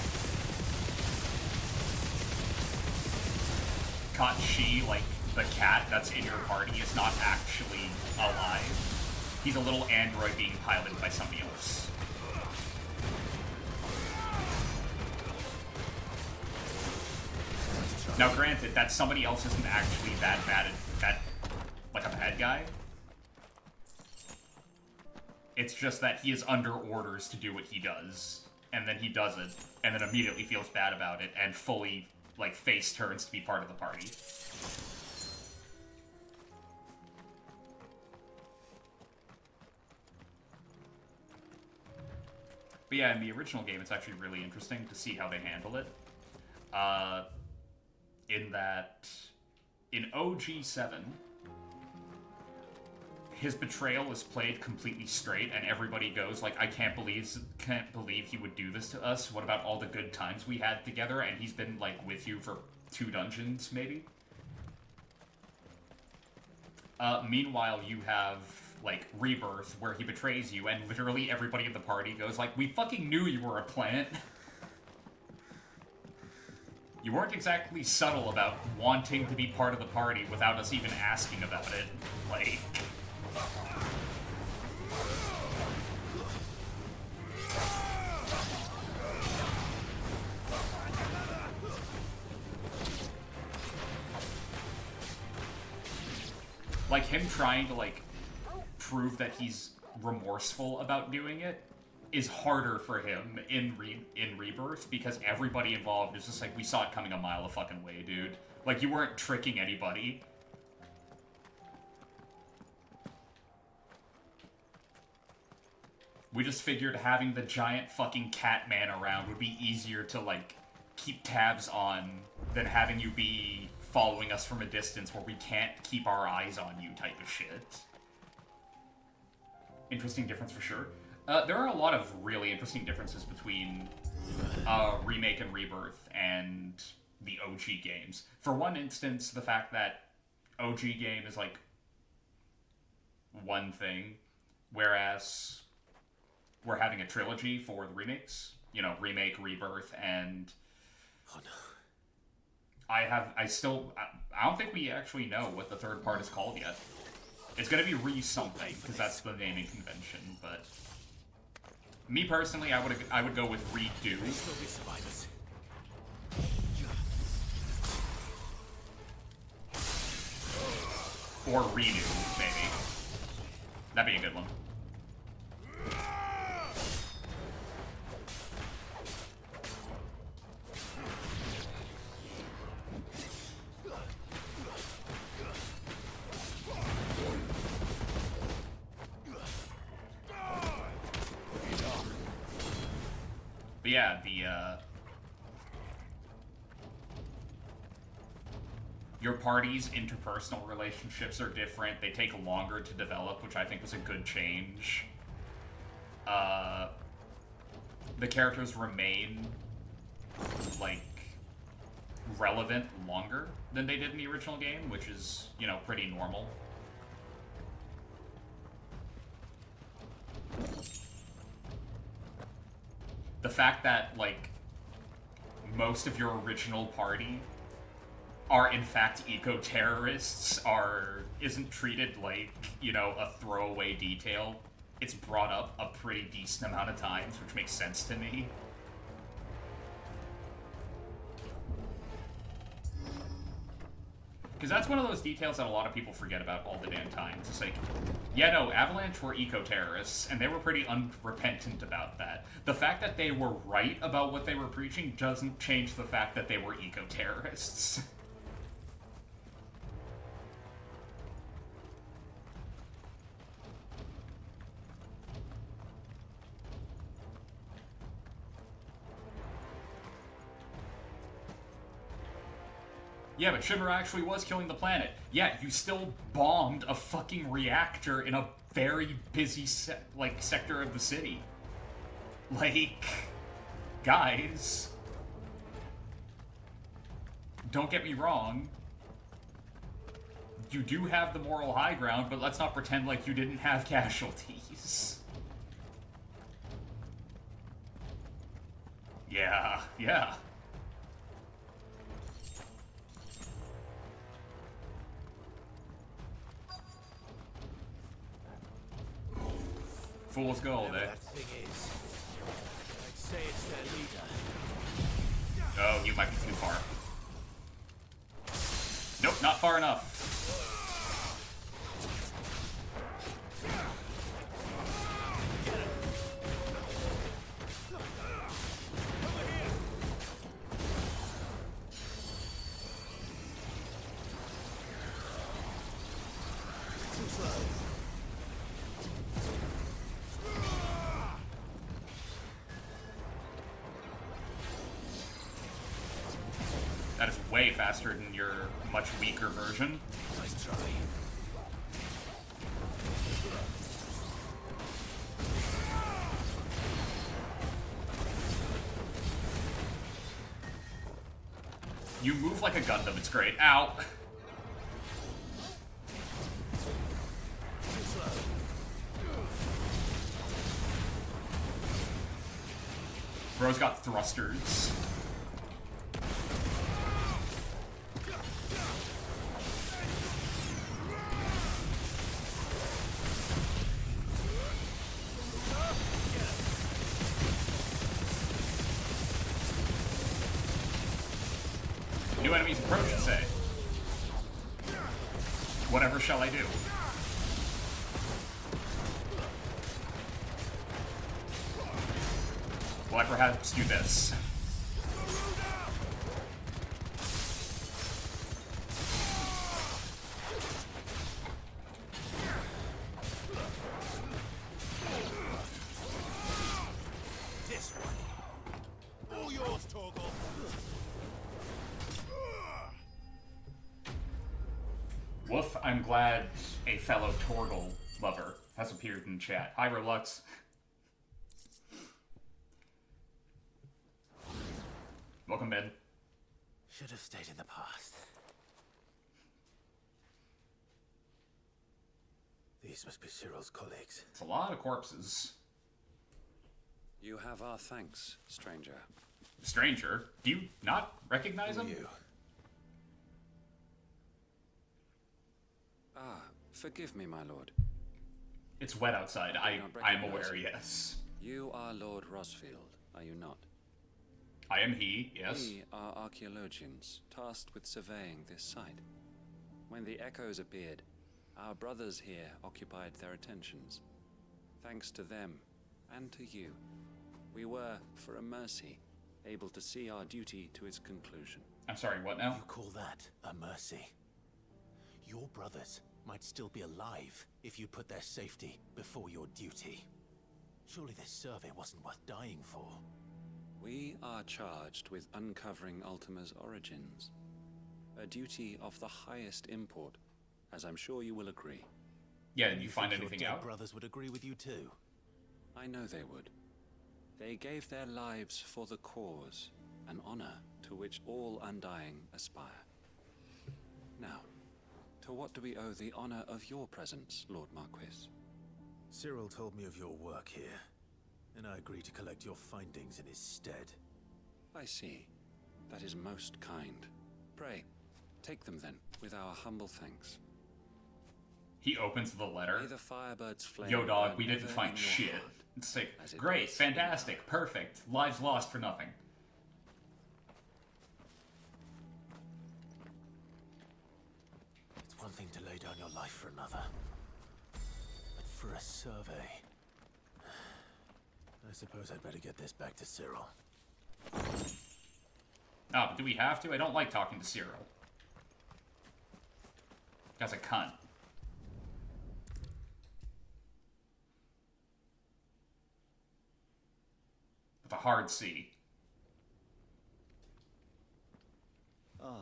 Kochi, like the cat that's in your party, is not actually alive. He's a little android being piloted by somebody else. Now granted, that somebody else isn't actually that bad, like a bad guy. It's just that he is under orders to do what he does, and then he does it, and then immediately feels bad about it, and fully, like, face turns to be part of the party. But yeah, in the original game, it's actually really interesting to see how they handle it. In that, in OG7, his betrayal is played completely straight, and everybody goes like, I can't believe he would do this to us. What about all the good times we had together? And he's been like with you for 2 dungeons, maybe. Meanwhile, you have like Rebirth, where he betrays you, and literally everybody in the party goes like, we fucking knew you were a plant. You weren't exactly subtle about wanting to be part of the party without us even asking about it. Like... Like, him trying to, like, prove that he's remorseful about doing it is harder for him in Rebirth, because everybody involved is just like, we saw it coming a mile a fucking way, dude. Like, you weren't tricking anybody. We just figured having the giant fucking cat man around would be easier to, like, keep tabs on than having you be following us from a distance where we can't keep our eyes on you type of shit. Interesting difference for sure. There are a lot of really interesting differences between Remake and Rebirth and the OG games. For one instance, the fact that OG game is, like, one thing, whereas we're having a trilogy for the remakes. You know, Remake, Rebirth, and... Oh no. I don't think we actually know what the third part is called yet. It's gonna be re-something, because that's the naming convention, but... Me personally, I would go with redo. Or redo, maybe. That'd be a good one. But yeah, your party's interpersonal relationships are different. They take longer to develop, which I think was a good change. the characters remain, like, relevant longer than they did in the original game, which is, you know, pretty normal. The fact that, like, most of your original party are in fact eco-terrorists isn't treated like, you know, a throwaway detail. It's brought up a pretty decent amount of times, which makes sense to me. Because that's one of those details that a lot of people forget about all the damn time. It's just like, yeah, no, Avalanche were eco-terrorists, and they were pretty unrepentant about that. The fact that they were right about what they were preaching doesn't change the fact that they were eco-terrorists. Yeah, but Shimmer actually was killing the planet. Yeah, you still bombed a fucking reactor in a very busy sector of the city. Like, guys, don't get me wrong. You do have the moral high ground, but let's not pretend like you didn't have casualties. Yeah, yeah. Fool's gold, eh? That thing is, I'd say it's their leader. Oh, you might be too far. Nope, not far enough. That is way faster than your much weaker version. Nice try. You move like a Gundam, it's great. Ow! Bro's got thrusters. New enemies approach, you say. Whatever shall I do? Will I perhaps do this? This one. All yours, Torgal. Woof, I'm glad a fellow Torgal lover has appeared in chat. Hi, Relux. Welcome, Ben. Should have stayed in the past. These must be Cyril's colleagues. It's a lot of corpses. You have our thanks, stranger. Stranger? Do you not recognize him? Ah, forgive me, my lord. It's wet outside. I'm aware, yes. You are Lord Rosfield, are you not? I am he, yes. We are archaeologians, tasked with surveying this site. When the echoes appeared, our brothers here occupied their attentions. Thanks to them, and to you, we were, for a mercy, able to see our duty to its conclusion. I'm sorry, what now? You call that a mercy? Your brothers might still be alive if you put their safety before your duty. Surely this survey wasn't worth dying for. We are charged with uncovering Ultima's origins. A duty of the highest import, as I'm sure you will agree. Yeah, did you find think anything your dead out? brothers would agree with you too? I know they would. They gave their lives for the cause, an honor to which all Undying aspire. Now, to what do we owe the honor of your presence, Lord Marquis? Cyril told me of your work here, and I agreed to collect your findings in his stead. I see. That is most kind. Pray, take them then, with our humble thanks. He opens the letter. May the Firebird's flame Yo, dog, burn we didn't ever find in your shit. heart, It's like, as it great, does fantastic, perfect. Lives lost for nothing. It's one thing to lay down your life for another, but for a survey... I suppose I'd better get this back to Cyril. Oh, but do we have to? I don't like talking to Cyril. Guy's a cunt. With a hard C. Ah,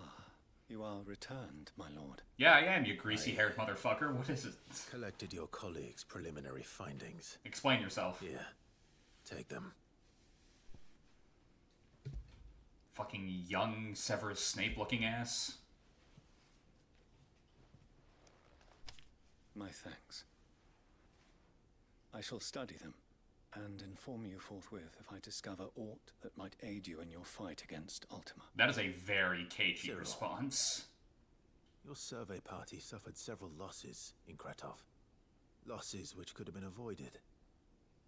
you are returned, my lord. Yeah, I am, you greasy-haired motherfucker. What is it? Collected your colleagues' preliminary findings. Explain yourself. Here, take them. Fucking young Severus Snape-looking ass. My thanks. I shall study them, and inform you forthwith if I discover aught that might aid you in your fight against Ultima. That is a very cagey response. Your survey party suffered several losses in Kratov. Losses which could have been avoided,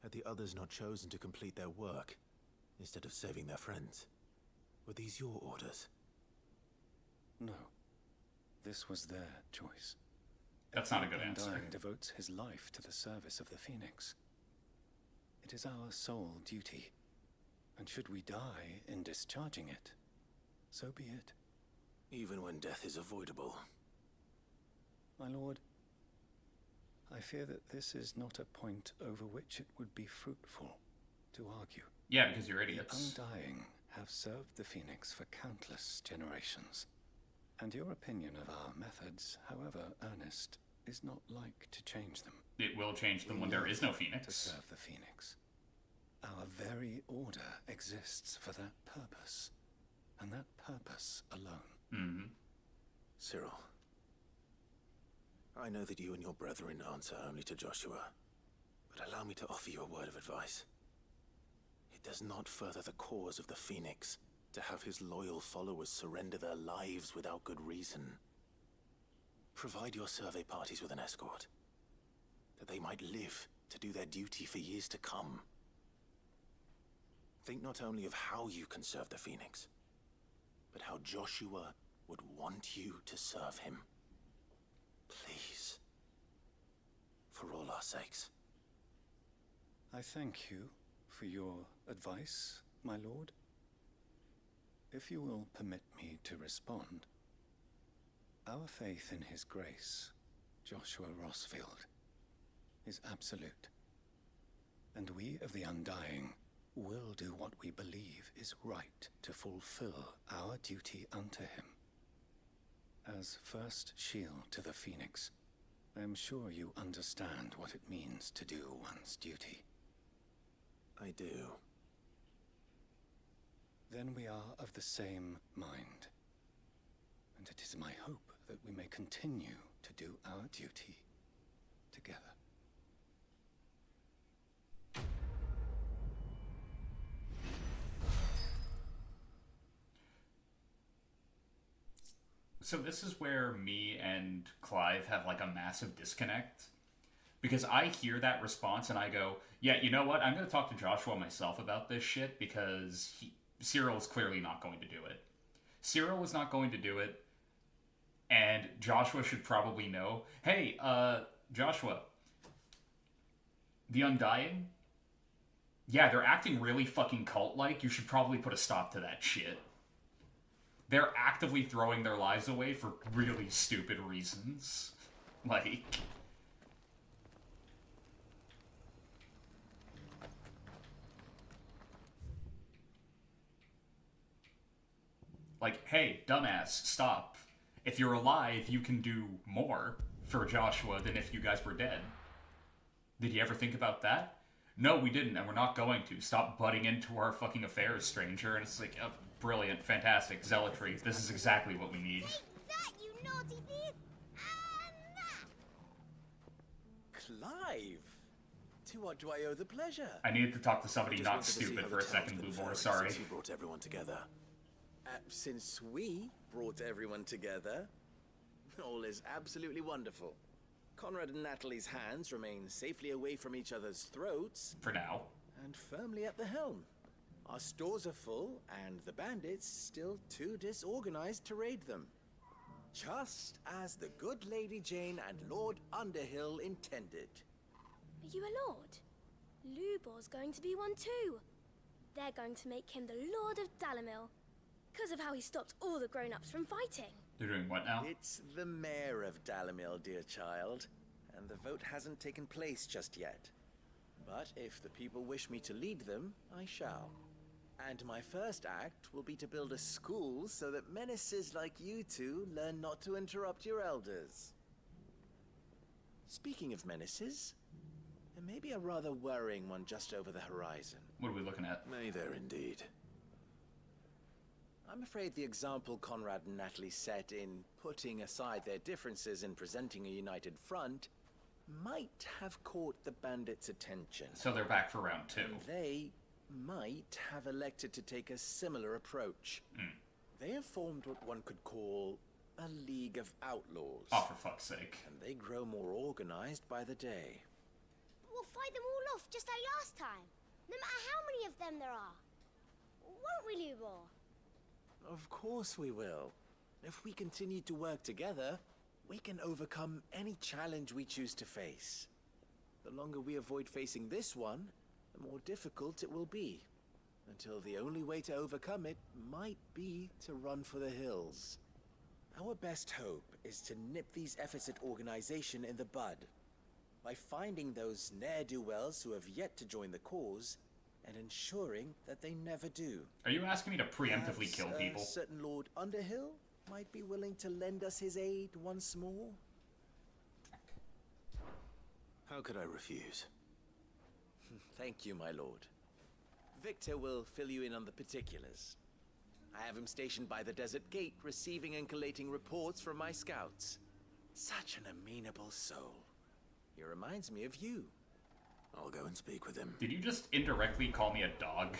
had the others not chosen to complete their work, instead of saving their friends. Were these your orders? No. This was their choice. That's not a good answer. Undying devotes his life to the service of the Phoenix. It is our sole duty, and should we die in discharging it, so be it. Even when death is avoidable. My lord, I fear that this is not a point over which it would be fruitful to argue. Yeah, because you're idiots. The Undying have served the Phoenix for countless generations. And your opinion of our methods, however earnest, is not like to change them. It will change them when there is no Phoenix. To serve the Phoenix. Our very order exists for that purpose, and that purpose alone. Mm-hmm. Cyril, I know that you and your brethren answer only to Joshua, but allow me to offer you a word of advice. It does not further the cause of the Phoenix to have his loyal followers surrender their lives without good reason. Provide your survey parties with an escort, that they might live to do their duty for years to come. Think not only of how you can serve the Phoenix, but how Joshua would want you to serve him. Please. For all our sakes. I thank you for your advice, my lord. If you will permit me to respond, our faith in his grace, Joshua Rossfield, is absolute. And we of the Undying will do what we believe is right to fulfill our duty unto him. As first shield to the Phoenix, I am sure you understand what it means to do one's duty. I do. Then we are of the same mind. And it is my hope that we may continue to do our duty together. So this is where me and Clive have like a massive disconnect. Because I hear that response and I go, yeah, you know what? I'm going to talk to Joshua myself about this shit because Cyril is clearly not going to do it. Cyril is not going to do it. And Joshua should probably know, hey, Joshua, the Undying? Yeah, they're acting really fucking cult-like. You should probably put a stop to that shit. They're actively throwing their lives away for really stupid reasons. Like, hey, dumbass, stop. If you're alive, you can do more for Joshua than if you guys were dead. Did you ever think about that? No, we didn't, and we're not going to. Stop butting into our fucking affairs, stranger. And it's like, oh, brilliant, fantastic, zealotry. This is exactly what we need. That, you naughty thief! Clive! To what do I owe the pleasure? I needed to talk to somebody Just not wanted to see stupid how for the a second, town's been Boobor, faring sorry. since you brought everyone together. Since we brought everyone together, all is absolutely wonderful. Conrad and Natalie's hands remain safely away from each other's throats. For now. And firmly at the helm. Our stores are full, and the bandits still too disorganized to raid them. Just as the good Lady Jane and Lord Underhill intended. Are you a lord? Lubor's going to be one too. They're going to make him the Lord of Dalamil, because of how he stopped all the grown-ups from fighting. They're doing what now? It's the mayor of Dalamil, dear child, and the vote hasn't taken place just yet. But if the people wish me to lead them, I shall. And my first act will be to build a school so that menaces like you two learn not to interrupt your elders. Speaking of menaces, there may be a rather worrying one just over the horizon. What are we looking at? May there indeed. I'm afraid the example Conrad and Natalie set in putting aside their differences and presenting a united front might have caught the bandits' attention. So they're back for round 2. And they might have elected to take a similar approach. They have formed what one could call a League of Outlaws. Oh, for fuck's sake. And they grow more organized by the day. We'll fight them all off just like last time, no matter how many of them there are. Won't we, Lubor? Of course we will. If we continue to work together, we can overcome any challenge we choose to face. The longer we avoid facing this one, the more difficult it will be. Until the only way to overcome it might be to run for the hills. Our best hope is to nip these efforts at organization in the bud. By finding those ne'er-do-wells who have yet to join the cause, and ensuring that they never do. Are you asking me to preemptively kill Perhaps, people? Certain Lord Underhill might be willing to lend us his aid once more. How could I refuse? Thank you, my lord. Victor will fill you in on the particulars. I have him stationed by the Desert Gate, receiving and collating reports from my scouts. Such an amenable soul. He reminds me of you. I'll go and speak with him. Did you just indirectly call me a dog?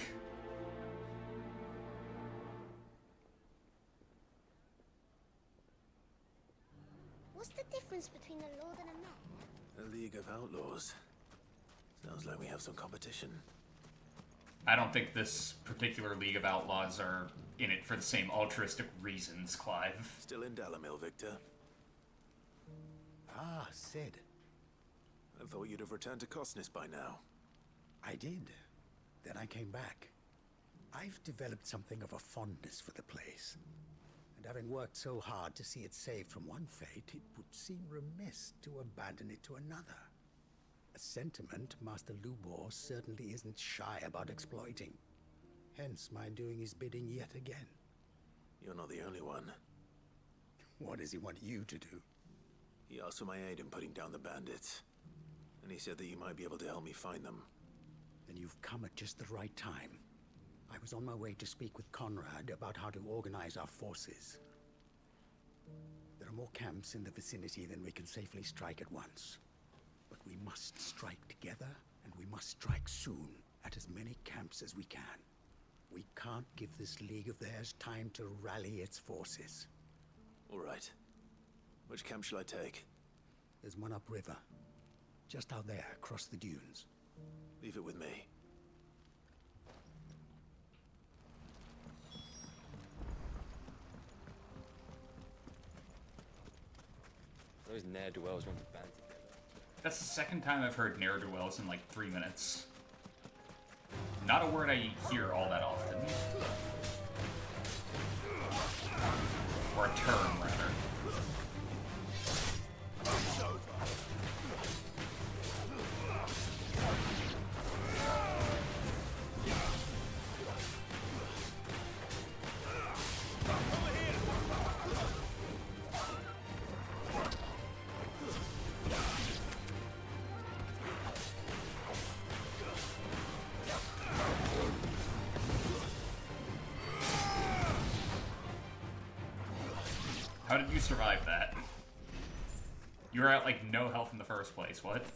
What's the difference between a lord and a mayor? A League of Outlaws. Sounds like we have some competition. I don't think this particular League of Outlaws are in it for the same altruistic reasons, Clive. Still in Dalamil, Victor? Ah, Sid. I thought you'd have returned to Cosnis by now. I did. Then I came back. I've developed something of a fondness for the place. And having worked so hard to see it saved from one fate, it would seem remiss to abandon it to another. A sentiment Master Lubor certainly isn't shy about exploiting. Hence my doing his bidding yet again. You're not the only one. What does he want you to do? He asked for my aid in putting down the bandits. And he said that you might be able to help me find them. Then you've come at just the right time. I was on my way to speak with Conrad about how to organize our forces. There are more camps in the vicinity than we can safely strike at once. But we must strike together, and we must strike soon at as many camps as we can. We can't give this league of theirs time to rally its forces. All right. Which camp shall I take? There's one upriver. Just out there, across the dunes. Leave it with me. Those ne'er-do-wells want to band together. That's the second time I've heard ne'er-do-wells in like 3 minutes. Not a word I hear all that often. Or a term, rather. How did you survive that? You were at, like, no health in the first place, what?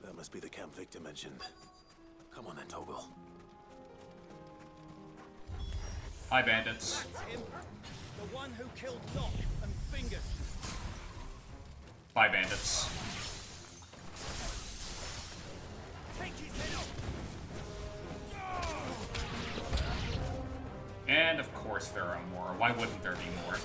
That must be the camp Victor mentioned. Come on then, Toggle. Hi, bandits. That's him. The one who killed Locke and Fingers. Bye, bandits. Take his head off. And of course there are more. Why wouldn't there be more?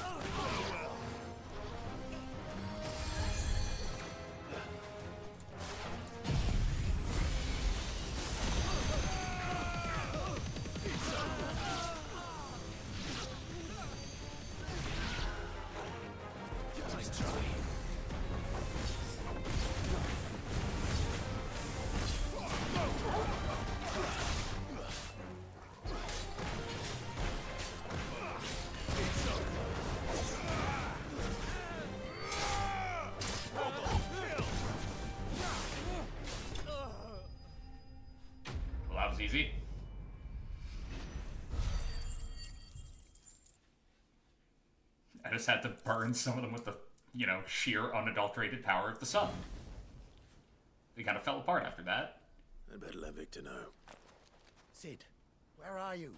Nice try. Well, that was easy. I just had to burn some of them with the, you know, sheer unadulterated power of the sun. They kind of fell apart after that. I'd better let Victor know. Sid, where are you?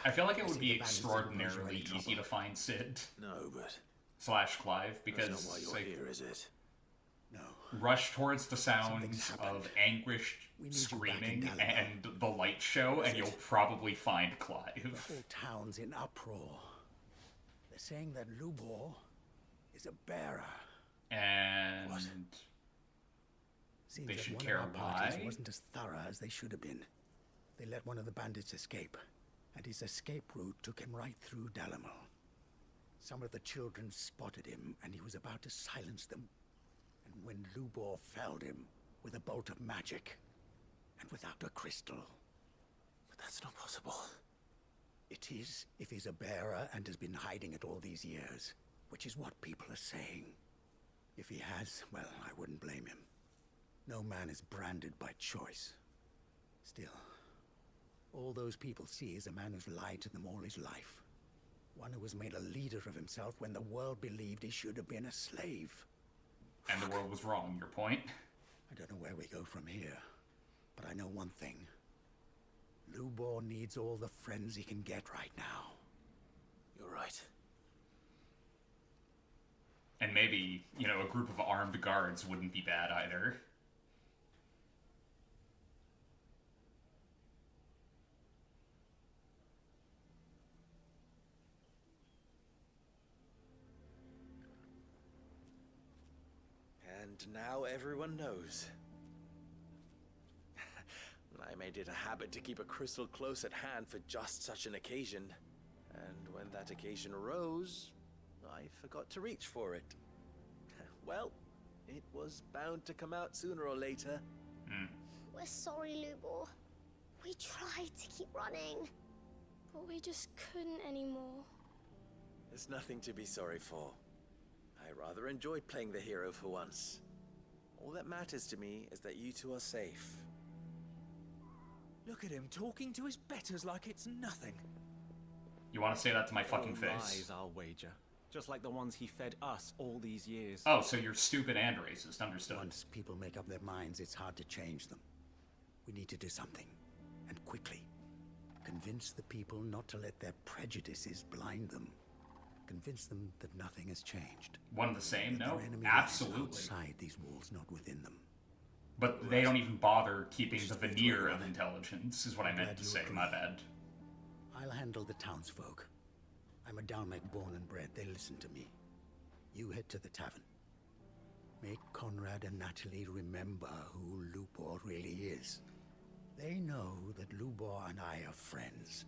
I feel like it would be the bandits didn't cause you extraordinarily any easy to find Sid No, but slash Clive because that's not why you're like, here, is it? No. rush towards the sounds happened. of anguished We need you back in screaming Dallas. and the light show, and you'll probably find Clive. The whole town's in uproar. They're saying that Lubor is a bearer. And Seems they that should one care of our parties why. wasn't as thorough as they should have been. They let one of the bandits escape, and his escape route took him right through Dalamil. Some of the children spotted him, and he was about to silence them. And when Lubor felled him with a bolt of magic, and without a crystal. But that's not possible. It is if he's a bearer and has been hiding it all these years, which is what people are saying. If he has, well, I wouldn't blame him. No man is branded by choice. Still, all those people see is a man who's lied to them all his life. One who has made a leader of himself when the world believed he should have been a slave. And the world was wrong, your point? I don't know where we go from here, but I know one thing. Lubor needs all the friends he can get right now. You're right. And maybe, you know, a group of armed guards wouldn't be bad either. And now everyone knows. I made it a habit to keep a crystal close at hand for just such an occasion. And when that occasion arose, I forgot to reach for it. Well, it was bound to come out sooner or later. We're sorry, Lubor. We tried to keep running, but we just couldn't anymore. There's nothing to be sorry for. I rather enjoyed playing the hero for once. All that matters to me is that you two are safe. Look at him talking to his betters like it's nothing. You want to say that to my fucking All face? lies, I'll wager. Just like the ones he fed us all these years. Oh, so you're stupid and racist, understood. Once people make up their minds, it's hard to change them. We need to do something, and quickly. Convince the people not to let their prejudices blind them. Convince them that nothing has changed. One and the same? That No, their enemy lies absolutely. outside these walls, not within them. But they don't even bother keeping the veneer of intelligence, is what I meant Glad to you say, agree. my bad. I'll handle the townsfolk. I'm a Dalmec born and bred. They listen to me. You head to the tavern. Make Conrad and Natalie remember who Lubor really is. They know that Lubor and I are friends.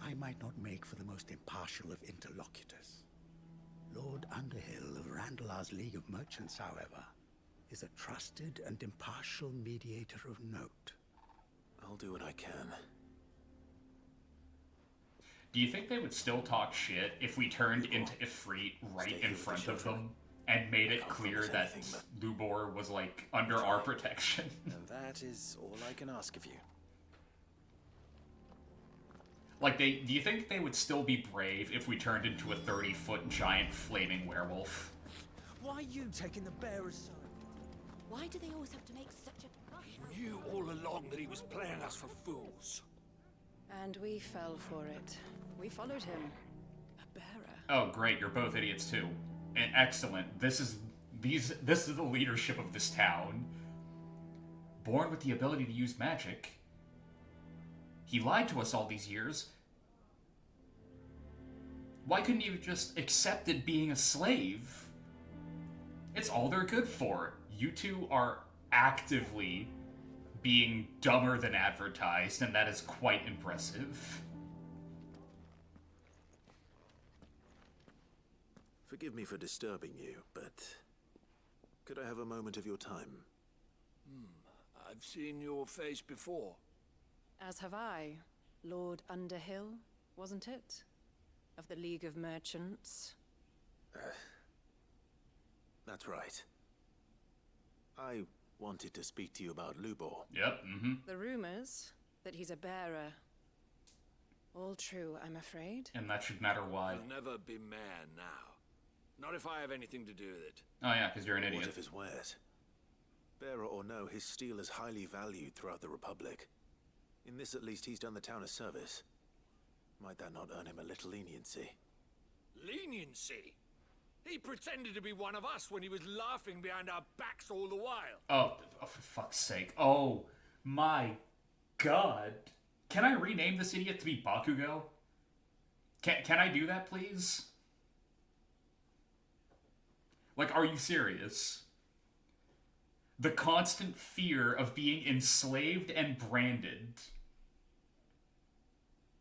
I might not make for the most impartial of interlocutors. Lord Underhill of Randalar's League of Merchants, however, is a trusted and impartial mediator of note. I'll do what I can. Do you think they would still talk shit if we turned into Ifrit right in front of them and made it clear that Lubor was, like, under our protection? And that is all I can ask of you. Like, do you think they would still be brave if we turned into a 30-foot giant flaming werewolf? Why are you taking the bearer's side? Why do they always have to make such a fuss? He knew all along that he was playing us for fools. And we fell for it. We followed him. A bearer. Oh, great, you're both idiots too. And excellent. This is the leadership of this town. Born with the ability to use magic. He lied to us all these years. Why couldn't you have just accepted being a slave? It's all they're good for. You two are actively being dumber than advertised, and that is quite impressive. Forgive me for disturbing you, but could I have a moment of your time? I've seen your face before. As have I. Lord Underhill, wasn't it? Of the League of Merchants. That's right. I wanted to speak to you about Lubor. Yep, The rumors that he's a bearer. All true, I'm afraid. And that should matter why. I'll never be mayor now. Not if I have anything to do with it. Oh yeah, because you're an idiot. What if his wares? Bearer or no, his steel is highly valued throughout the Republic. In this, at least, he's done the town a service. Might that not earn him a little leniency? Leniency? He pretended to be one of us when he was laughing behind our backs all the while. Oh, for fuck's sake. Oh, my God. Can I rename this idiot to be Bakugo? Can I do that, please? Like, are you serious? The constant fear of being enslaved and branded.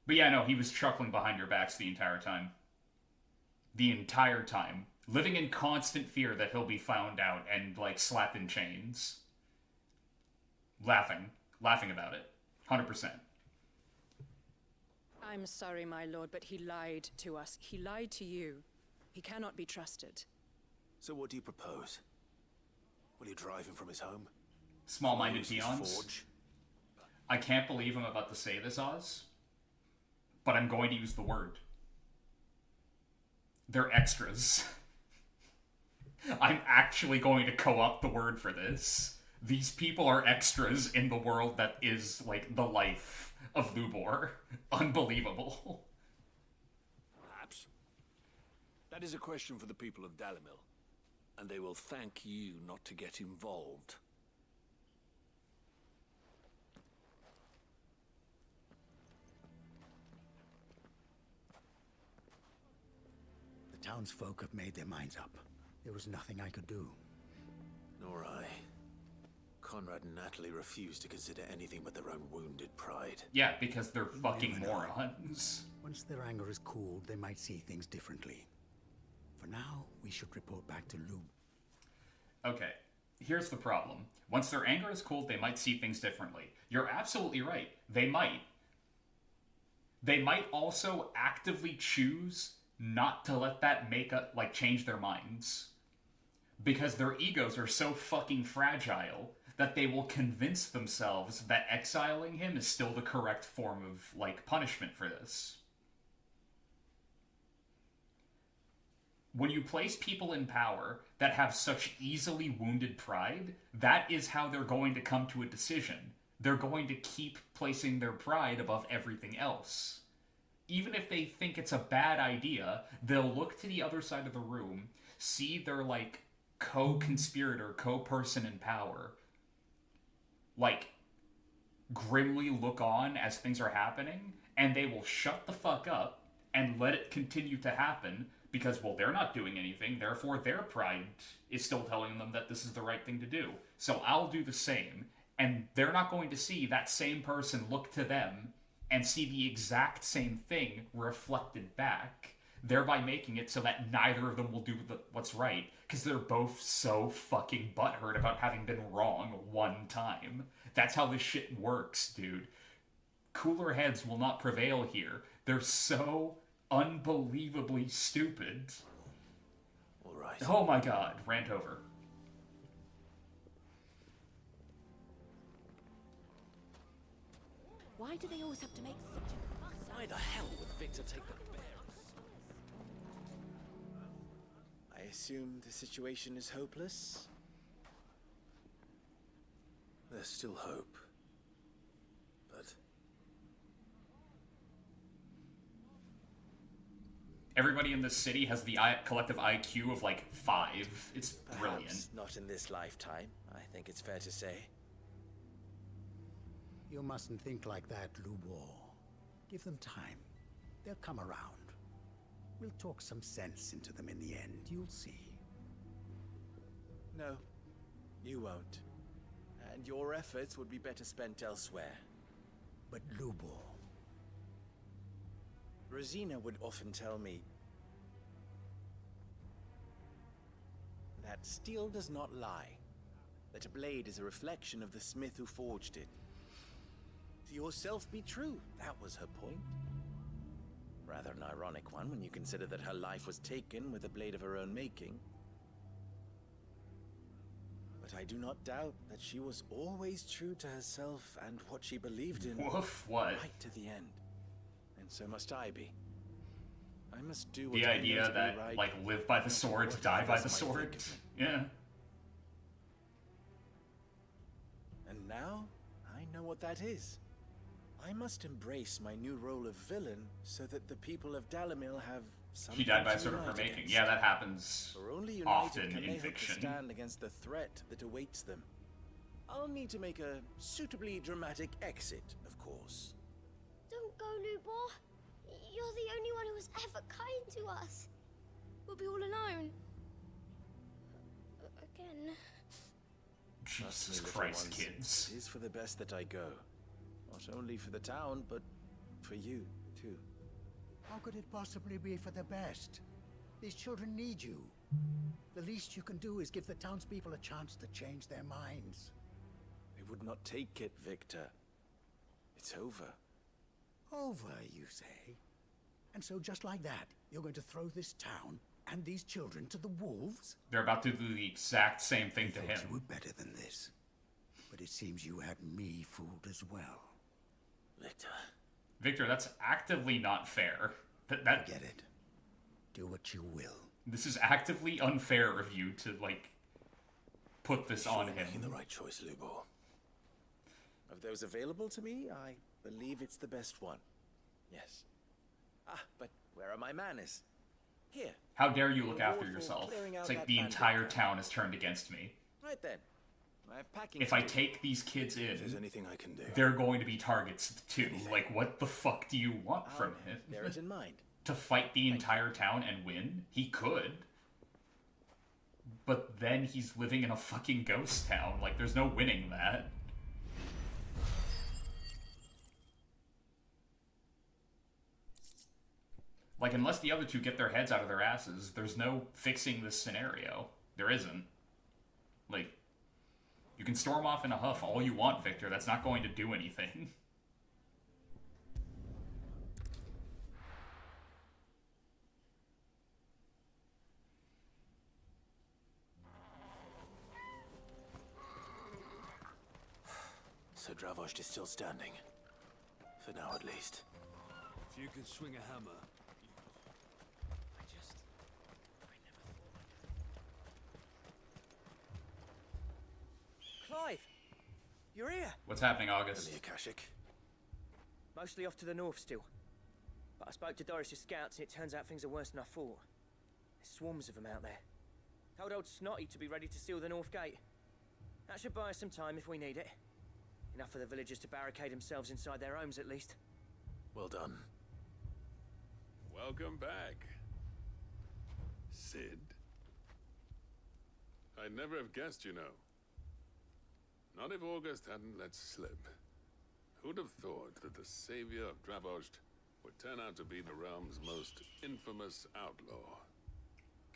But yeah, no, he was chuckling behind your backs the entire time. The entire time. Living in constant fear that he'll be found out and, like, slapped in chains. Laughing. Laughing about it. 100%. I'm sorry, my lord, but he lied to us. He lied to you. He cannot be trusted. So what do you propose? Will you drive him from his home? Small-minded Use his peons. forge? I can't believe I'm about to say this, Oz. But I'm going to use the word. They're extras. I'm actually going to co-opt the word for this. These people are extras in the world that is, like, the life of Lubor. Unbelievable. Perhaps. That is a question for the people of Dalimil. And they will thank you not to get involved. The townsfolk have made their minds up. There was nothing I could do. Nor I. Conrad and Natalie refused to consider anything but their own wounded pride. Yeah, because they're fucking morons. Once their anger is cooled, they might see things differently. For now, we should report back to Lube. Okay, here's the problem. Once their anger is cooled, they might see things differently. You're absolutely right. They might. They might also actively choose not to let that change their minds. Because their egos are so fucking fragile that they will convince themselves that exiling him is still the correct form of, like, punishment for this. When you place people in power that have such easily wounded pride, that is how they're going to come to a decision. They're going to keep placing their pride above everything else. Even if they think it's a bad idea, they'll look to the other side of the room, see their, like, co-conspirator, co-person in power, like, grimly look on as things are happening, and they will shut the fuck up and let it continue to happen because, well, they're not doing anything, therefore their pride is still telling them that this is the right thing to do. So I'll do the same, and they're not going to see that same person look to them and see the exact same thing reflected back. thereby making it so that neither of them will do what's right, because they're both so fucking butthurt about having been wrong one time. That's how this shit works, dude. Cooler heads will not prevail here. They're so unbelievably stupid. All right. Oh my god, rant over. Why do they always have to make such a fuss? Why the hell would Victor take the bearers? I assume the situation is hopeless? There's still hope. But everybody in this city has the collective IQ of like 5. It's brilliant. Perhaps not in this lifetime, I think it's fair to say. You mustn't think like that, Lubor. Give them time. They'll come around. We'll talk some sense into them in the end, you'll see. No, you won't. And your efforts would be better spent elsewhere. But Lubor... Rosina would often tell me that steel does not lie, that a blade is a reflection of the smith who forged it. To yourself be true, that was her point. Rather an ironic one when you consider that her life was taken with a blade of her own making. But I do not doubt that she was always true to herself and what she believed in. Woof, what? Right to the end. And so must I be. I must do what The I know idea to be that, right, like, live by the sword, what die by others the might sword. think of me. Yeah. And now, I know what that is. I must embrace my new role of villain so that the people of Dalimil have something He died by to sword of her unite making. against. Yeah, that happens For only united often can they in hope to fiction. stand against the threat that awaits them. I'll need to make a suitably dramatic exit, of course. Don't go, Lubor. You're the only one who was ever kind to us. We'll be all alone. Again. Trust me, Jesus little Christ, ones, kids. It is for the best that I go. Not only for the town, but for you, too. How could it possibly be for the best? These children need you. The least you can do is give the townspeople a chance to change their minds. They would not take it, Victor. It's over. Over, you say? And so just like that, you're going to throw this town and these children to the wolves? They're about to do the exact same thing to him. You were better than this. But it seems you had me fooled as well. Victor, that's actively not fair. That Forget it. Do what you will. This is actively unfair of you to, like, put this on him. Making the right choice, Lubor. Of those available to me, I believe it's the best one. Yes. Ah, but where are my manners? Here. How dare you look Reward after for yourself? clearing out It's like that the bandit entire camp. town is turned against me. Right then. My packing If to I do. take these kids in, If there's anything I can do. they're going to be targets too. Like, what the fuck do you want from him? Bear it in mind. To fight the entire town and win? He could. But then he's living in a fucking ghost town. Like, there's no winning that. Like, unless the other two get their heads out of their asses, there's no fixing this scenario. There isn't. Like, you can storm off in a huff all you want, Victor. That's not going to do anything. So Dravost is still standing. For now, at least. If you can swing a hammer, Clive! You're here! What's happening, August? The Akashic. Mostly off to the north still. But I spoke to Doris's scouts and it turns out things are worse than I thought. There's swarms of them out there. Told old Snotty to be ready to seal the north gate. That should buy us some time if we need it. Enough for the villagers to barricade themselves inside their homes at least. Well done. welcome back. Sid? I'd never have guessed, you know. Not if August hadn't let slip. Who'd have thought that the savior of Dravost would turn out to be the realm's most infamous outlaw.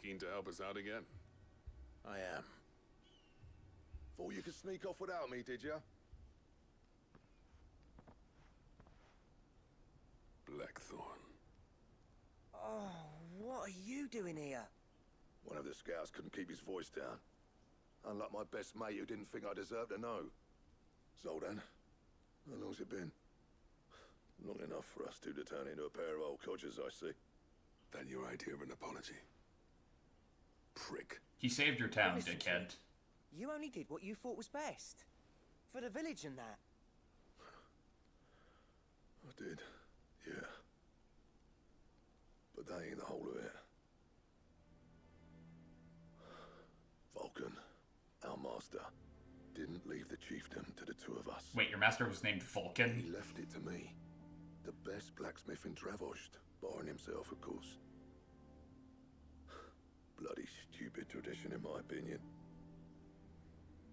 Keen to help us out again? I am. Thought you could sneak off without me, did ya? Blackthorn. Oh, what are you doing here? One of the scouts couldn't keep his voice down. Unlike my best mate who didn't think I deserved to know. Zoldan, how long's it been? Long enough for us two to turn into a pair of old codgers, I see. Then your idea of an apology? Prick. He saved your town, Listen to dickhead. me. You only did what you thought was best. For the village and that. I did, yeah. But that ain't the whole of it. Vulcan, our master, didn't leave the chiefdom to the two of us. Wait, your master was named Vulcan? He left it to me. The best blacksmith in Dravost, barring himself, of course. Bloody stupid tradition, in my opinion.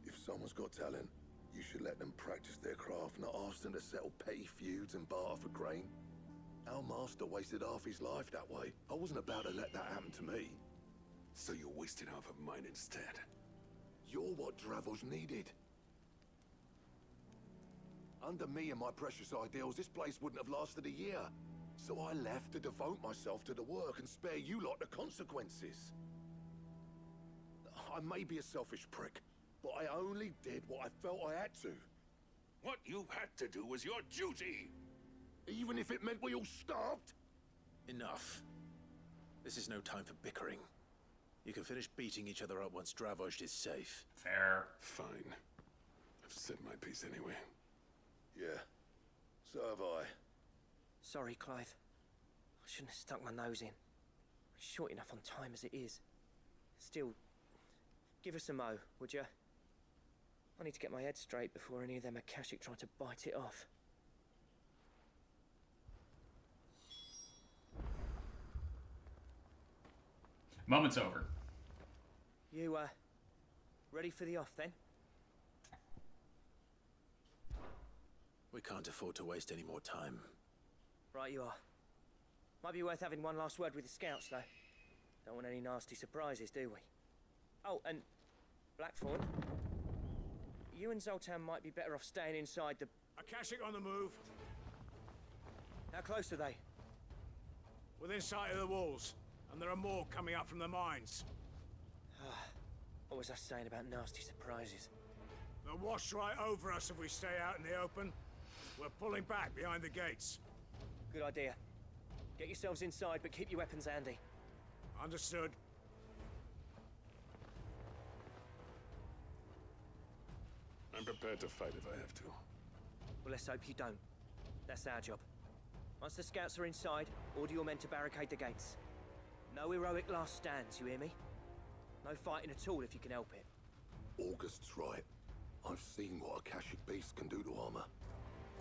If someone's got talent, you should let them practice their craft, not ask them to settle petty feuds and barter for grain. Our master wasted half his life that way. I wasn't about to let that happen to me. So you wasted half of mine instead. You're what Dravos needed. Under me and my precious ideals, this place wouldn't have lasted a year. So I left to devote myself to the work and spare you lot the consequences. I may be a selfish prick, but I only did what I felt I had to. What you had to do was your duty! Even if it meant we all starved? Enough. This is no time for bickering. You can finish beating each other up once Dravos is safe. Fair. Fine. I've said my piece anyway. Yeah, so have I. Sorry, Clive. I shouldn't have stuck my nose in. It's short enough on time as it is. Still, give us a mo, would you? I need to get my head straight before any of them Akashic try to bite it off. Moment's over. You, ready for the off then? We can't afford to waste any more time. Right you are. Might be worth having one last word with the scouts, though. Don't want any nasty surprises, do we? Oh, and Blackthorn, you and Zoltan might be better off staying inside the... Akashic on the move. How close are they? Within sight of the walls. And there are more coming up from the mines. What was I saying about nasty surprises? They'll wash right over us if we stay out in the open. We're pulling back behind the gates. Good idea. Get yourselves inside, but keep your weapons handy. Understood. I'm prepared to fight if I have to. Well, let's hope you don't. That's our job. Once the scouts are inside, order your men to barricade the gates. No heroic last stands, you hear me? No fighting at all if you can help it. August's right. I've seen what Akashic beasts can do to armor.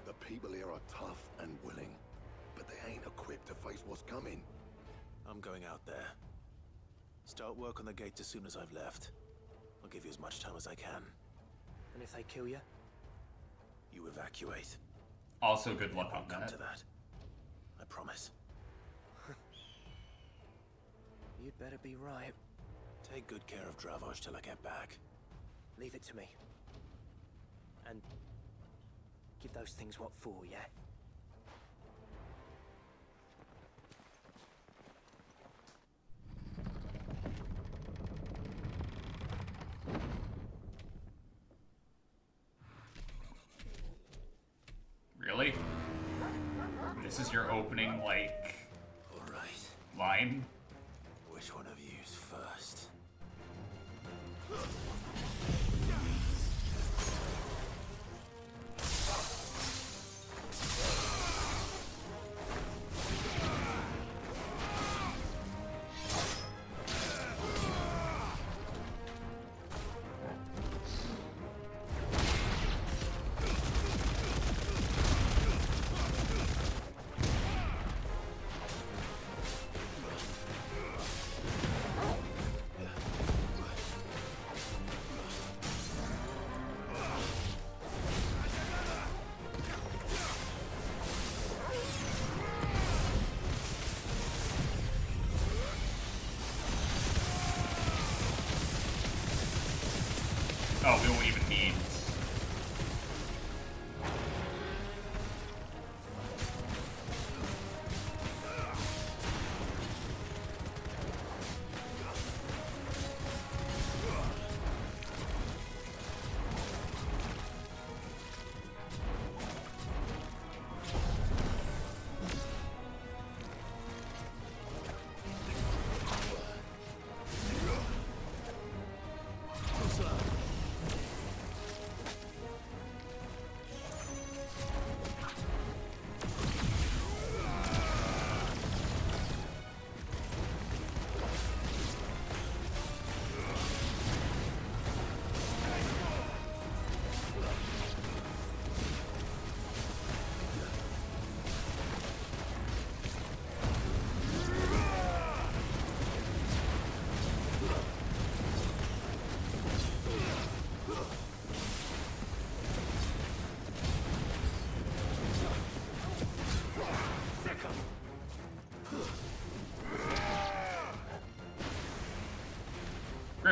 The people here are tough and willing, but they ain't equipped to face what's coming. I'm going out there. Start work on the gate as soon as I've left. I'll give you as much time as I can. And if they kill you? You evacuate. Also, good luck on Come that. to that. I promise. You'd better be right. Take good care of Dravos till I get back. Leave it to me. And give those things what for, yeah? Really? This is your opening, like, All right. line? Which one of you's first?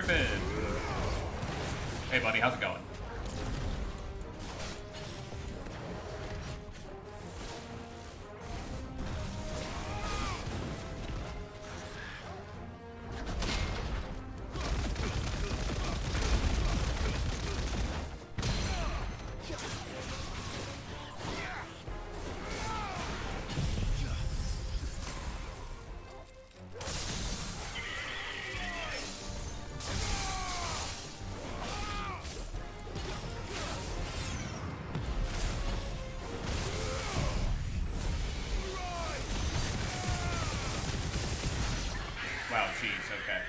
Griffin! Hey buddy, how's it going? Wow, jeez, okay.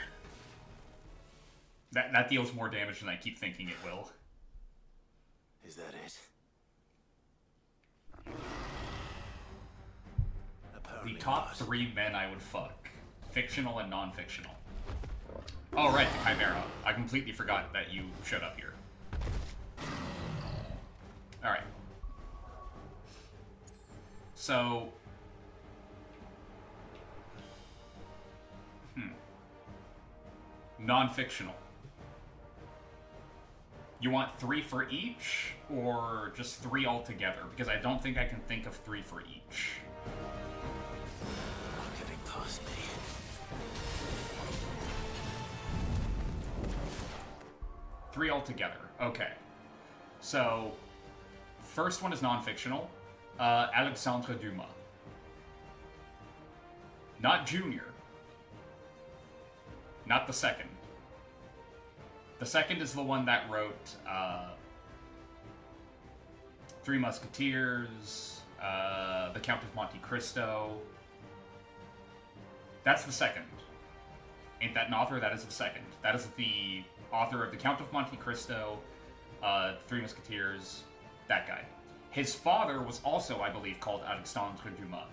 That deals more damage than I keep thinking it will. Is that it? The top 3 men I would fuck. Fictional and non-fictional. Oh, right, the Chimera. I completely forgot that you showed up here. Alright. So... Non-fictional. You want 3 for each, or just 3 altogether? Because I don't think I can think of 3 for each. Not getting past me. Three altogether. Okay. So, first one is non-fictional. Alexandre Dumas. Not Junior. Not the second. The second is the one that wrote Three Musketeers, The Count of Monte Cristo. That's the second. Ain't that an author? That is the second. That is the author of The Count of Monte Cristo, Three Musketeers, that guy. His father was also, I believe, called Alexandre Dumas.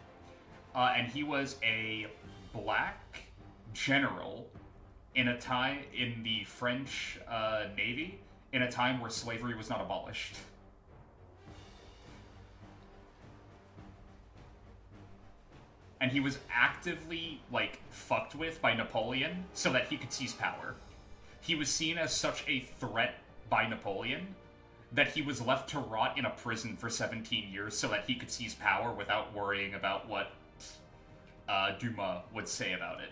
And he was a black general in a time in the French Navy, in a time where slavery was not abolished. And he was actively, like, fucked with by Napoleon so that he could seize power. He was seen as such a threat by Napoleon that he was left to rot in a prison for 17 years so that he could seize power without worrying about what Dumas would say about it.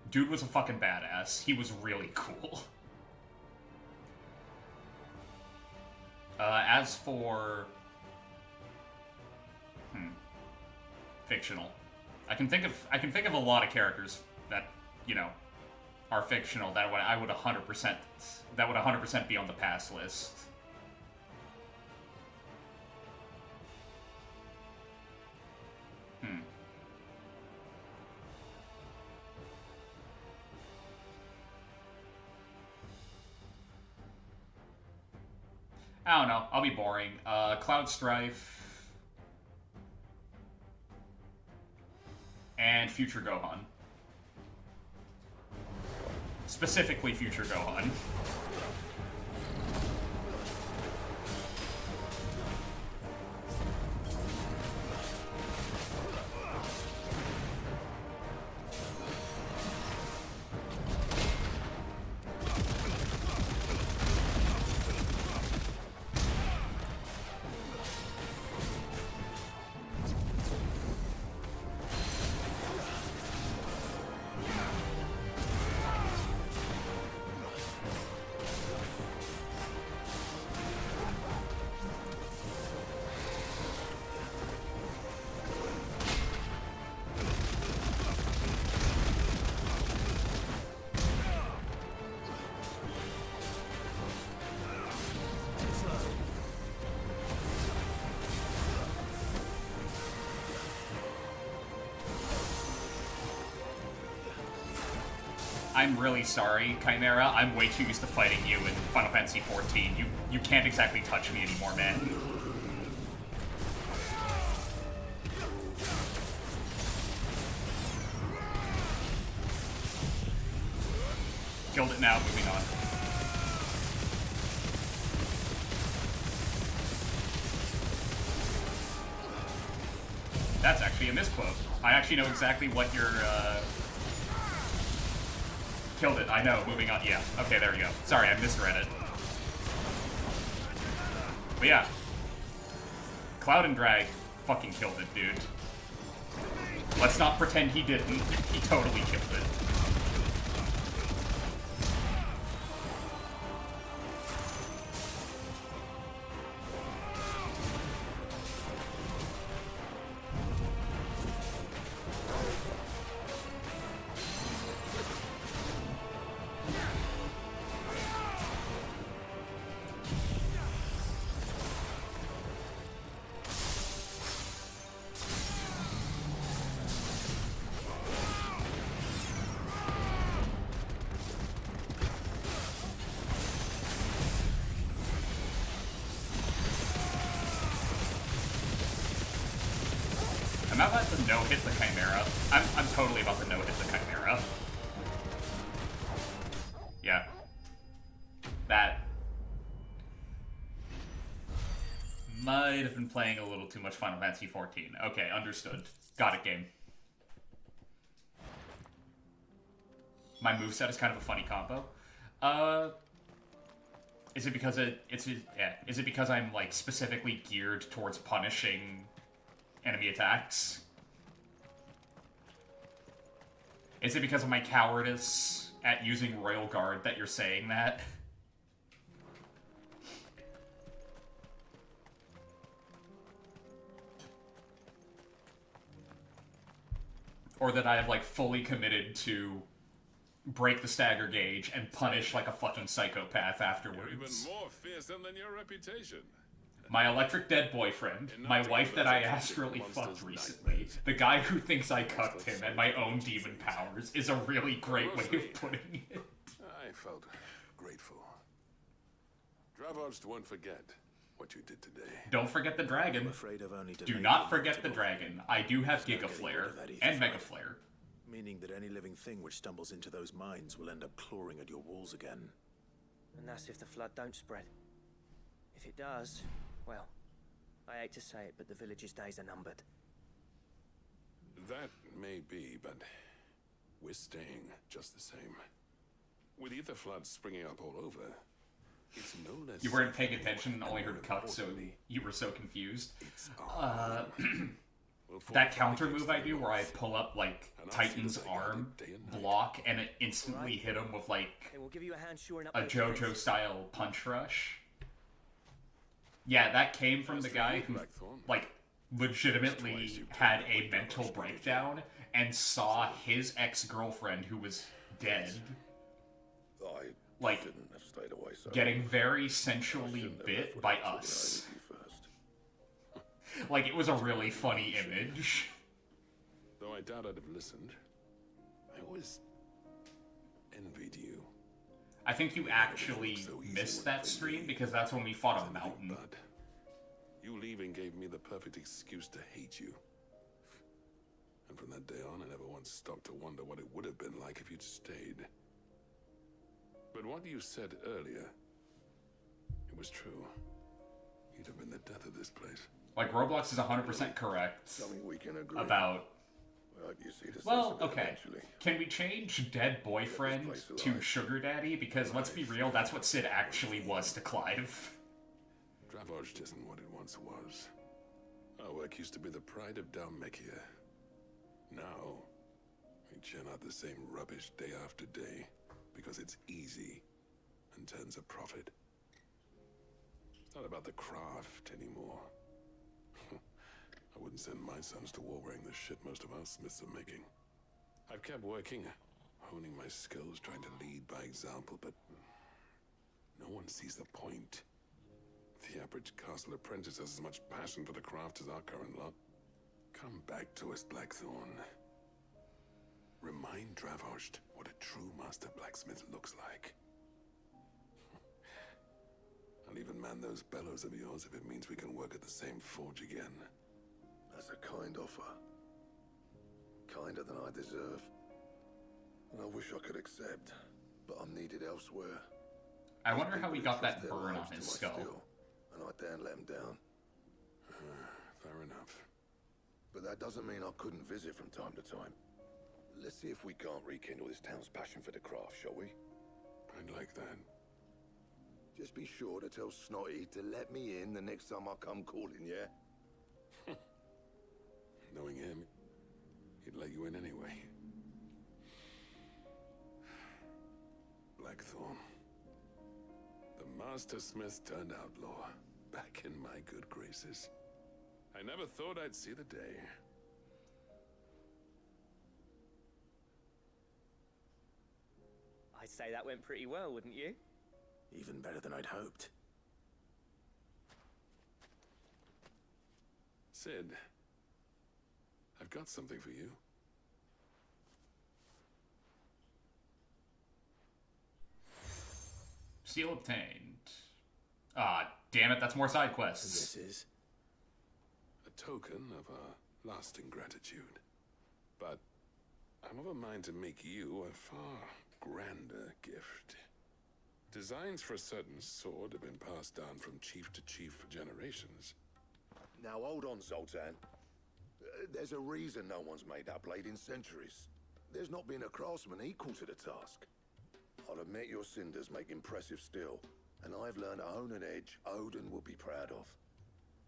Dude was a fucking badass. He was really cool. As for... fictional. I can think of a lot of characters that, you know, are fictional that I would 100% be on the pass list. I don't know. I'll be boring. Cloud Strife and Future Gohan. Specifically Future Gohan. I'm really sorry, Chimera. I'm way too used to fighting you in Final Fantasy XIV. You can't exactly touch me anymore, man. Killed it now, moving on. That's actually a misquote. I actually know exactly what you're, Killed it, I know, moving on. Yeah, okay, there we go. Sorry, I misread it. But yeah. Cloud and Drag fucking killed it, dude. Let's not pretend he didn't. He totally killed it. I'm about to no-hit the Chimera. I'm totally about to no-hit the Chimera. Yeah. That might have been playing a little too much Final Fantasy XIV. Okay, understood. Got it, game. My moveset is kind of a funny combo. Is it because is it because I'm like specifically geared towards punishing enemy attacks? Is it because of my cowardice at using Royal Guard that you're saying that? Or that I have like fully committed to break the stagger gauge and punish like a fucking psychopath afterwards? You're even more fearsome than your reputation. My electric dead boyfriend, my wife that I astrally fucked recently, the guy who thinks I cucked him, and my own demon powers is a really great way of putting it. I felt grateful. Dravos won't forget what you did today. Don't forget the dragon. I'm afraid I've only Do not forget the dragon. I do have Giga Flare and Mega Flare. Meaning that any living thing which stumbles into those mines will end up clawing at your walls again. And that's if the flood don't spread. If it does, well, I hate to say it, but the village's days are numbered. That may be, but we're staying just the same. With ether floods springing up all over, it's no less... You weren't paying attention and only heard cut, so you were so confused. That counter move I do where I pull up, like, Titan's arm, block, and it instantly hit him with, like, a JoJo-style punch rush. Yeah, that came from the guy who, like, legitimately had a mental breakdown and saw his ex-girlfriend, who was dead, like, getting very sensually bit by us. Like, it was a really funny image. Though I doubt I'd have listened, I always envied you. I think you actually missed that stream because that's when we fought a mountain. But you leaving gave me the perfect excuse to hate you. And from that day on, I never once stopped to wonder what it would have been like if you'd stayed. But what you said earlier, it was true. You'd have been the death of this place. Like, Roblox is 100% correct about... Well, okay. Can we change dead boyfriend to sugar daddy? Because let's be real, that's what Sid actually was to Clive. Dravos isn't what it once was. Our work used to be the pride of Dalmekia. Now, we churn out the same rubbish day after day because it's easy and turns a profit. It's not about the craft anymore. I wouldn't send my sons to war wearing the shit most of our smiths are making. I've kept working, honing my skills, trying to lead by example, but no one sees the point. The average castle apprentice has as much passion for the craft as our current lot. Come back to us, Blackthorn. Remind Dravos what a true master blacksmith looks like. I'll even man those bellows of yours if it means we can work at the same forge again. That's a kind offer. Kinder than I deserve. And I wish I could accept, but I'm needed elsewhere. I wonder how he got that burn on his skull. And I daren't let him down. Fair enough. But that doesn't mean I couldn't visit from time to time. Let's see if we can't rekindle this town's passion for the craft, shall we? I'd like that. Just be sure to tell Snotty to let me in the next time I come calling, yeah? Knowing him, he'd let you in anyway. Blackthorn. The Master Smith turned outlaw, back in my good graces. I never thought I'd see the day. I'd say that went pretty well, wouldn't you? Even better than I'd hoped. Sid, I've got something for you. Seal obtained. Ah, damn it, that's more side quests. This is A token of a lasting gratitude. But I'm of a mind to make you a far grander gift. Designs for a certain sword have been passed down from chief to chief for generations. Now hold on, Zoltan. There's a reason no one's made that blade in centuries. There's not been a craftsman equal to the task. I'll admit your cinders make impressive steel, and I've learned to own an edge Odin will be proud of.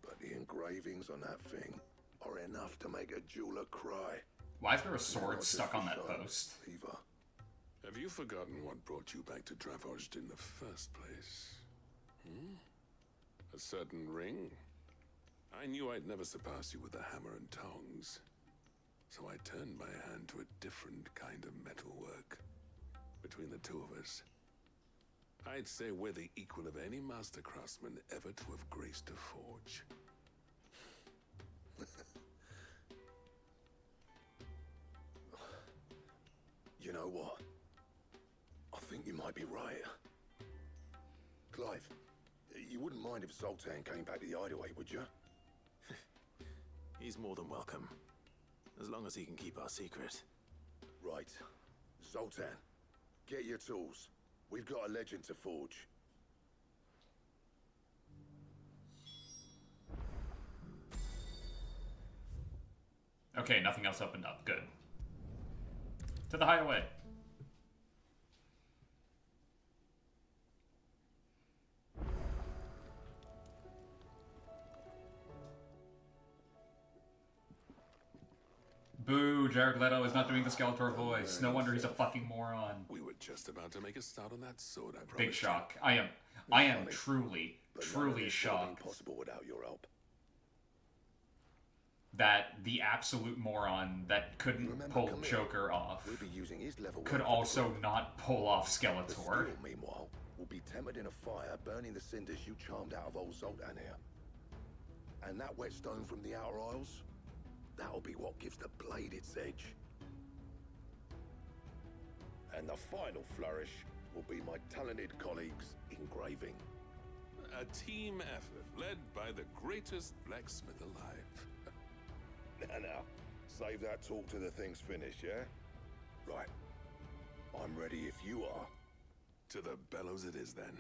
But the engravings on that thing are enough to make a jeweler cry. Why is there a sword stuck on that post? Either. Have you forgotten what brought you back to Dravozd in the first place? Hmm? A certain ring? I knew I'd never surpass you with the hammer and tongs. So I turned my hand to a different kind of metalwork. Between the two of us, I'd say we're the equal of any master craftsman ever to have graced a forge. You know what? I think you might be right. Clive, you wouldn't mind if Zoltan came back to the Hideaway, would you? He's more than welcome. As long as he can keep our secret. Right. Zoltan, get your tools. We've got a legend to forge. Okay, nothing else opened up. Good. To the hideaway. Boo, Jared Leto is not doing the Skeletor voice. No wonder he's a fucking moron. We were just about to make a start on that sword, I promise. Big shock. I am truly shocked Impossible without your help. that the absolute moron that couldn't pull Joker off We'll be using his level could work also not pull off The Skeletor. steel, meanwhile, will be tempered in a fire, burning the cinders you charmed out of old Zoltan here. And that whetstone from the Outer Isles, that'll be what gives the blade its edge. And the final flourish will be my talented colleagues engraving. A team effort led by the greatest blacksmith alive. Now, save that talk to the thing's finished, yeah? Right. I'm ready if you are. To the bellows it is, then.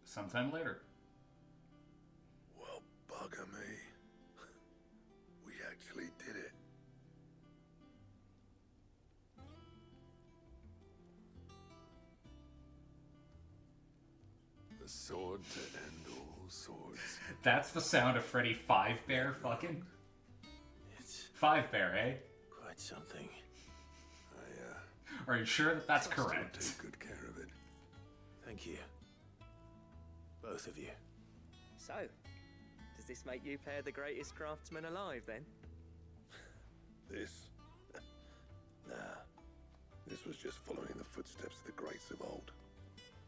Sometime later. Well, bugger me. We actually did it. The sword to end all swords. That's the sound of Freddy Five Bear fucking. It's Five Bear, eh? quite something. Are you sure that that's I'll correct? take good care of it. Thank you. Both of you. So, does this make you pair the greatest craftsman alive, then? This? Nah. This was just following the footsteps of the greats of old.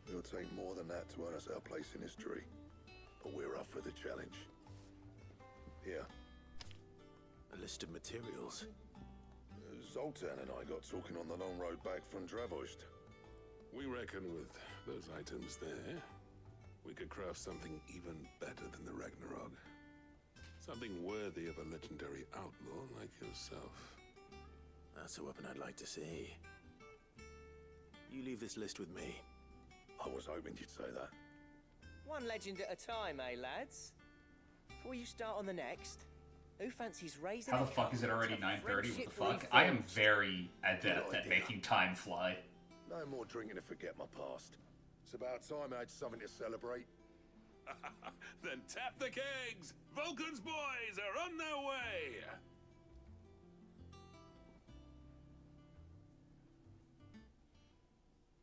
It'll take more than that to earn us our place in history. But we're up for the challenge. Here. A list of materials. Zoltan and I got talking on the long road back from Dravozd. We reckon with those items there, we could craft something even better than the Ragnarok. Something worthy of a legendary outlaw like yourself. That's a weapon I'd like to see. You leave this list with me. I was hoping you'd say that. One legend at a time, eh, lads? Before you start on the next, who fancies raising How the a fuck cup is it already to 9:30? What friendship the fuck? I am reforged? very adept Good at idea. making time fly. No more drinking to forget my past. It's about time I had something to celebrate. Then tap the kegs! Vulcan's boys are on their way!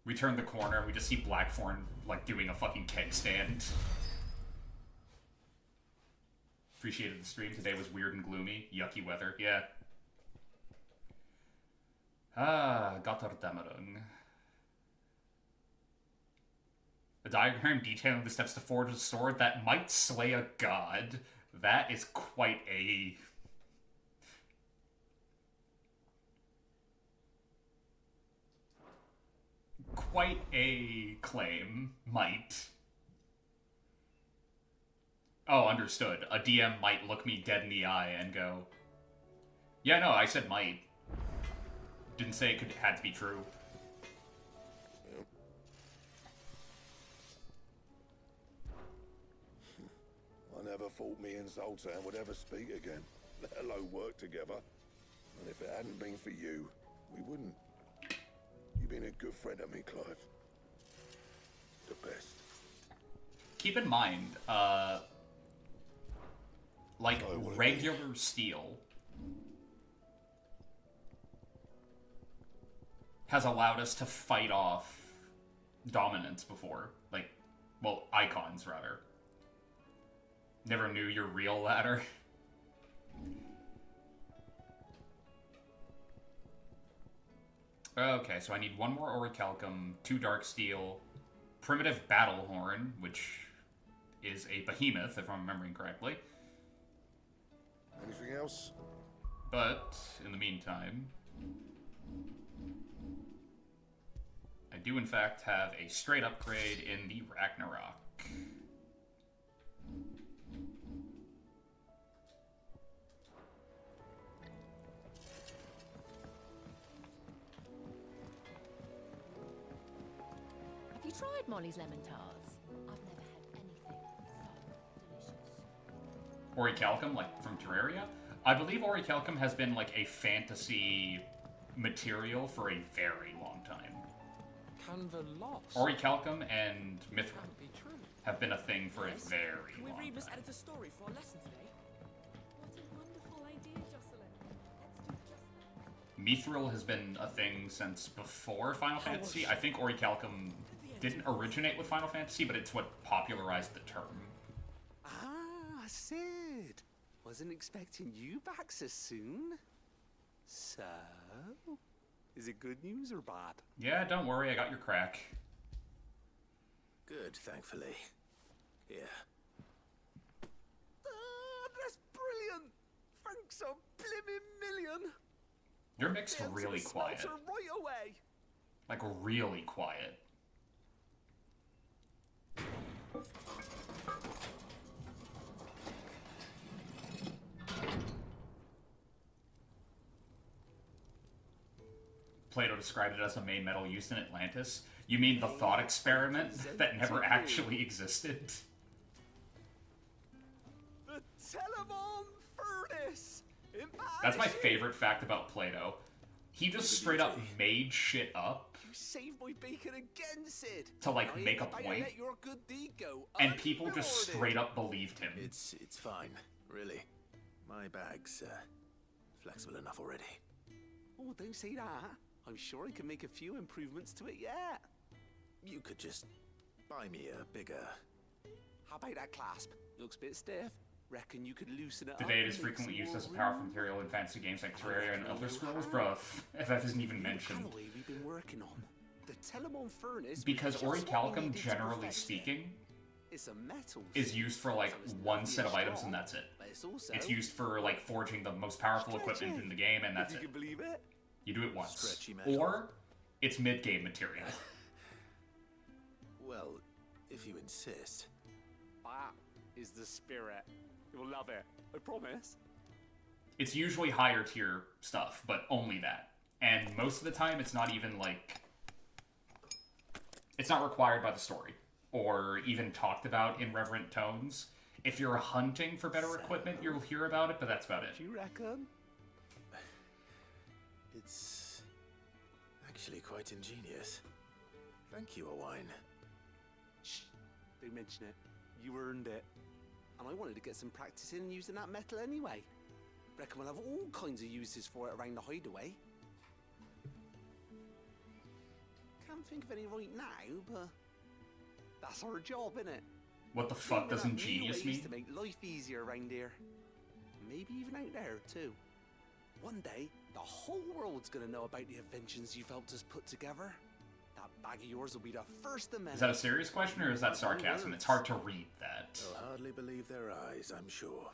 We turn the corner and we just see Blackthorn, like, doing a fucking keg stand. Appreciated the stream. Today was weird and gloomy. Yucky weather. Yeah. Ah, Gotterdammerung. A diagram detailing the steps to forge a sword that might slay a god. That is quite a... quite a claim. Might. Oh, understood. A DM might look me dead in the eye and go, yeah, no, I said might. Didn't say it had to be true. I never thought me and Zoltan would ever speak again, let alone work together. And if it hadn't been for you, we wouldn't. You've been a good friend to me, Clive. The best. Keep in mind, like, regular steel has allowed us to fight off dominance before. Like, well, icons, rather. Never knew your real ladder. Okay, so I need one more Orichalcum, 2 Dark Steel, Primitive Battlehorn, which is a behemoth, if I'm remembering correctly. Anything else? But, in the meantime, I do in fact have a straight upgrade in the Ragnarok. Have you tried Molly's lemon tarts? I've never had anything so delicious. Orichalcum, like from Terraria? I believe Orichalcum has been like a fantasy material for a very long time. Canva lost. Orichalcum and Mithril Can't be true. have been a thing for a very Can we long read Miss time. Editor's story for our lesson today? What a wonderful idea, Jocelyn. Let's do just that. Mithril has been a thing since before Final Fantasy. I think Orichalcum didn't originate with Final Fantasy, but it's what popularized the term. Ah, Sid. Wasn't expecting you back so soon. So, is it good news or bad? Yeah, don't worry, I got your crack. Good, thankfully. Here. Ah, that's brilliant. Thanks a blimmin' million. You're mixed Down to really the quiet. smelter right away. Like, really quiet. Plato described it as a main metal used in Atlantis. You mean the thought experiment that never actually existed? The Telemon furnace. That's my favorite fact about Plato. He just straight up made shit up You saved my bacon again, Sid. to, like, I make a ain't gonna point, let your good deed go and people just unrewarded. straight up believed him. It's fine, really. My bag's flexible enough already. Oh, don't say that. I'm sure I can make a few improvements to it yet. You could just buy me a bigger... How about that clasp? Looks a bit stiff. Reckon you could loosen it up. Today it is and make frequently some used more as a powerful room? material in fantasy games like Terraria and Elder Scrolls, bruh. That isn't even mentioned. Alloy we've been working on. The Telemon furnace. was Because just what we Orichalcum, needed to generally perfect it. speaking, It's a metal. is used for like one set of items and that's it. But it's also It's used for like forging the most powerful equipment in the game and that's if it. you can believe it. You do it once. Stretchy metal. Or it's mid-game material. Well, if you insist. That is the spirit. You'll love it. I promise. It's usually higher tier stuff, but only that. And most of the time it's not even like It's not required by the story, or even talked about in reverent tones. If you're hunting for better equipment, you'll hear about it, but that's about it. You reckon? It's actually quite ingenious. Thank you, Owain. Shh, don't mention it. You earned it. And I wanted to get some practice in using that metal anyway. Reckon we'll have all kinds of uses for it around the hideaway. Can't think of any right now, but that's our job, innit? What the fuck does ingenious mean? To make life easier around here. Maybe even out there, too. One day, the whole world's gonna know about the inventions you've helped us put together. That bag of yours will be the first of many. Is that a serious question, or is that sarcasm? It's hard to read that. They'll hardly believe their eyes, I'm sure.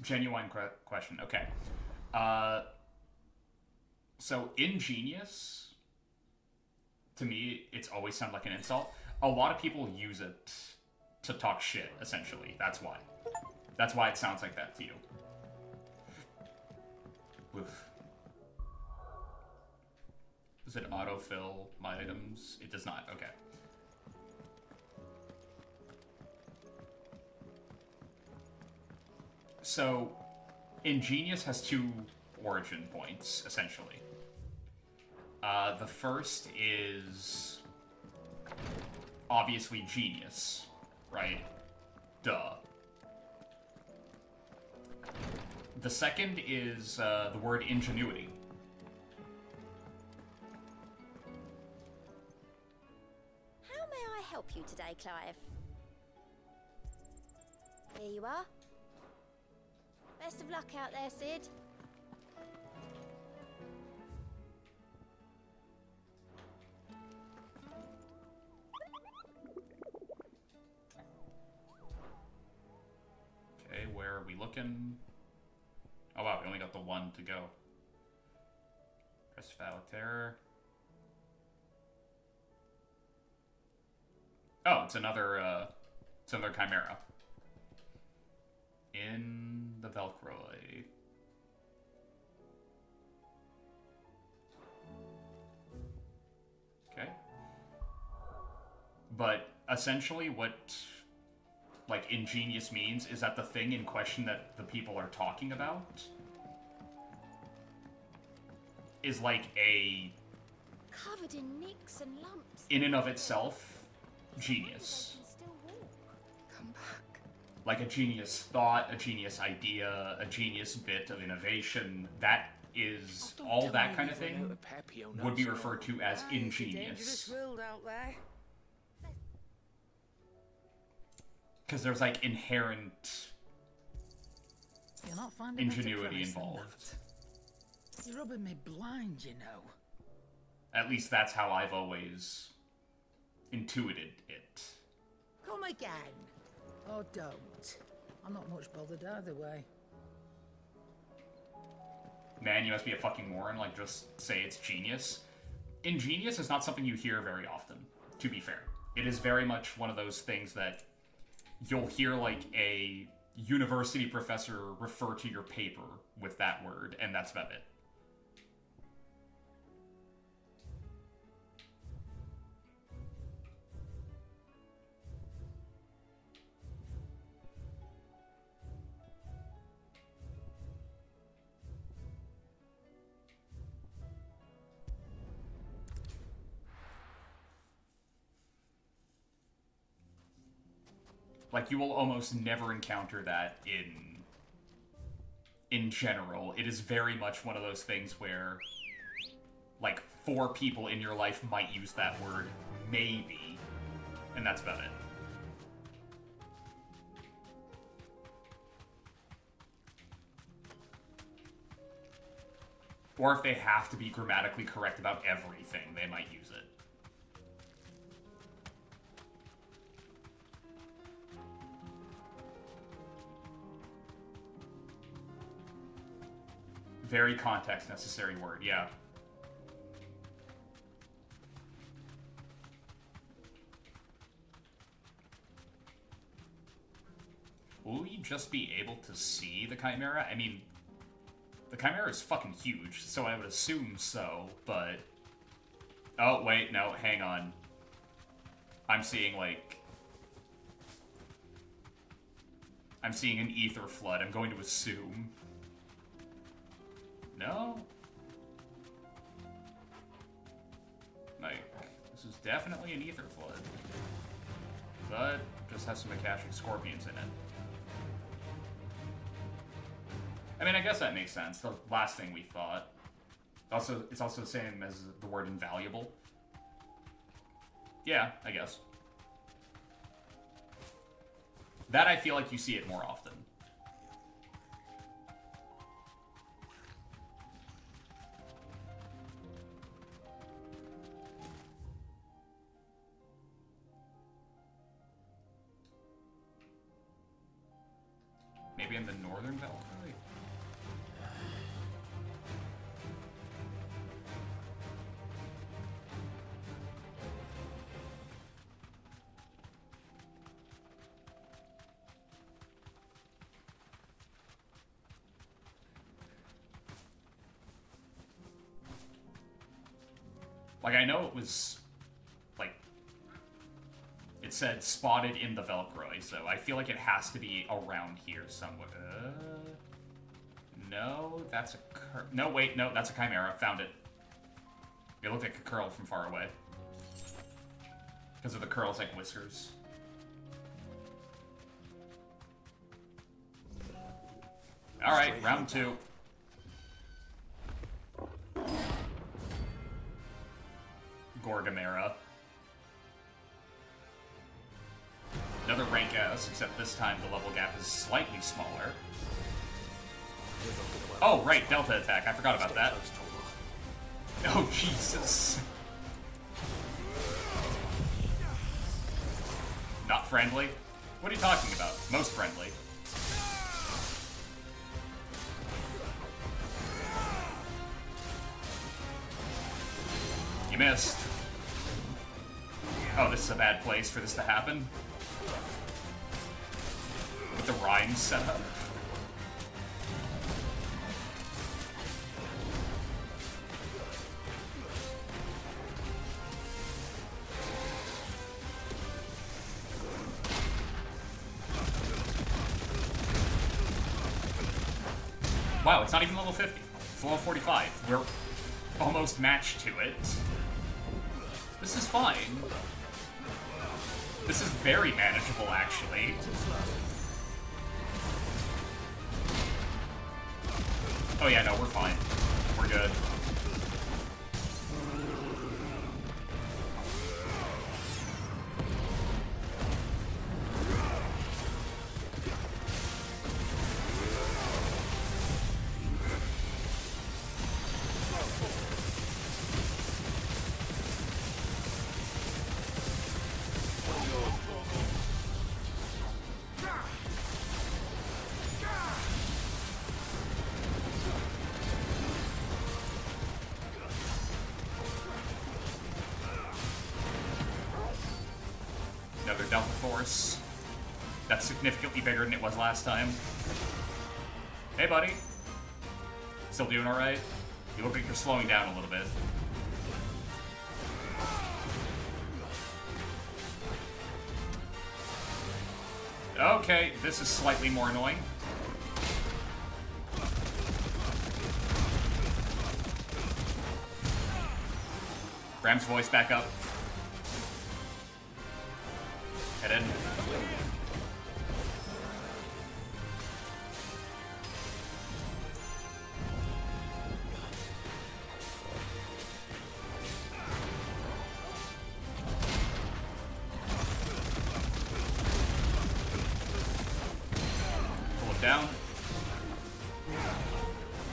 Genuine question. Okay. So ingenious, to me, it's always sounded like an insult. A lot of people use it to talk shit, essentially. That's why. That's why it sounds like that to you. Oof. Does it autofill my items? It does not. Okay. So, ingenious has two origin points, essentially. The first is obviously genius, right? Duh. The second is the word ingenuity. How may I help you today, Clive? Here you are. Best of luck out there, Sid. Okay, where are we looking? Oh wow, we only got the one to go. Press Vow of Terror. Oh, it's another chimera. In the Velcroy. Okay. But essentially what like ingenious means is that the thing in question that the people are talking about is like a Covered in nicks and lumps. in and of itself genius. Come back. Like a genius thought, a genius idea, a genius bit of innovation. That is all that kind of thing would be referred to as ingenious. World out there. Because there's like inherent You're not finding ingenuity involved. You're rubbing me blind, you know. At least that's how I've always intuited it. Come again. Or don't. I'm not much bothered either way. Man, you must be a fucking moron, like just say it's genius. Ingenious is not something you hear very often, to be fair. It is very much one of those things that you'll hear like a university professor refer to your paper with that word, and that's about it. Like, you will almost never encounter that in general. It is very much one of those things where, like, 4 people in your life might use that word, maybe, and that's about it. Or if they have to be grammatically correct about everything, they might use it. Very context necessary word, yeah. will we just be able to see the Chimera? I mean, the Chimera is fucking huge, so I would assume so, but... Oh, wait, no, hang on. I'm seeing, like... I'm seeing an ether flood, I'm going to assume. No? Like, this is definitely an ether flood. But just has some Akashic Scorpions in it. I mean, I guess that makes sense. The last thing we thought. Also, it's also the same as the word invaluable. Yeah, I guess. That I feel like you see it more often. Maybe in the northern Valkyrie? Like, I know it was, like, it said spotted in the Velcro, so I feel like it has to be around here somewhere. No, that's a no, wait, no, that's a Chimera. Found it. It looked like a curl from far away. Because of the curls like whiskers. Alright, round 2. Gorgamera. Another rank S, except this time the level gap is slightly smaller. Oh, right, Delta attack. I forgot about that. Oh, Jesus. Not friendly? What are you talking about? Most friendly. You missed. Oh, this is a bad place for this to happen. With the rhymes set up. Wow, it's not even level 50. It's level 45. We're almost matched to it. This is fine. This is very manageable, actually. Oh yeah, no, we're fine. We're good. Another Delta Force. That's significantly bigger than it was last time. Hey, buddy. Still doing alright? You look like you're slowing down a little bit. Okay, this is slightly more annoying. Bram's voice back up. Head in. Pull it down.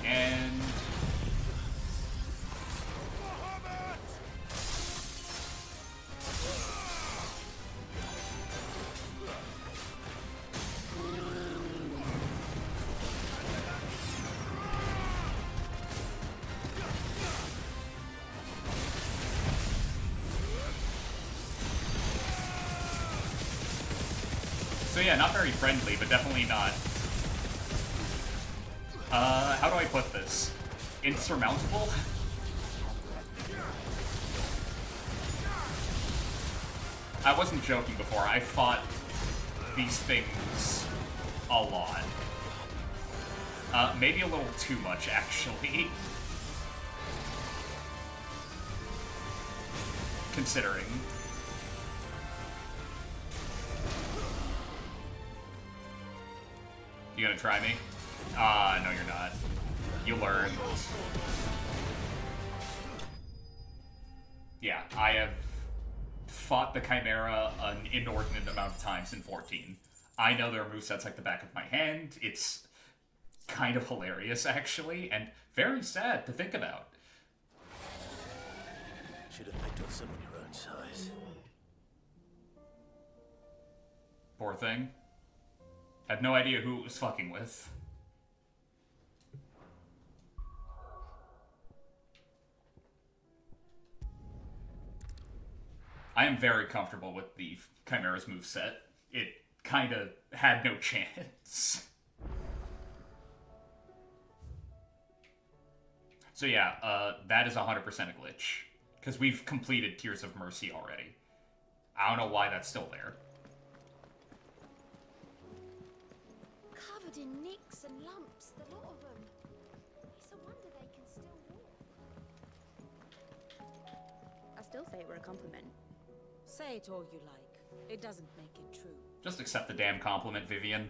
And... So yeah, not very friendly, but definitely not... how do I put this? Insurmountable? I wasn't joking before, I fought these things a lot. Maybe a little too much, actually. Considering. You gonna try me? No you're not. You learned. Yeah, I have fought the Chimera an inordinate amount of times in 14. I know their movesets like the back of my hand. It's kind of hilarious, actually, and very sad to think about. Should have picked on someone your own size. Poor thing. Had no idea who it was fucking with. I am very comfortable with the Chimera's moveset. It kinda had no chance. So yeah, that is 100% a glitch. Because we've completed Tears of Mercy already. I don't know why that's still there. Covered in nicks and lumps, the lot of them. It's a wonder they can still walk. I still say it were a compliment. Say it all you like. It doesn't make it true. Just accept the damn compliment, Vivian.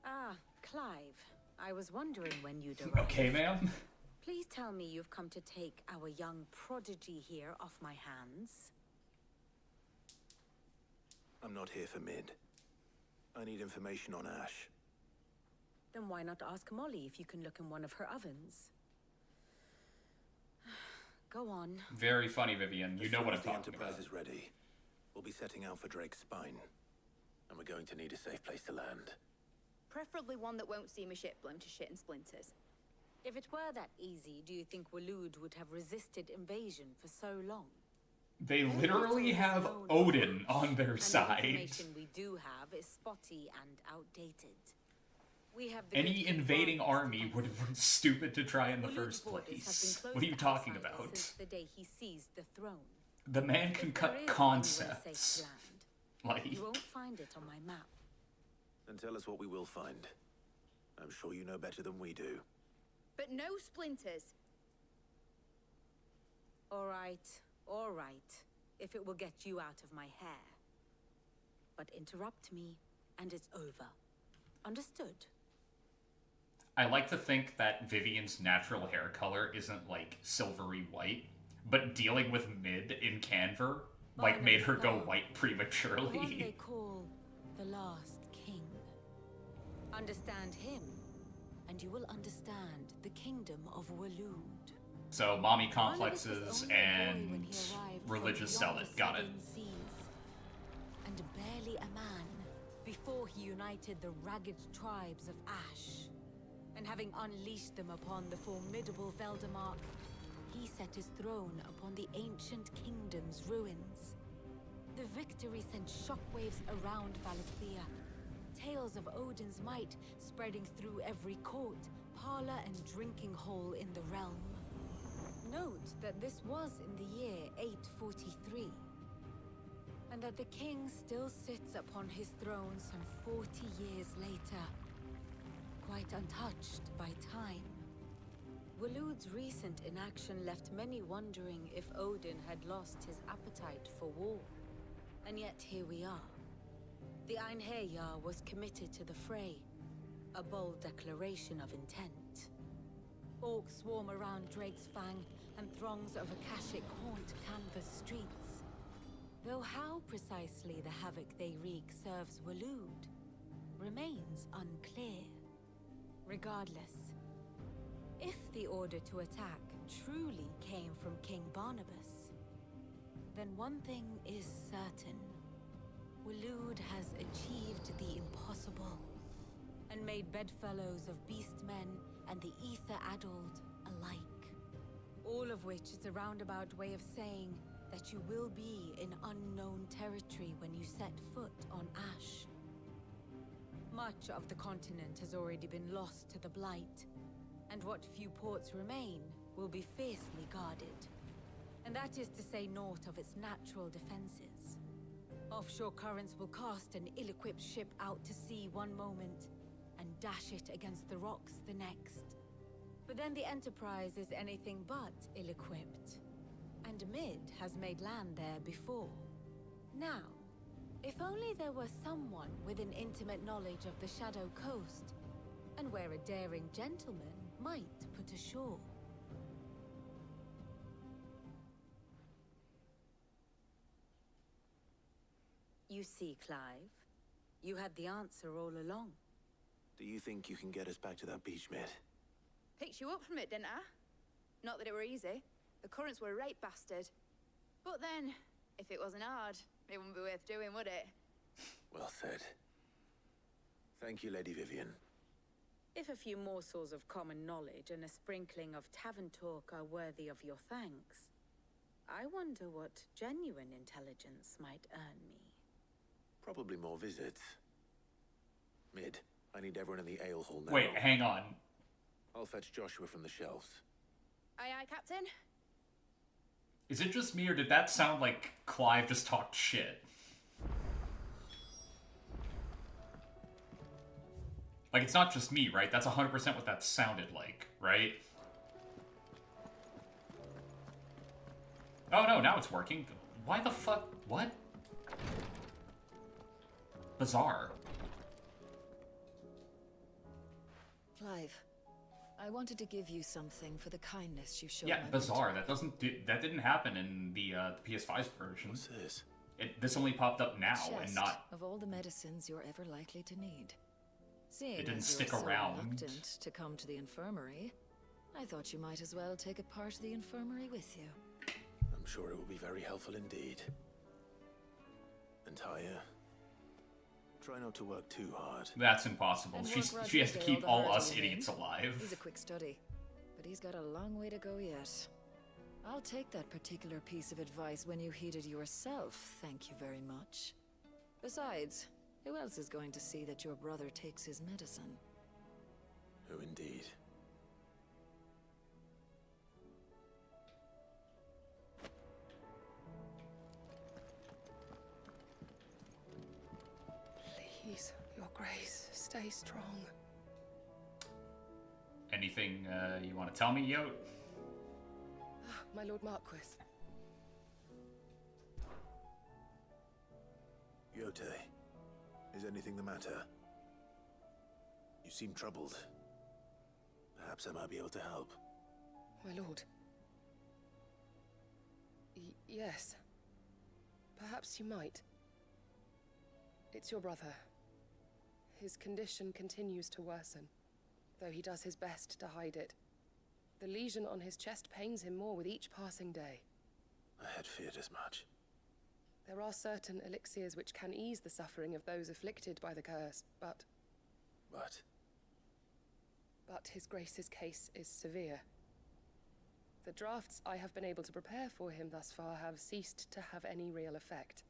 Ah, Clive. I was wondering when you'd arrive. Okay, ma'am. Please tell me you've come to take our young prodigy here off my hands. I'm not here for Mid. I need information on Ash. Then why not ask Molly if you can look in one of her ovens? Go on. Very funny, Vivian. You know what I'm talking Enterprise about. is ready. We'll be setting out for Drake's Spine. And we're going to need a safe place to land. Preferably one that won't see my ship blown to shit and splinters. If it were that easy, do you think Waloed would have resisted invasion for so long? They literally have Odin on their And side. the information we do have is spotty and outdated. We have the Any good invading advantage army would have been stupid to try in the Waloed's first borders have been place. closed What are you to talking outsiders about? Since the day he seized the throne. The man can If cut there is concepts. anywhere safe to land, Like, you won't find it on my map. Then tell us what we will find. I'm sure you know better than we do. But no splinters. All right, if it will get you out of my hair. But interrupt me, and it's over. Understood? I like to think that Vivian's natural hair color isn't like silvery white, but dealing with Mid in Canver like made her go white The one they prematurely. call the last king. Understand him, and you will understand the kingdom of Waloed. So mommy Barnabas was complexes only a boy and when he arrived from religious beyond zealot. the Got it. southern seas, and barely a man before he united the ragged tribes of Ash. And having unleashed them upon the formidable Veldemark, he set his throne upon the ancient kingdom's ruins. The victory sent shockwaves around Valisthea, tales of Odin's might spreading through every court, parlor, and drinking hole in the realm. Note that this was in the year 843, and that the king still sits upon his throne some 40 years later, quite untouched by time. Waloed's recent inaction left many wondering if Odin had lost his appetite for war. And yet here we are. The Einherjar was committed to the fray, a bold declaration of intent. Orcs swarm around Drake's Fang, and throngs of Akashic haunt Canvas streets. Though how precisely the havoc they wreak serves Waloed remains unclear. Regardless, if the order to attack truly came from King Barnabas, then one thing is certain. Waloed has achieved the impossible, and made bedfellows of beastmen and the ether-addled alike. All of which is a roundabout way of saying that you will be in unknown territory when you set foot on Ash. Much of the continent has already been lost to the Blight, and what few ports remain will be fiercely guarded. And that is to say naught of its natural defenses. Offshore currents will cast an ill-equipped ship out to sea one moment, and dash it against the rocks the next. But then the Enterprise is anything but ill-equipped. And Mid has made land there before. Now, if only there were someone with an intimate knowledge of the Shadow Coast, and where a daring gentleman might put ashore. You see, Clive, you had the answer all along. Do you think you can get us back to that beach, Mid? Picked you up from it, didn't I? Not that it were easy. The currents were right bastard. But then, if it wasn't hard, it wouldn't be worth doing, would it? Well said. Thank you, Lady Vivian. If a few morsels of common knowledge and a sprinkling of tavern talk are worthy of your thanks, I wonder what genuine intelligence might earn me. Probably more visits. Mid, I need everyone in the ale hall now. Wait, hang on. I'll fetch Joshua from the shelves. Aye, aye, Captain. Is it just me, or did that sound like Clive just talked shit? Like, it's not just me, right? That's 100% what that sounded like, right? Oh no, now it's working. Why the fuck? What? Bizarre. Clive, I wanted to give you something for the kindness you showed. Yeah, bizarre. That didn't happen in the PS5 version. What's this? This only popped up now, Chest and not. of all the medicines you're ever likely to need. Seeing It didn't as stick you're so around. reluctant to come to the infirmary, I thought you might as well take a part of the infirmary with you. I'm sure it will be very helpful indeed. And Taya, try not to work too hard. That's impossible. And She has to work keep gradually all the us harder you idiots win. alive. He's a quick study, but he's got a long way to go yet. I'll take that particular piece of advice when you heed it yourself, thank you very much. Besides, who else is going to see that your brother takes his medicine? Who indeed? Please, Your Grace, stay strong. Anything you want to tell me, Yote? My Lord Marquis. Yote, is anything the matter? You seem troubled. Perhaps I might be able to help. My lord. Yes. Perhaps you might. It's your brother. His condition continues to worsen, though he does his best to hide it. The lesion on his chest pains him more with each passing day. I had feared as much. There are certain elixirs which can ease the suffering of those afflicted by the curse, but his Grace's case is severe. The drafts I have been able to prepare for him thus far have ceased to have any real effect.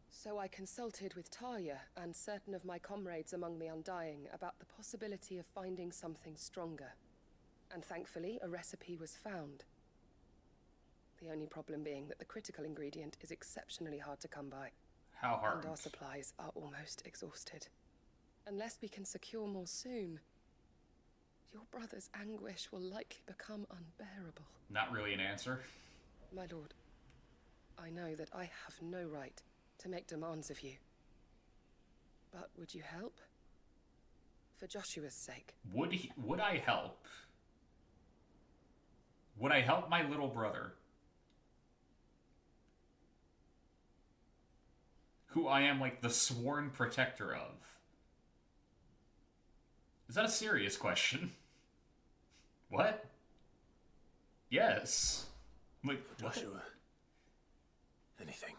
So I consulted with Talia and certain of my comrades among the Undying about the possibility of finding something stronger. And thankfully, a recipe was found. The only problem being that the critical ingredient is exceptionally hard to come by. How hard? And our supplies are almost exhausted. Unless we can secure more soon, your brother's anguish will likely become unbearable. Not really an answer. My lord, I know that I have no right to make demands of you. But would you help? For Joshua's sake. Would I help? Would I help my little brother? Who I am like the sworn protector of? Is that a serious question? What? Yes. Like, what? Joshua. Anything.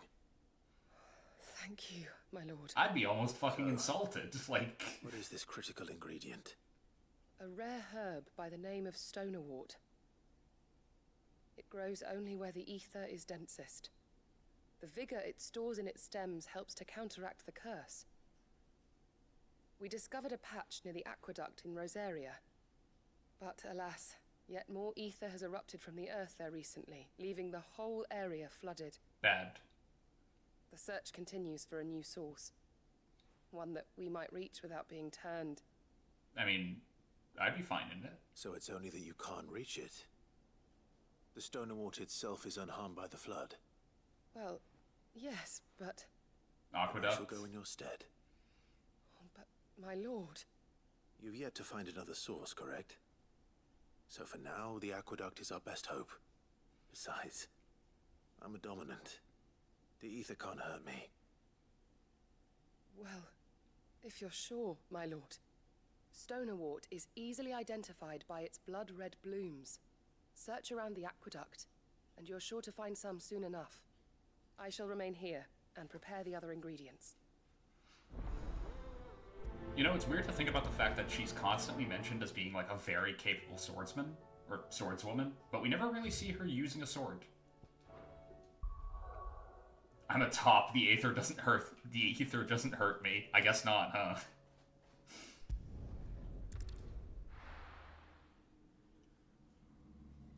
Thank you, my lord. I'd be almost fucking insulted. Like, what is this critical ingredient? A rare herb by the name of stonerwort. It grows only where the ether is densest, The vigor it stores in its stems helps to counteract the curse. We discovered a patch near the aqueduct in Rosaria. But alas, yet more ether has erupted from the earth there recently, leaving the whole area flooded. Bad. The search continues for a new source. One that we might reach without being turned. I mean, I'd be finding it. So it's only that you can't reach it. The Stonewort itself is unharmed by the flood. Well, yes, but... Aqueduct. I shall go in your stead. Oh, but, my lord... You've yet to find another source, correct? So for now, the aqueduct is our best hope. Besides, I'm a dominant. The ether can't hurt me. Well, if you're sure, my lord. Stonewort is easily identified by its blood-red blooms. Search around the aqueduct, and you're sure to find some soon enough. I shall remain here and prepare the other ingredients. You know, it's weird to think about the fact that she's constantly mentioned as being like a very capable swordsman, or swordswoman, but we never really see her using a sword. I'm a top, the ether doesn't hurt me. I guess not, huh?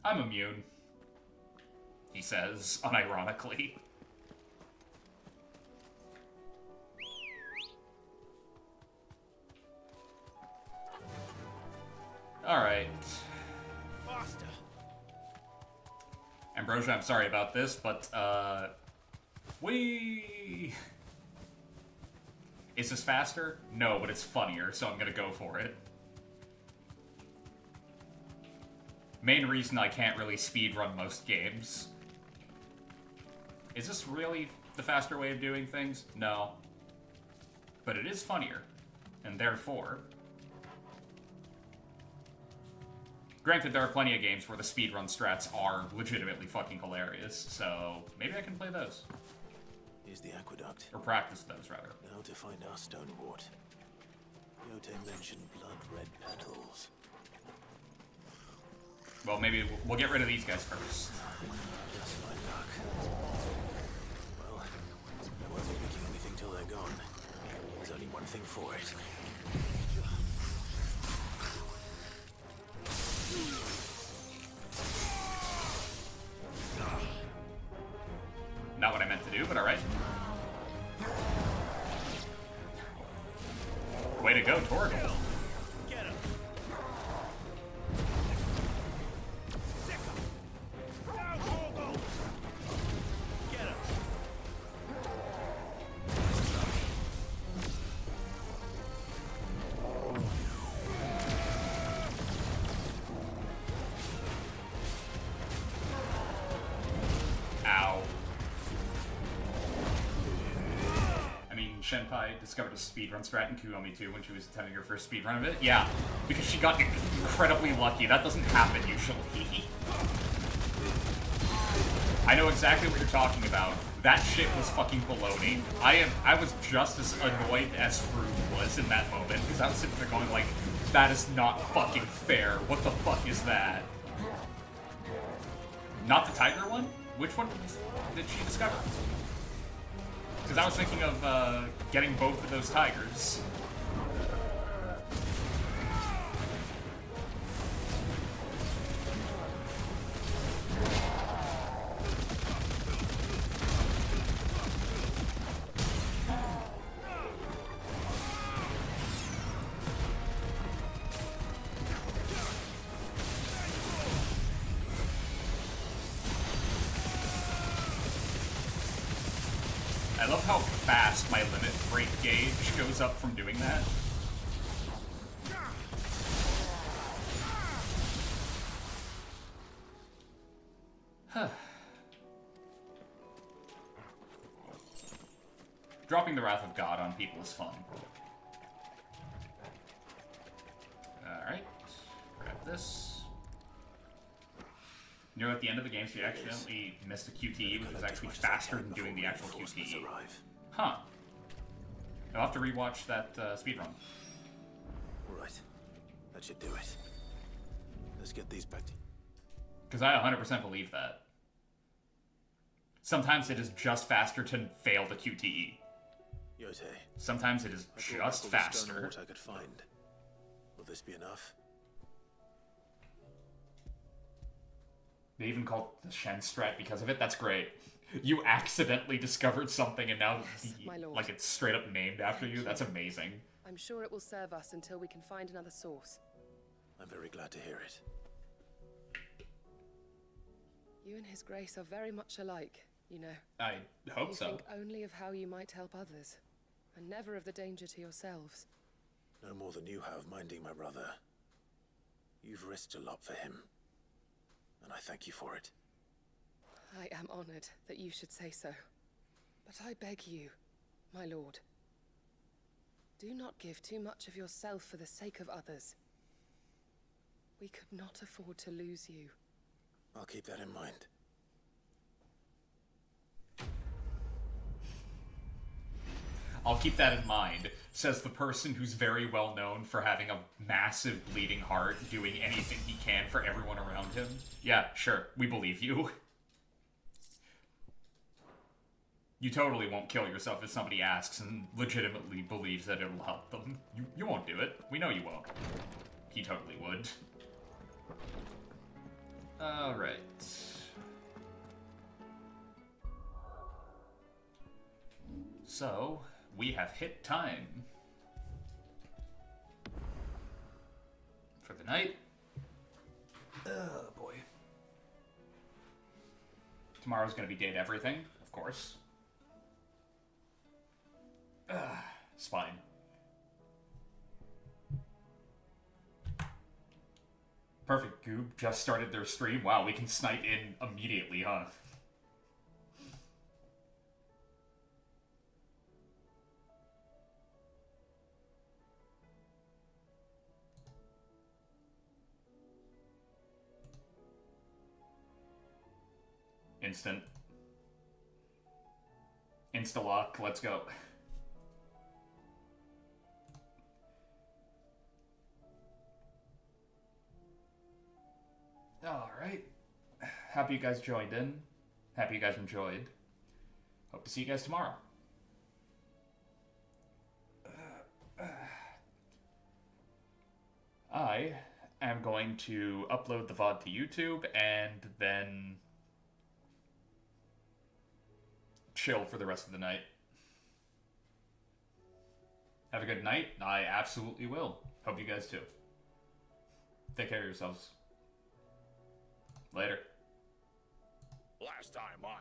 I'm immune, he says, unironically. Alright. Faster. Ambrosia, I'm sorry about this, but, Is this faster? No, but it's funnier, so I'm gonna go for it. Main reason I can't really speedrun most games. Is this really the faster way of doing things? No. But it is funnier, and therefore... Granted, there are plenty of games where the speedrun strats are legitimately fucking hilarious, so maybe I can play those. Here's the aqueduct. Or practice those, rather. Now to find our Stonewort. Yote mentioned blood-red petals. Well, maybe we'll get rid of these guys first. Just my luck. Well, I won't be picking anything till they're gone. There's only one thing for it. Not what I meant to do, but alright. Way to go, Torgal. Get him. Get him. Ow. I mean, Shenpai discovered a speedrun strat in Kuomi 2 when she was attempting her first speedrun of it. Yeah, because she got incredibly lucky. That doesn't happen usually. I know exactly what you're talking about. That shit was fucking baloney. I was just as annoyed as Fruit was in that moment, because I was sitting there going like, that is not fucking fair. What the fuck is that? Not the tiger one? Which one did she discover? Because I was thinking of getting both of those tigers. I love how fast my limit break gauge goes up from doing that. Huh. Dropping the Wrath of God on people is fun. Alright. Grab this. You know, at the end of the game, she accidentally missed a QTE, which was actually faster than doing the actual QTE. Huh. I'll have to rewatch that speedrun. Alright. That should do it. Let's get these back to... Because I 100% believe that. Sometimes it is just faster to fail the QTE. Yote. Sometimes it is I brought just back all the stone faster. and water I could find. Will this be enough? They even called it the Shen strat because of it. That's great. You accidentally discovered something and now my lord. like it's straight up named after you. That's amazing. I'm sure it will serve us until we can find another source. I'm very glad to hear it. You and His Grace are very much alike, you know. I hope so. You think only of how you might help others, and never of the danger to yourselves. No more than you have minding my brother. You've risked a lot for him, and I thank you for it. I am honored that you should say so. But I beg you, my lord, do not give too much of yourself for the sake of others. We could not afford to lose you. I'll keep that in mind. I'll keep that in mind, says the person who's very well known for having a massive bleeding heart, doing anything he can for everyone around him. Yeah, sure, we believe you. You totally won't kill yourself if somebody asks and legitimately believes that it'll help them. You won't do it. We know you won't. He totally would. Alright. So, we have hit time for the night. Oh boy. Tomorrow's gonna be date everything, of course. Spine. Perfect. Goob just started their stream. Wow, we can snipe in immediately, huh? Instant. Insta-lock. Let's go. Alright. Happy you guys joined in. Happy you guys enjoyed. Hope to see you guys tomorrow. I am going to upload the VOD to YouTube and then chill for the rest of the night. Have a good night. I absolutely will. Hope you guys too. Take care of yourselves. Later. Last time on